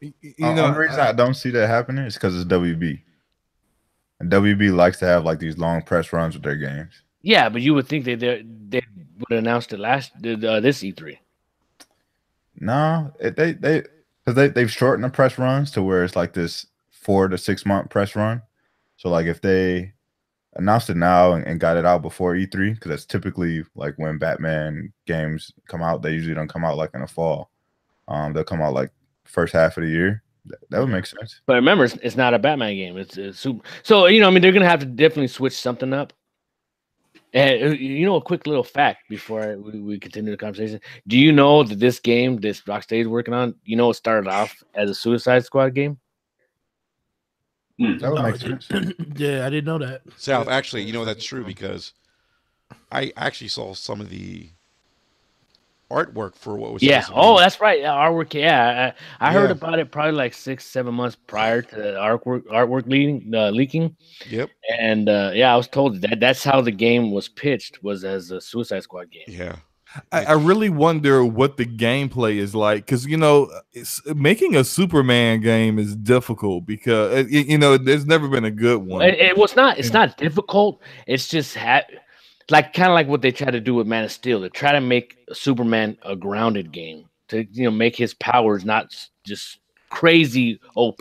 The reason I don't see that happening is because it's WB, and WB likes to have like these long press runs with their games. Yeah, but you would think they would have announced it this E3. No, they've shortened the press runs to where it's like this 4 to 6 month press run. So like if they announced it now and got it out before E3, because that's typically like when Batman games come out. They usually don't come out like in the fall. They'll come out like first half of the year. That would make sense. But remember, it's not a Batman game. It's super. So they're gonna have to definitely switch something up. And a quick little fact before we continue the conversation. Do you know that this game, this Rocksteady is working on, it started off as a Suicide Squad game? That would make sense. Yeah, I didn't know that. South, actually, that's true because I actually saw some of the artwork for what was. Yeah. Oh, that's right. Artwork. Yeah, I heard about it probably like 6-7 months prior to the artwork leaking. Yep. And I was told that's how the game was pitched, was as a Suicide Squad game. Yeah. I really wonder what the gameplay is like because making a Superman game is difficult because there's never been a good one. It's not difficult. It's just kind of like what they try to do with Man of Steel. They try to make Superman a grounded game to make his powers not just crazy OP.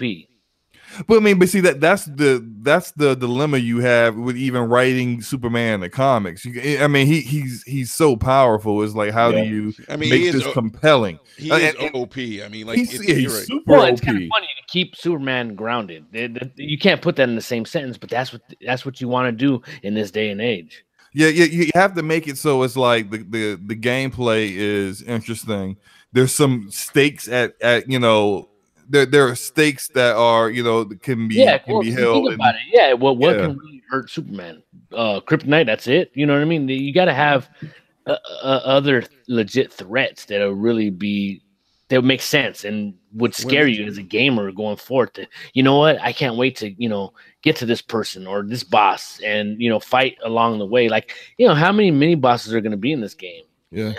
But see that's the dilemma you have with even writing Superman in the comics. He's so powerful. It's like how do you make this compelling? He is OP. He's right. super OP. It's kind of funny to keep Superman grounded. You can't put that in the same sentence, but that's what you want to do in this day and age. Yeah, you have to make it so it's like the gameplay is interesting. There's some stakes at there are stakes that are can be held. Think about it. Yeah, what can really hurt Superman? Kryptonite. That's it. You know what I mean? You got to have other legit threats that'll really that would make sense and would scare you as a gamer going forward. What? I can't wait to get to this person or this boss and fight along the way. Like how many mini bosses are going to be in this game? Yeah.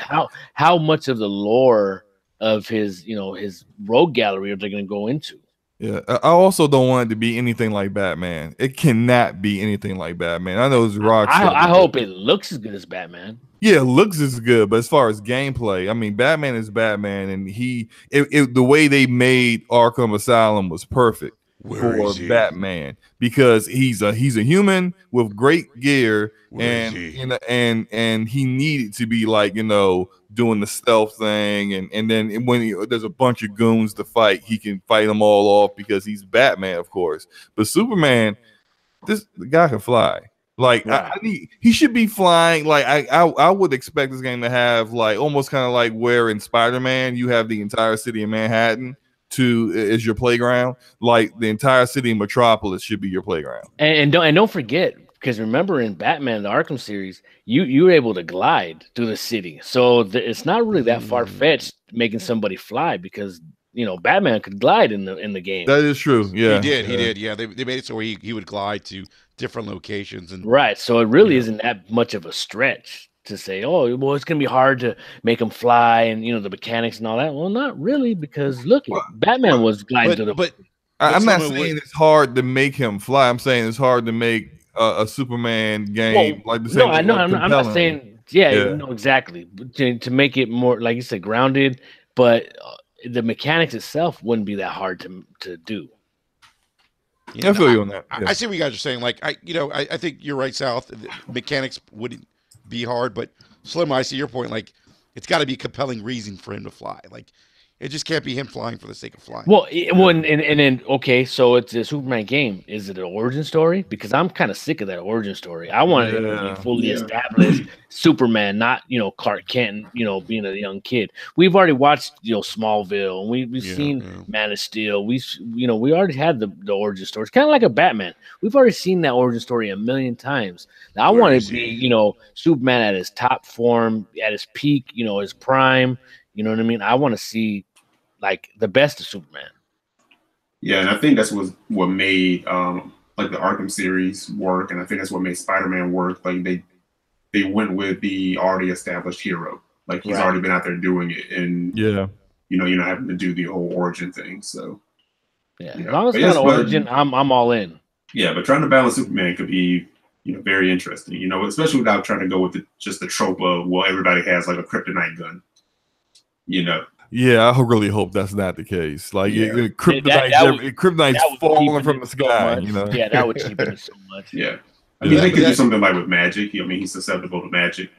How much of the lore of his his rogue gallery are they going to go into? Yeah, I also don't want it to be anything like Batman. It cannot be anything like Batman. I know it's Rocksteady. I hope it looks as good as Batman. Yeah, it looks as good, but as far as gameplay, Batman is Batman, and the way they made Arkham Asylum was perfect for Batman because he's a human with great gear, and he needed to be like doing doing the stealth thing, and then when there's a bunch of goons to fight, he can fight them all off because he's Batman, of course. But Superman, the guy can fly. Like Right. he should be flying. Like I would expect this game to have like almost kind of like where in Spider-Man you have the entire city of Manhattan is your playground. Like the entire city of Metropolis should be your playground. And don't forget, because remember in Batman the Arkham series, you were able to glide through the city, so it's not really that far fetched making somebody fly, because Batman could glide in the game. That is true. Yeah, He did. Yeah, they made it so he would glide to different locations and Right, so it really isn't that much of a stretch to say, oh, well, it's gonna be hard to make them fly and the mechanics and all that. Well, not really, because look, Batman was gliding to the. But I'm not saying it's hard to make him fly. I'm saying it's hard to make a Superman game like the same. No, I know. I'm not saying. Yeah, no, exactly. To make it more, like you said, grounded, but the mechanics itself wouldn't be that hard to do. I feel you on that. I see what you guys are saying. Like I think you're right, South. The mechanics wouldn't be hard, but Slim, I see your point. Like it's got to be a compelling reason for him to fly. Like it just can't be him flying for the sake of flying. Well, and then okay, so it's a Superman game. Is it an origin story? Because I'm kind of sick of that origin story. I want it to be fully established Superman, not Clark Kent, being a young kid. We've already watched Smallville, and we've seen Man of Steel. We already had the origin story. It's kind of like a Batman. We've already seen that origin story a million times. Now I want it to be Superman at his top form, at his peak, his prime. You know what I mean? I want to see like the best of Superman. Yeah, and I think that's what made like the Arkham series work, and I think that's what made Spider-Man work. Like they went with the already established hero. Like he's already been out there doing it, and you're not having to do the whole origin thing. So as long as it's not an origin, I'm all in. Yeah, but trying to balance Superman could be very interesting. Especially without trying to go with just the trope of everybody has like a kryptonite gun. Yeah, I really hope that's not the case. Like kryptonite's falling from the sky. Yeah, that would cheapen it so much. Yeah, I mean they could do something like with magic. I mean he's susceptible to magic.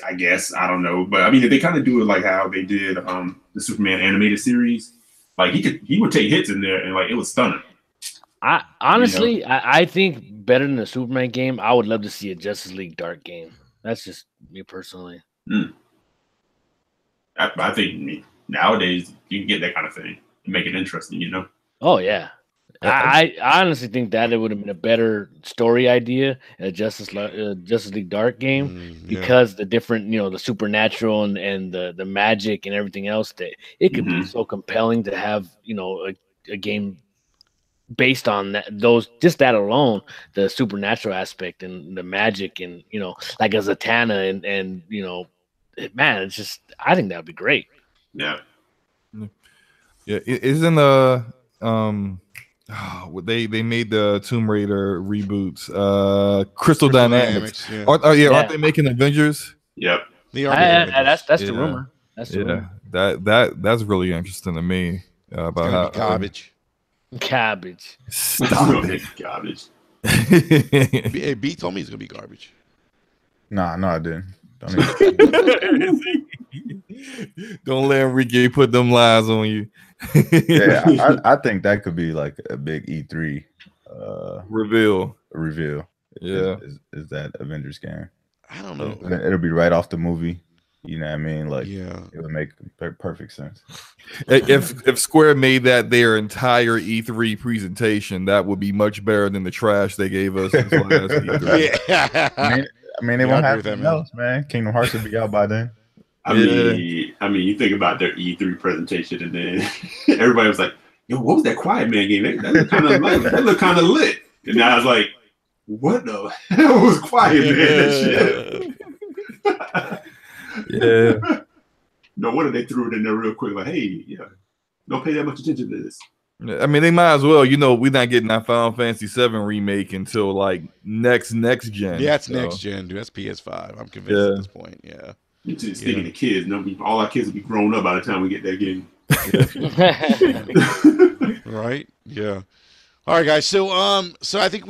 I guess I don't know, but I mean if they kind of do it like how they did the Superman animated series, like he would take hits in there and like it was stunning. I honestly, I think better than the Superman game, I would love to see a Justice League Dark game. That's just me personally. I think nowadays you can get that kind of thing and make it interesting, Oh yeah, I honestly think that it would have been a better story idea, a Justice League Dark game, because the different, the supernatural and the magic and everything else, that it could be so compelling to have, a game based on that, that alone, the supernatural aspect and the magic and like a Zatanna and man, it's just, I think that would be great. Yeah. Isn't they made the Tomb Raider reboots, Crystal Dynamics. Aren't they making Avengers? Yep. That's the rumor. That's the rumor. That's really interesting to me about how garbage. Stop it. Garbage. Hey, B told me it's gonna be garbage. No, I didn't. Don't let Enrique put them lies on you. Yeah, I think that could be like a big E3 reveal. Yeah, is that Avengers game? I don't know. It'll be right off the movie. You know what I mean? Like, it would make perfect sense. If Square made that their entire E3 presentation, that would be much better than the trash they gave us this last E3. Yeah. I mean, they won't have anything else, man. Kingdom Hearts will be out by then. I mean, you think about their E3 presentation, and then everybody was like, "Yo, what was that Quiet Man game? That looked kind of lit." And I was like, "What the hell was Quiet Man?" That shit. Yeah. No wonder they threw it in there real quick. Like, hey, don't pay that much attention to this. I mean, they might as well. We're not getting that Final Fantasy VII remake until like next gen. Yeah, it's next gen, dude. That's PS5. I'm convinced at this point. Yeah. Speaking of kids, all our kids will be grown up by the time we get that game. Right? Yeah. All right, guys. So I think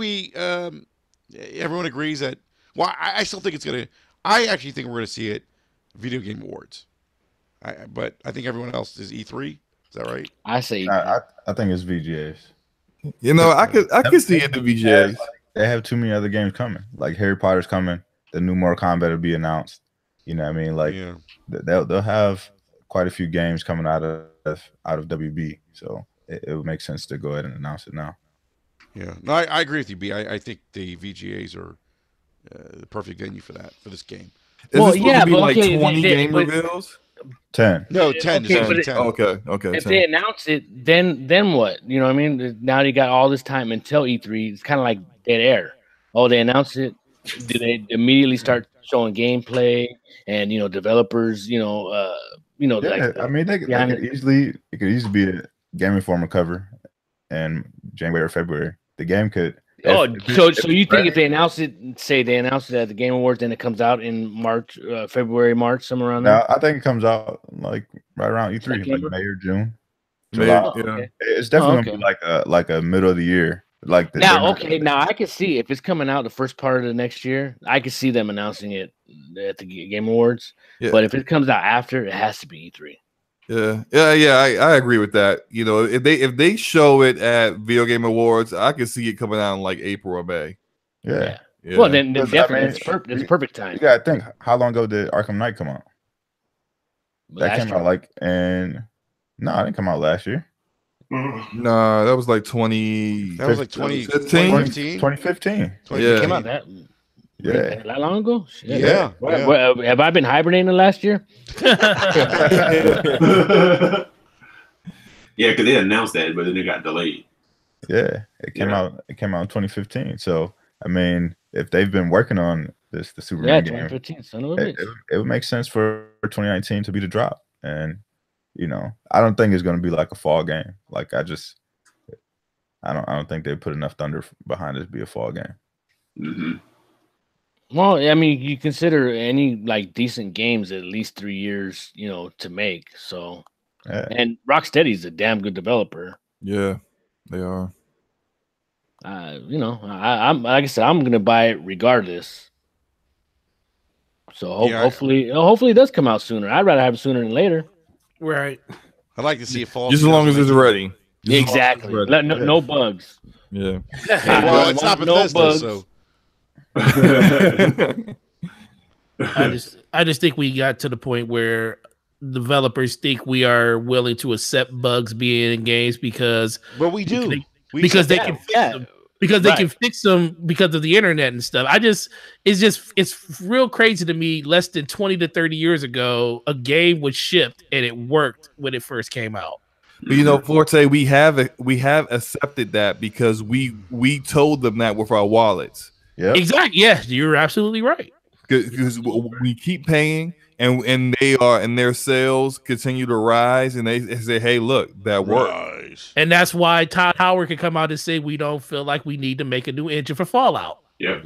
everyone agrees that. Well, I still think it's gonna. I actually think we're gonna see it Video Game Awards. But I think everyone else is E3. Is that right? I say I think it's VGAs. You know, I could see it the VGAs. They have too many other games coming. Like Harry Potter's coming. The new Mortal Kombat will be announced. You know what I mean? Like they'll have quite a few games coming out of WB. So it would make sense to go ahead and announce it now. Yeah. No, I agree with you, B. I think the VGAs are the perfect venue for this game. Is this supposed to be like 20 game reveals? 10. No, 10. Okay, 10. Okay. If 10. they announce it, then what? You know what I mean? Now you got all this time until E3. It's kind of like dead air. Oh, they announce it. Do they immediately start showing gameplay and developers? Yeah, like I mean, it could easily be a Game Informer cover in January or February. The game could. So you think if they announce it, say they announce it at the Game Awards, then it comes out in March, February, March, somewhere around there? No, I think it comes out like right around E3, like May or June. Okay. It's definitely gonna be like a middle of the year. Like now I can see if it's coming out the first part of the next year, I can see them announcing it at the Game Awards. Yeah. But if it comes out after, it has to be E3. Yeah. I agree with that. You know, if they show it at Video Game Awards, I can see it coming out in like April or May. Yeah. Well, then definitely it's perfect time. You gotta think, how long ago did Arkham Knight come out? That came out like it didn't come out last year. No, that was like 20. That was like 2015. 2015. Yeah, came out that. Yeah, that long ago. Yeah. Have I been hibernating the last year? Yeah, because they announced that, but then it got delayed. Yeah, it came out. It came out in 2015. So I mean, if they've been working on the Superman game, 2015. Son of a bitch. It would make sense for 2019 to be the drop. And I don't think it's going to be like a fall game. Like I don't think they put enough thunder behind it to be a fall game. Mm-hmm. Well, I mean, you consider any like decent games at least 3 years, to make. So, and RockSteady's a damn good developer. Yeah, they are. I'm like I said, I'm gonna buy it regardless. So hopefully it does come out sooner. I'd rather have it sooner than later. Right. I'd like to see it fall. Just as long as it's ready. Exactly. No bugs. Yeah. Well, it's not Bethesda, bugs. so. I just think we got to the point where developers think we are willing to accept bugs being in games because we do. Because they can fix them. Because they can fix them because of the internet and stuff. It's real crazy to me. Less than 20 to 30 years ago, a game was shipped and it worked when it first came out. But Forte, we have accepted that because we told them that with our wallets. Yeah, exactly. Yes, you're absolutely right. Because we keep paying, and their sales continue to rise, and they say, "Hey, look, that worked." And that's why Todd Howard can come out and say we don't feel like we need to make a new engine for Fallout. Yep.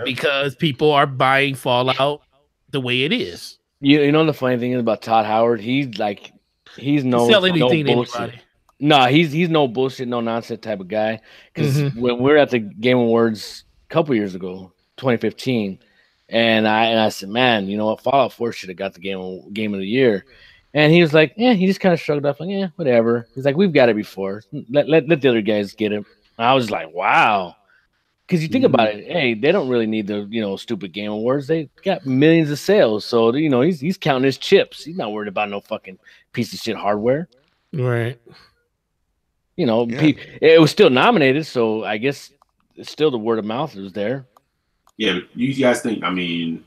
Because people are buying Fallout the way it is. You know the funny thing is about Todd Howard, he's no bullshit. Anybody. No, he's no bullshit, no nonsense type of guy. Because when we're at the Game Awards a couple years ago, 2015, and I said, man, you know what, Fallout 4 should have got the game of the year. And he was like, he just kind of shrugged off, like, whatever. He's like, we've got it before. Let the other guys get it. And I was like, wow. Because you think about it, they don't really need the stupid Game Awards. They got millions of sales, so he's counting his chips. He's not worried about no fucking piece of shit hardware. Right. It was still nominated, so I guess it's still the word of mouth was there. Yeah, you guys think? I mean,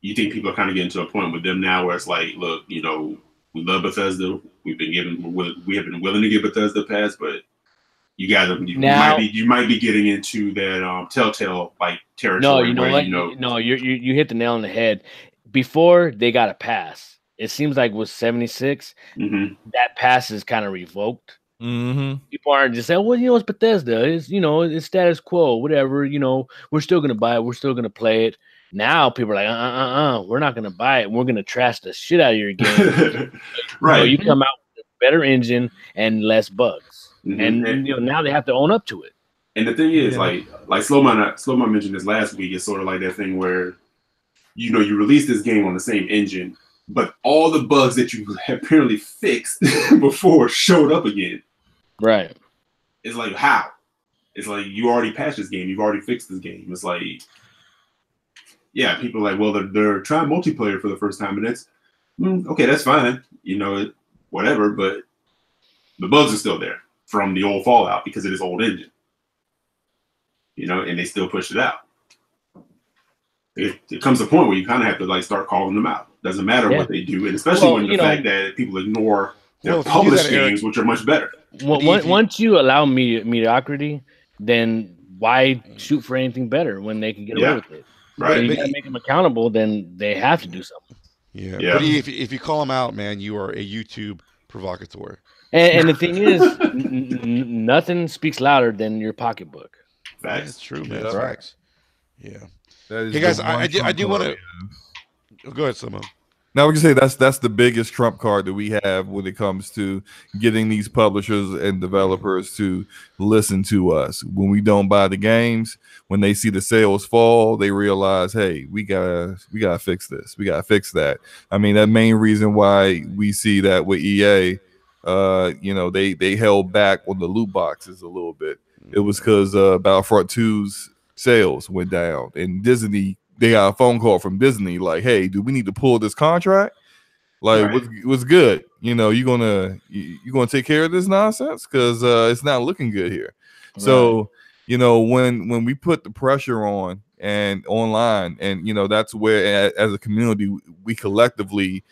you think people are kind of getting to a point with them now where it's like, look, we love Bethesda. We have been willing to give Bethesda a pass, but you guys, you might be getting into that Telltale like territory. No, you know what? No, you hit the nail on the head. Before they got a pass, it seems like with 76, that pass is kind of revoked. Mm-hmm. People aren't just saying, well, it's Bethesda. It's status quo, whatever. We're still gonna buy it. We're still gonna play it. Now people are like, we're not gonna buy it. We're gonna trash the shit out of your game. Right. You come out with a better engine and less bugs, and now they have to own up to it. And the thing is, like Slowman mentioned this last week. It's sort of like that thing where, you release this game on the same engine, but all the bugs that you have apparently fixed before showed up again. Right. It's like, how? It's like, you already patched this game. You've already fixed this game. It's like, yeah, people are like, well, they're trying multiplayer for the first time, and that's okay. That's fine, whatever. But the bugs are still there from the old Fallout because it is old engine, and they still pushed it out. It comes to a point where you kind of have to like start calling them out. Doesn't matter what they do, and especially when the fact that people ignore their published games, which are much better. Once you allow mediocrity, then why shoot for anything better when they can get away with it? Right. So you gotta make them accountable. Then they have to do something. Yeah. But if you call them out, man, you are a YouTube provocateur. And the thing is, nothing speaks louder than your pocketbook. That's true, man. That's facts. Yeah. Hey guys, I do want to go ahead, Samo. Now we can say that's the biggest trump card that we have when it comes to getting these publishers and developers to listen to us. When we don't buy the games, when they see the sales fall, they realize, hey, we gotta fix this. We gotta fix that. I mean, that main reason why we see that with EA, they held back on the loot boxes a little bit. It was because Battlefront 2's sales went down, and Disney, they got a phone call from Disney like, hey, do we need to pull this contract? Like, what's good? You gonna take care of this nonsense? Because it's not looking good here. Right. So when we put the pressure on and online, and that's where as a community we collectively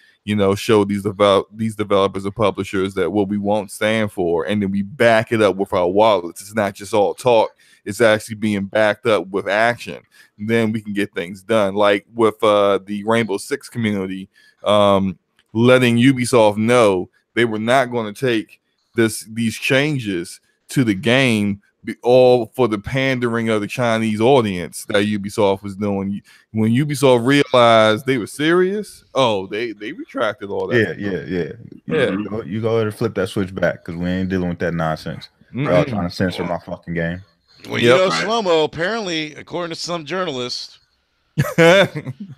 show these developers and publishers that what we won't stand for, and then we back it up with our wallets. It's not just all talk. It's actually being backed up with action. Then we can get things done. Like with the Rainbow Six community, letting Ubisoft know they were not going to take these changes to the game all for the pandering of the Chinese audience that Ubisoft was doing. When Ubisoft realized they were serious, they retracted all that. Yeah. You go ahead and flip that switch back because we ain't dealing with that nonsense. Y'all trying to censor my fucking game. Well, Slow-Mo, apparently, according to some journalists,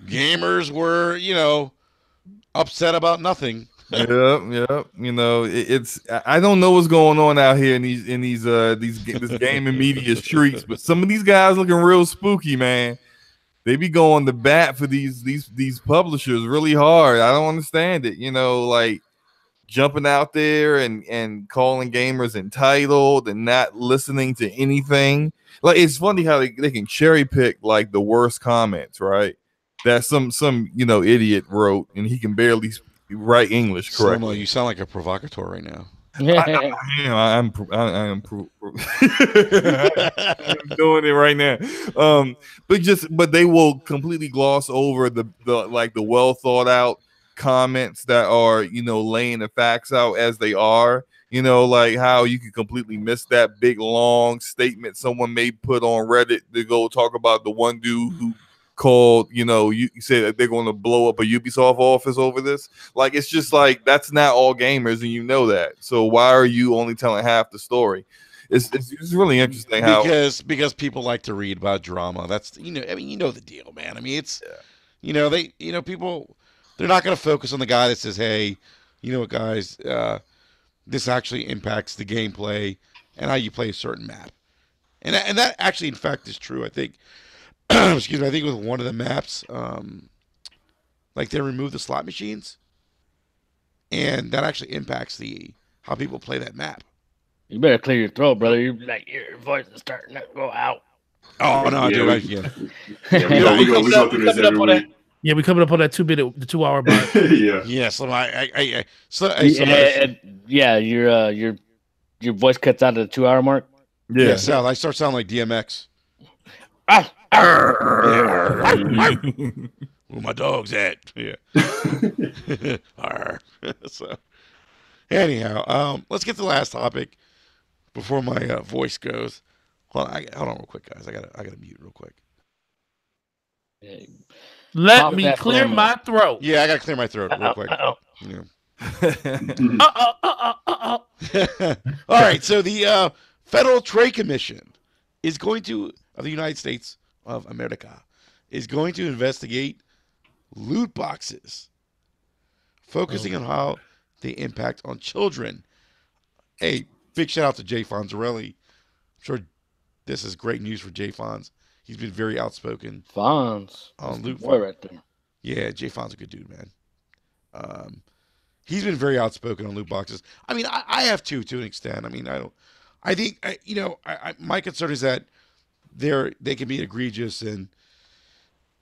gamers were, upset about nothing. Yep. It's I don't know what's going on out here in this gaming media streets, but some of these guys looking real spooky, man. They be going to bat for these publishers really hard. I don't understand it. Like jumping out there and calling gamers entitled and not listening to anything. Like, it's funny how they can cherry pick like the worst comments, right? That some idiot wrote, and he can barely write English correctly. Samo, you sound like a provocateur right now. I'm doing it right now. But they will completely gloss over the well thought out comments that are laying the facts out as they are, like how you can completely miss that big long statement someone may put on Reddit to go talk about the one dude who called, you said that they're going to blow up a Ubisoft office over this. Like, it's just like, that's not all gamers, and that. So why are you only telling half the story? It's really interesting because people like to read about drama. That's the deal, man. I mean, it's people, they're not going to focus on the guy that says, hey, you know what, guys, this actually impacts the gameplay and how you play a certain map. And that actually, in fact, is true. I think, excuse me, I think with one of the maps, like they removed the slot machines, and that actually impacts how people play that map. You better clear your throat, brother. Your voice is starting to go out. Oh, no, dude. We go through this every week. Yeah, we're coming up on that 2 hour mark. Yeah. Your voice cuts out at the 2 hour mark. Yeah, I start sounding like DMX. Where my dog's at? Yeah. So, anyhow, let's get to the last topic before my voice goes. Hold on real quick, guys. I gotta mute real quick. Let me clear my throat. Yeah, I gotta clear my throat real quick. Yeah. All right, so the Federal Trade Commission of the United States of America is going to investigate loot boxes. focusing on how they impact on children. Hey, big shout out to Jay Fonzarelli. I'm sure this is great news for Jay Fonz. He's been very outspoken. Fonz. On loot boy right there. Yeah, Jay Fonz a good dude, man. He's been very outspoken on loot boxes. I mean, I have to an extent. I mean, I think my concern is that they can be egregious and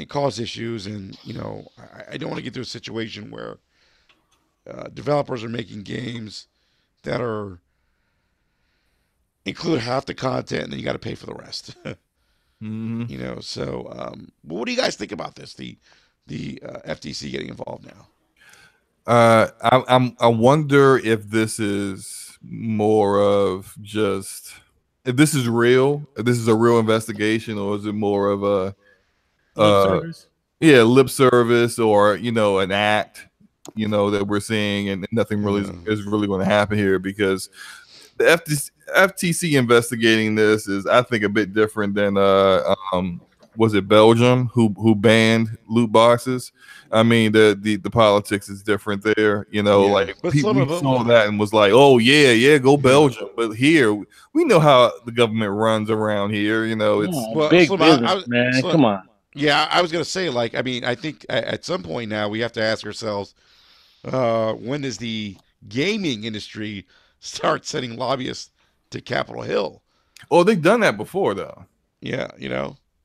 cause issues, and I don't want to get to a situation where developers are making games that include half the content, and then you got to pay for the rest. So what do you guys think about this? The FTC getting involved now. I wonder if this is more of just if this is real, if this is a real investigation, or is it more of a lip service, or an act, that we're seeing, and nothing really is really going to happen here, because the FTC investigating this is, I think, a bit different than was it Belgium who banned loot boxes? I mean, the politics is different there, like people saw that and was like, oh yeah, go Belgium. But here we know how the government runs around here, it's big business, man. Come on. Yeah, I was gonna say, I mean, I think at some point now we have to ask ourselves, when does the gaming industry start sending lobbyists to Capitol Hill? Oh, they've done that before, though. Yeah,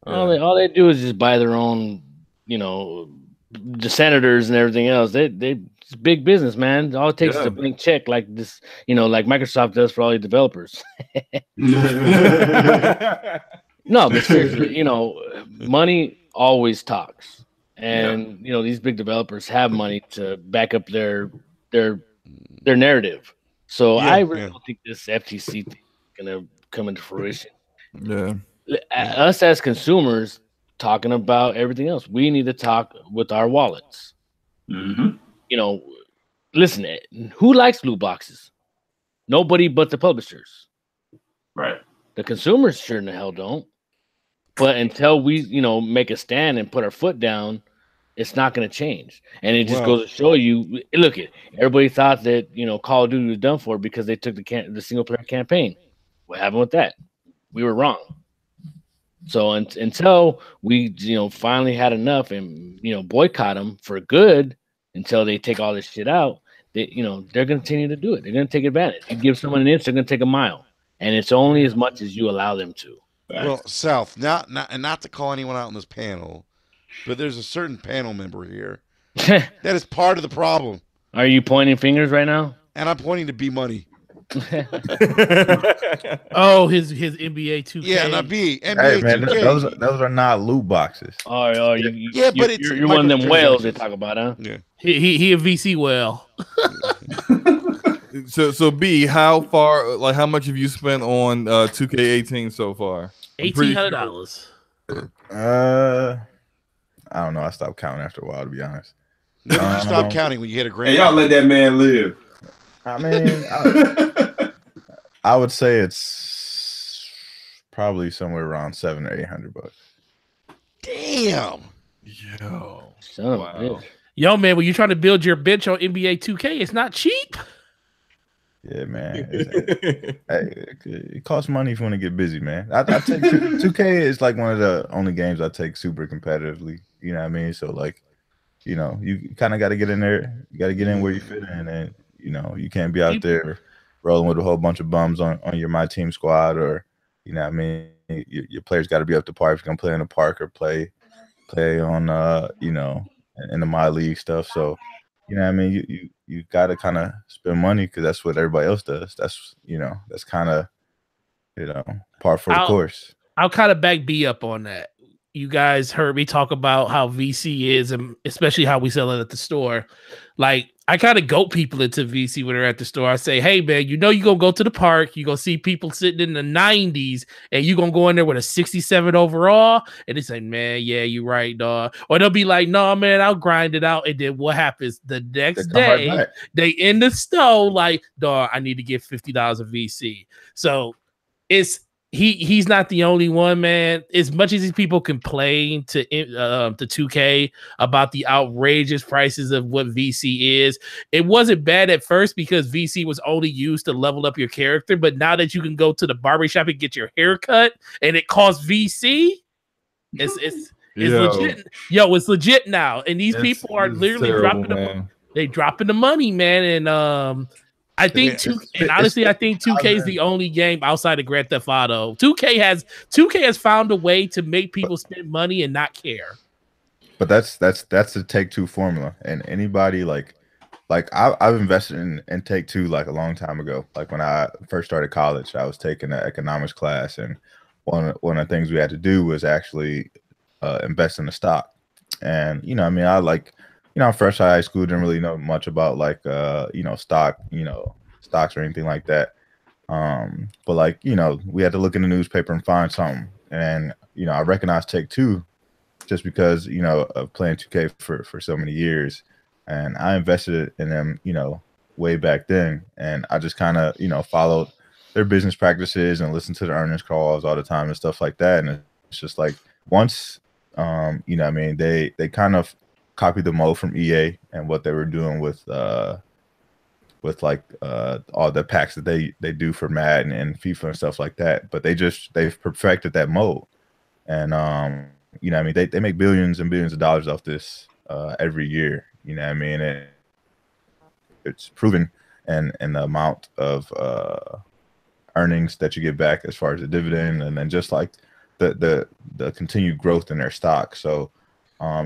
all they do is just buy their own, the senators and everything else. It's big business, man. All it takes is a blank check, like this, like Microsoft does for all the developers. No, but seriously, money always talks, and these big developers have money to back up their narrative. So I really don't think this FTC thing is gonna come into fruition. Yeah. Us as consumers talking about everything else, we need to talk with our wallets. Listen, who likes loot boxes? Nobody but the publishers. Right. The consumers sure in the hell don't. But until we, make a stand and put our foot down, it's not going to change. And it just goes to show you, look, everybody thought that, Call of Duty was done for because they took the single player campaign. What happened with that? We were wrong. So until we, finally had enough and, boycott them for good until they take all this shit out, they're going to continue to do it. They're going to take advantage. You give someone an inch, they're going to take a mile. And it's only as much as you allow them to. Well, South, not to call anyone out on this panel, but there's a certain panel member here that is part of the problem. Are you pointing fingers right now? And I'm pointing to B Money. Oh, his NBA 2K. Yeah, not B. NBA hey, man, 2K. Those are not loot boxes. Oh, but you're one of them whales they talk about, huh? Yeah. He a VC whale. So B, how much have you spent on 2K18 so far? $1,800. I don't know. I stopped counting after a while, to be honest. When did you stop counting? When you hit a grand? Hey, y'all let that man live. I mean, I would say it's probably somewhere around $700 or $800. Damn. Yo. Son of a bitch. Yo, man, when you're trying to build your bench on NBA 2K, it's not cheap. Yeah, man. It costs money if you want to get busy, man. I take 2K is like one of the only games I take super competitively. You know what I mean? So you kind of got to get in there. You got to get in where you fit in, and you can't be out there rolling with a whole bunch of bums on your My Team squad, or you know what I mean. Your players got to be up to par if you're gonna play in the park or play on in the My League stuff. So you know what I mean. You got to kind of spend money because that's what everybody else does. That's that's kind of par for the course. I'll kind of back B up on that. You guys heard me talk about how VC is, and especially how we sell it at the store. Like, I kind of goat people into VC when they're at the store. I say, hey, man, you're going to go to the park. You're going to see people sitting in the 90s, and you're going to go in there with a 67 overall. And they say, man, yeah, you're right, dog. Or they'll be like, no, man, I'll grind it out. And then what happens? The next day, they in the store like, dog, I need to get $50 of VC. So it's he's not the only one, man. As much as these people complain to 2K about the outrageous prices of what VC is, it wasn't bad at first because VC was only used to level up your character. But now that you can go to the barbershop and get your hair cut and it costs VC, it's legit. Yo, it's legit now. And these people are literally dropping the money, man. And I think honestly, I think 2K is the only game outside of Grand Theft Auto. 2K has found a way to make people spend money and not care. But that's the Take-Two formula. And anybody like I've invested in Take-Two like a long time ago. Like when I first started college, I was taking an economics class, and one of the things we had to do was actually invest in the stock. And I mean, I like. I'm fresh out of high school, didn't really know much about like stocks or anything like that. But like, we had to look in the newspaper and find something. And I recognized Take-Two just because, of playing 2K for so many years. And I invested in them, way back then. And I just kind of, followed their business practices and listened to the earnings calls all the time and stuff like that. And it's just like once I mean, they kind of copied the mold from EA and what they were doing with like all the packs that they do for Madden and FIFA and stuff like that. But they've perfected that mold. And I mean, they make billions and billions of dollars off this every year. I mean, it's proven, and the amount of earnings that you get back as far as the dividend, and then just like the continued growth in their stock. So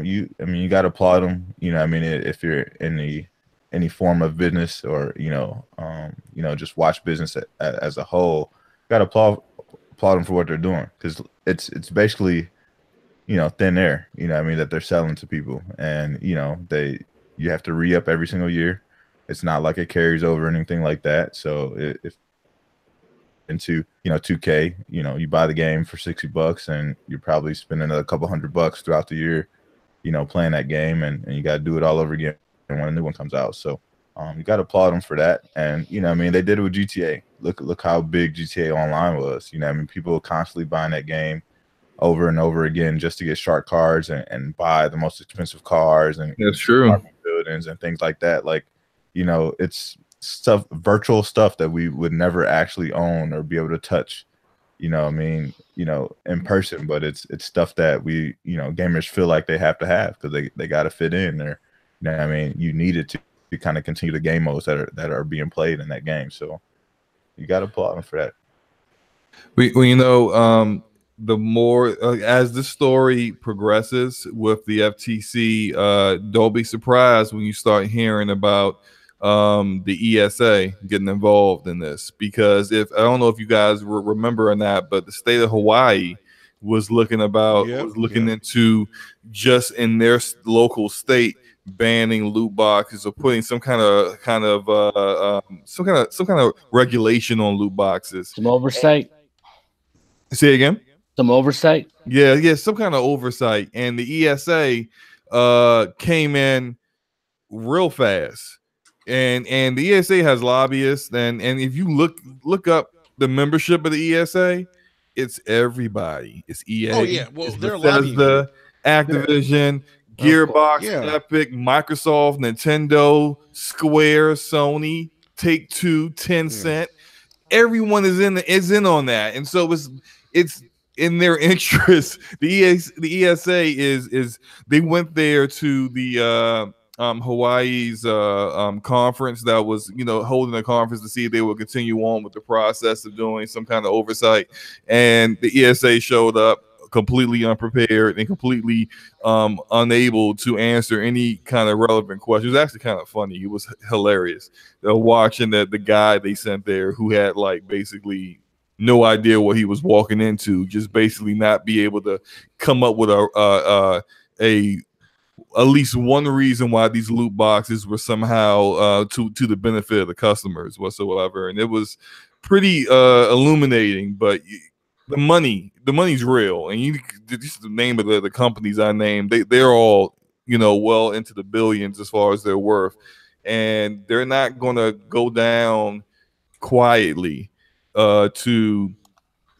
you got to applaud them. I mean, if you're in any form of business or just watch business as a whole, you got to applaud them for what they're doing, because it's basically thin air. I mean, that they're selling to people, and you have to re-up every single year. It's not like it carries over or anything like that. So if into 2K, you buy the game for $60 and you're probably spending a couple $100 throughout the year playing that game, and you got to do it all over again when a new one comes out. So you got to applaud them for that. And I mean, they did it with GTA. Look how big GTA Online was. I mean, people were constantly buying that game over and over again just to get shark cards and buy the most expensive cars and that's true buildings and things like that. Like it's virtual stuff that we would never actually own or be able to touch. I mean, in person, but it's stuff that we, gamers feel like they have to have because they got to fit in there. I mean, you need it to kind of continue the game modes that are being played in that game. So you got to applaud them for that. The more as the story progresses with the FTC, don't be surprised when you start hearing about the ESA getting involved in this, because I don't know if you guys remember or not, but the state of Hawaii was looking into just in their local state banning loot boxes or putting some kind of regulation on loot boxes. Some oversight. Say again. Some oversight. Yeah, some kind of oversight, and the ESA came in real fast. And the ESA has lobbyists, and if you look up the membership of the ESA, it's everybody. It's EA. Oh yeah, well it's they're Bethesda, Activision, Gearbox, Epic, Microsoft, Nintendo, Square, Sony, Take-Two, Tencent. Everyone is in on that, and so it's in their interest. The ESA is they went there to the Hawaii's conference that was holding a conference to see if they would continue on with the process of doing some kind of oversight, and the ESA showed up completely unprepared and completely unable to answer any kind of relevant questions. It was actually kind of funny. It was hilarious watching the guy they sent there who had like basically no idea what he was walking into, just basically not be able to come up with a at least one reason why these loot boxes were somehow to the benefit of the customers whatsoever. And it was pretty illuminating, but the money's real. And this is the name of the companies I named. They're all, well into the billions as far as their worth. And they're not going to go down quietly to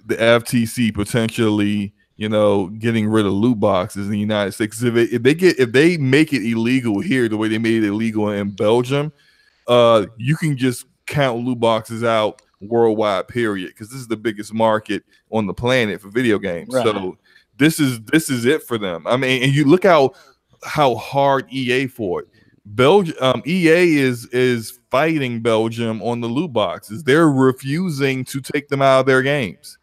the FTC potentially, getting rid of loot boxes in the United States. If they make it illegal here the way they made it illegal in Belgium, you can just count loot boxes out worldwide, period, because this is the biggest market on the planet for video games. Right. So this is it for them. I mean, and you look how hard EA for it. Belgium, EA is fighting Belgium on the loot boxes. They're refusing to take them out of their games.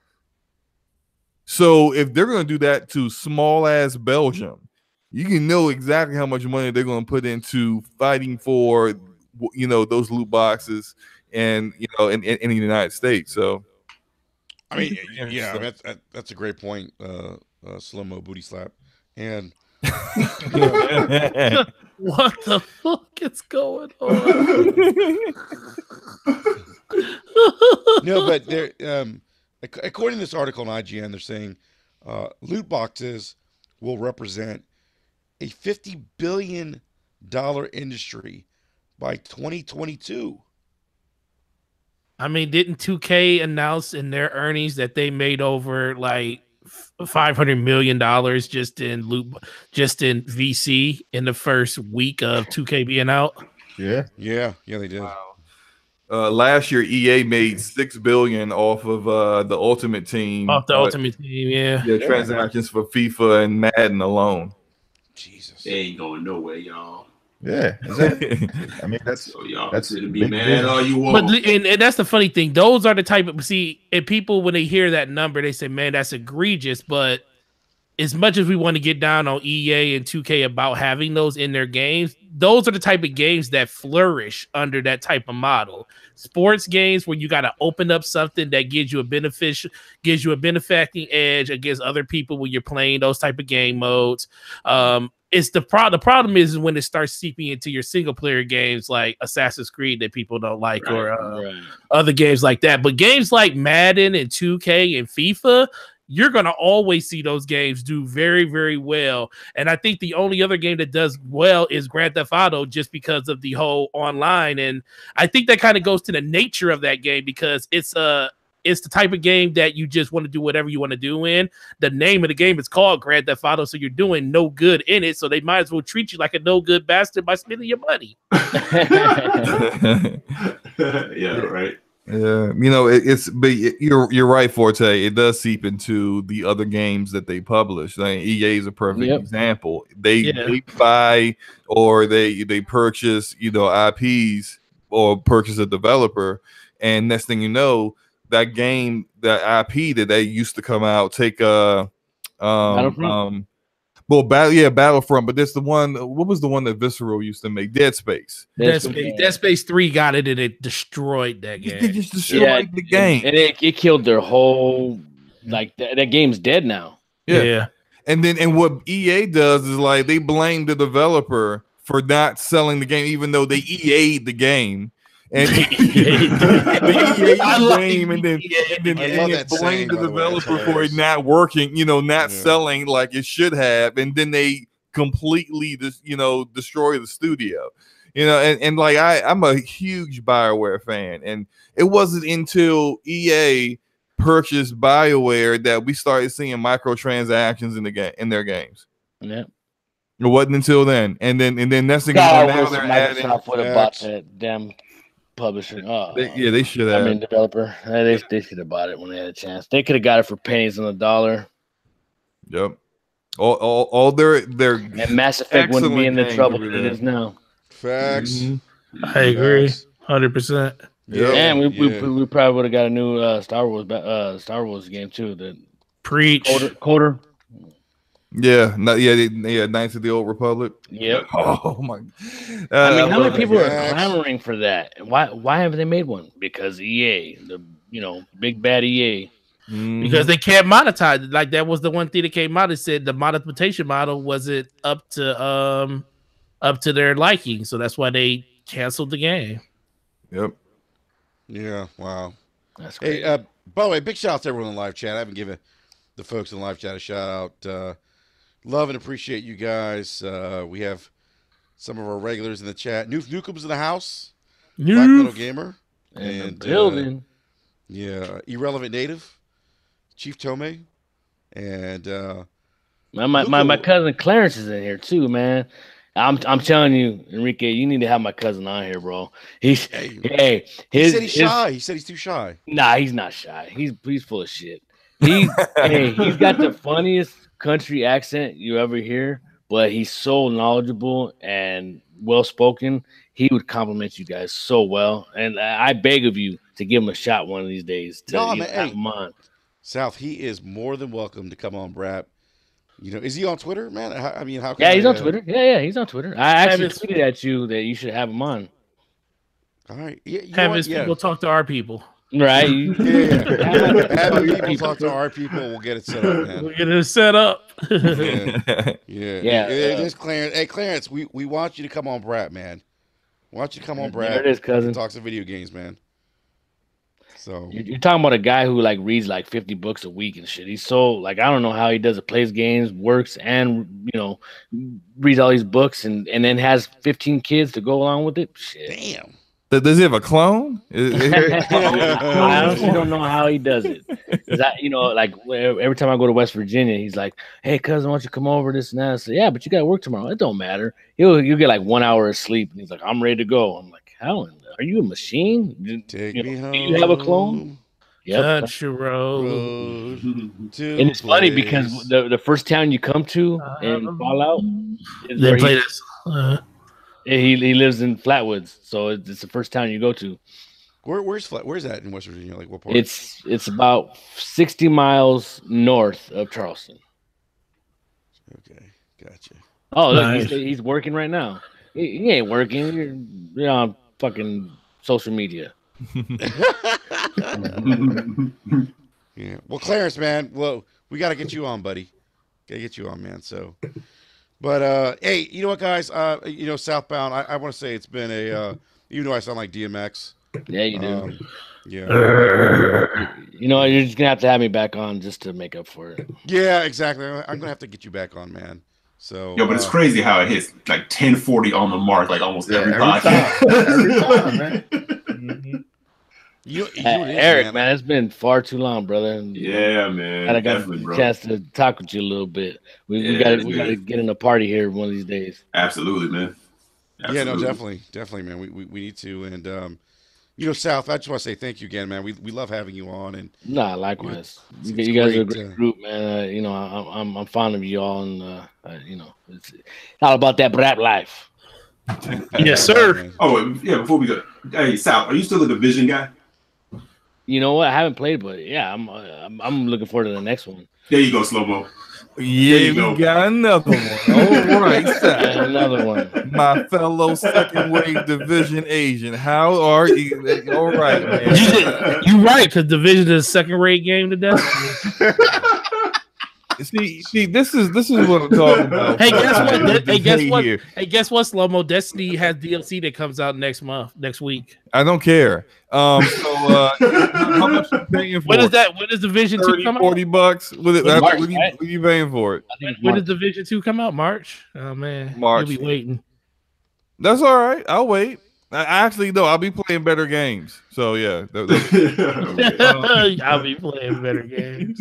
So if they're going to do that to small ass Belgium, you can know exactly how much money they're going to put into fighting for, those loot boxes and in the United States. So, I mean, yeah, that's a great point. Slow-mo booty slap, and what the fuck is going on? No, but they're according to this article on IGN, they're saying loot boxes will represent a $50 billion industry by 2022. I mean, didn't 2K announce in their earnings that they made over like $500 million just in VC in the first week of 2K being out? Yeah, they did. Wow. Last year, EA made $6 billion off of the Ultimate Team. Off the Ultimate Team, yeah. Transactions for FIFA and Madden alone. Jesus, they ain't going nowhere, y'all. Yeah, exactly. I mean, that's to be mad all you want. But and that's the funny thing. Those are the type of and people when they hear that number, they say, "Man, that's egregious." But as much as we want to get down on EA and 2K about having those in their games, those are the type of games that flourish under that type of model. Sports games where you got to open up something that gives you a benefacting edge against other people when you're playing those type of game modes. It's the problem is when it starts seeping into your single player games like Assassin's Creed that people don't like, Right, or other games like that. But games like Madden and 2K and FIFA, you're going to always see those games do very, very well. And I think the only other game that does well is Grand Theft Auto, just because of the whole online. And I think that kind of goes to the nature of that game, because it's the type of game that you just want to do whatever you want to do in. The name of the game is called Grand Theft Auto, so you're doing no good in it. So they might as well treat you like a no good bastard by spending your money. Yeah, right. Yeah, but you're right, Forte. It does seep into the other games that they publish. Like EA is a perfect example. They buy or they purchase, IPs or purchase a developer, and next thing you know, that game, that IP that they used to come out, take Battlefront. Battlefront, but that's the one. What was the one that Visceral used to make? Dead Space. Dead Space 3 got it, and it destroyed that game. They just destroyed the game, and it killed their whole. Like that game's dead now. Yeah. And what EA does is like they blame the developer for not selling the game, even though they EA'd the game. And the game, and then blame the developer for it not working, not selling like it should have, and then they completely destroy the studio, and like I'm a huge BioWare fan, and it wasn't until EA purchased BioWare that we started seeing microtransactions in their games. Yeah. It wasn't until then, and then next thing you know, now they're adding. Microsoft would have bought that damn publisher. They should have. I mean, developer. They should have bought it when they had a chance. They could have got it for pennies on the dollar. Yep. All their and Mass Effect wouldn't be in the trouble that it is now. Facts. Mm-hmm. I agree, 100%. Yeah. And we probably would have got a new Star Wars game too. The Preach. Quarter. Yeah, Knights of the Old Republic. Yep. Oh my! I mean, how many people are clamoring for that? Why haven't they made one? Because EA, the big bad EA. Because they can't monetize it. Like that was the one thing that came out. It said the monetization model wasn't up to their liking, so that's why they canceled the game. Yep. Yeah. Wow. That's great. Hey, by the way, big shout out to everyone in the live chat. I haven't given the folks in the live chat a shout out. Love and appreciate you guys. We have some of our regulars in the chat. Newcomb's in the house. Black Metal Gamer. And building. Irrelevant Native. Chief Tomei, and my cousin Clarence is in here too, man. I'm telling you, Enrique, you need to have my cousin on here, bro. He said he's shy. He said he's too shy. Nah, he's not shy. He's full of shit. He's got the funniest country accent you ever hear, but he's so knowledgeable and well spoken. He would compliment you guys so well, and I beg of you to give him a shot one of these days. To have him on. South, he is more than welcome to come on, Brap. Is he on Twitter, man? How can Yeah, he's on Twitter. Yeah, he's on Twitter. I actually tweeted at you that you should have him on. All right. Yeah, have his people talk to our people. Right. Have people talk to our people. We'll get it set up, man. We'll get it set up. Yeah. It is Clarence. Hey, Clarence, we want you to come on, Brap, man. We want you to come on, Brap. There it is, cousin. Talk some video games, man. So you're talking about a guy who reads 50 books a week and shit. He's so I don't know how he does it. Plays games, works, and reads all these books, and then has 15 kids to go along with it. Shit. Damn. Does he have a clone? I honestly don't know how he does it. Every time I go to West Virginia, he's like, "Hey, cousin, why don't you come over this and that?" I say, "Yeah, but you got to work tomorrow." It don't matter. You'll get 1 hour of sleep, and he's like, "I'm ready to go." I'm like, "How? Are you a machine? Take me home. Do you have a clone?" Yep. Country road. And it's funny because the first town you come to in Fallout, they play this. He lives in Flatwoods, so it's the first town you go to. Where's that in West Virginia? What part? It's about 60 miles north of Charleston. Okay, gotcha. Oh, look, nice. He's working right now. He ain't working. You're on fucking social media. Yeah. Well, Clarence, man. Well, we got to get you on, buddy. Got to get you on, man. So. But hey, you know what, guys? Southbound. I want to say it's been even though I sound like DMX. Yeah, you do. Yeah. You're just gonna have me back on just to make up for it. Yeah, exactly. I'm gonna have to get you back on, man. So. But it's crazy how it hits 10:40 on the mark, almost every podcast. Every time, man. Mm-hmm. Eric, man, it's been far too long, brother. Yeah, man. I got a chance to talk with you a little bit. We got to get in a party here one of these days. Absolutely, man. Absolutely. Yeah, no, definitely, man. We need to, and South. I just want to say thank you again, man. We love having you on, and likewise. You guys are a great group, man. I'm fond of you all, and it's all about that brat life. Yes, sir. Oh, yeah. Before we go, hey, South, are you still a Division guy? You know what? I haven't played, but yeah, I'm looking forward to the next one. There you go, Slow-Mo. Yeah, we got another one. All right, another one. My fellow second wave Division Asian. How are you? All right, man. You're right, because Division is a second rate game to death. See, this is what I'm talking about. Hey, guess what? Slow-Mo, Destiny has DLC that comes out next week. I don't care. How much are you paying for? When does Division 2 come out? $40. What are you paying for it? When does Division 2 come out? March? Oh man, March. You'll be waiting. That's all right. I'll wait. I'll be playing better games. So yeah. I'll be playing better games.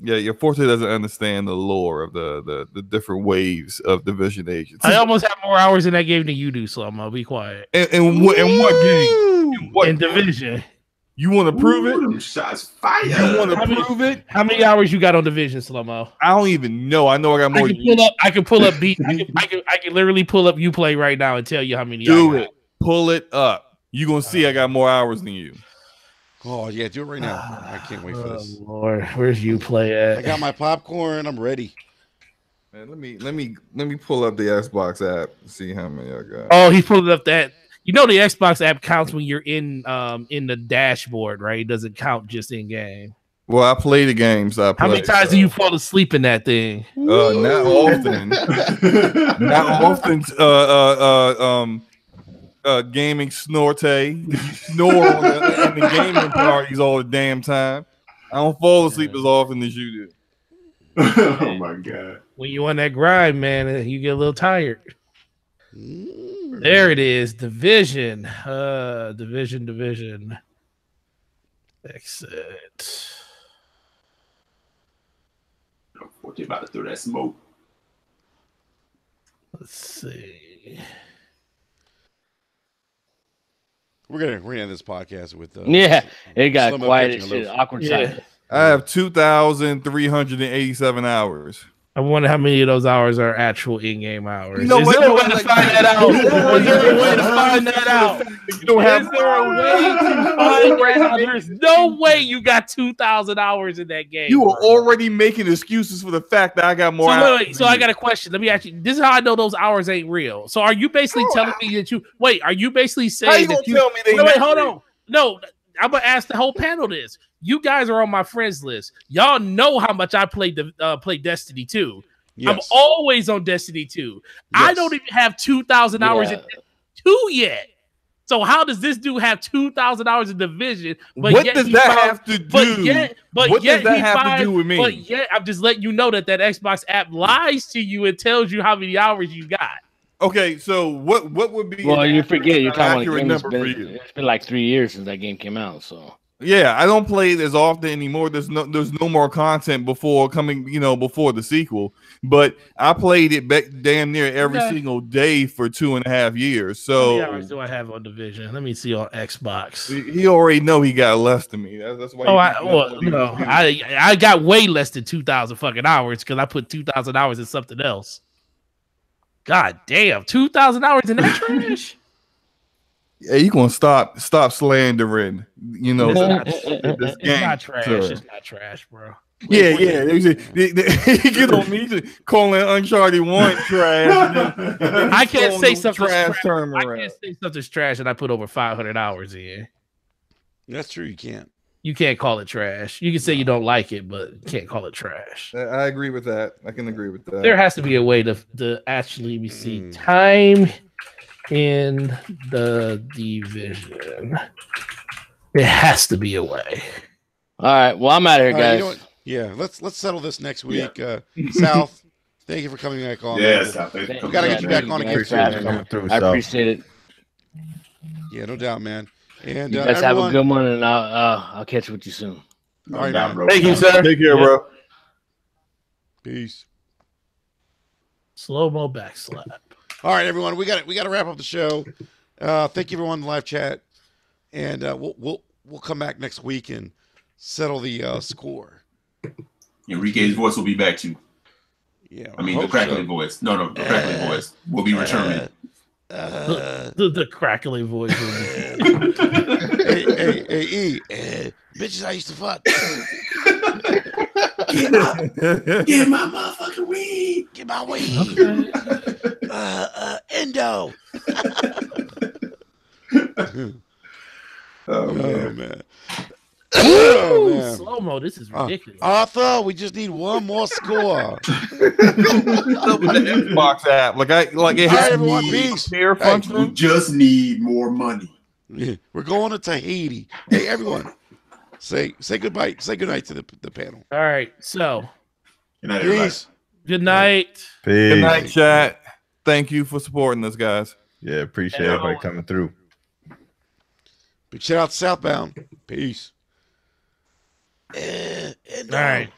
Your Forte doesn't understand the lore of the different waves of Division agents. I almost have more hours in that game than you do, Slow-Mo. Be quiet. In what game? In Division. You want to prove it? Shots fired. You want to prove it? How many hours you got on Division, Slow-Mo? I don't even know. I know I got more. I can pull up beat. I can literally pull up Uplay right now and tell you how many. Do it. Pull it up. You're gonna see I got more hours than you. Oh yeah, do it right now. I can't wait for this. Lord, where's Uplay at? I got my popcorn. I'm ready. Man, let me pull up the Xbox app and see how many I got. Oh, he pulled up that. The Xbox app counts when you're in the dashboard, right? It doesn't count just in game. Well, I play the games. How many times do you fall asleep in that thing? Not often. Not often. Gaming snorte. You snore in the gaming parties all the damn time. I don't fall asleep as often as you do. Oh my god! When you on that grind, man, you get a little tired. There it is, Division. Division. Exit. What you about to throw that smoke? Let's see. We're gonna end this podcast with it got Slow-mo quiet catching as a shit. loaf. Awkward silence. I have 2,387 hours. I wonder how many of those hours are actual in-game hours. You know Is what? there a way to find that out? Is there a way to find that out? You don't have Is there a way to find that out? There's no way you got 2,000 hours in that game. You were bro. already making excuses for the fact that I got more. So wait. So I got a question. Let me ask you. This is how I know those hours ain't real. So are you basically telling me that you wait? Are you basically saying How you that gonna tell me they? Wait, hold on. No, I'm gonna ask the whole panel this. You guys are on my friends list. Y'all know how much I played play Destiny 2. Yes. I'm always on Destiny 2. I Yes. don't even have 2,000 hours in 2 yet. So how does this dude have 2,000 hours in Division? But What yet does he that found- have to do? What does that have to do with me? But yet, I'm just letting you know that Xbox app lies to you and tells you how many hours you got. Okay, so what would be? Well, you forget you're talking about a accurate game that's number for been, you. it's been like 3 years since that game came out. So Yeah, I don't play it as often anymore. There's no more content before before the sequel. But I played it back damn near every single day for 2.5 years. How many So hours do I have on Division? Let me see on Xbox. he already know he got less than me. That's why. I got way less than 2,000 fucking hours because I put 2,000 hours in something else. God damn, 2,000 hours in that trash. Yeah, you gonna stop slandering? It's game, not trash. sir. It's not trash, bro. Yeah. He get on me calling Uncharted 1 trash. I can't say something's trash. trash. I can't say something's trash and I put over 500 hours in. That's true. You can't. You can't call it trash. You can say you don't like it, but you can't call it trash. I agree with that. I can agree with that. There has to be a way to actually see time in the Division. There has to be a way. all right, well I'm out of here, All right, guys. you know what? Yeah, let's settle this next week. South, thank you for coming back on. Yes, We gotta get you back on again. I appreciate it. Yeah, no doubt, man. And You guys have a everyone, good one, and I'll catch up with you soon. all right, man. bro. Thank you, sir. Take care, bro. Peace. Slow-mo backslap. All right, everyone, we got to wrap up the show. Thank you, everyone, in the live chat, and we'll come back next week and settle the score. Enrique's voice will be back too. Yeah, I mean the crackling voice. No, the crackling voice will be returning. The crackling voice. hey, bitches I used to fuck. Get my motherfucking weed. Get my weed. Endo. Oh man. man. Slow-mo, this is ridiculous. Arthur, we just need one more score. Xbox app, like it All right, has everyone, peace. pair We function. just need more money. We're going to Tahiti. Hey, everyone, say goodbye. Say goodnight to the panel. All right, so Good night, everybody. Peace. good night. Good night, chat. Thank you for supporting us, guys. Yeah, appreciate everybody coming through. Big shout out to Southbound. Peace. All right.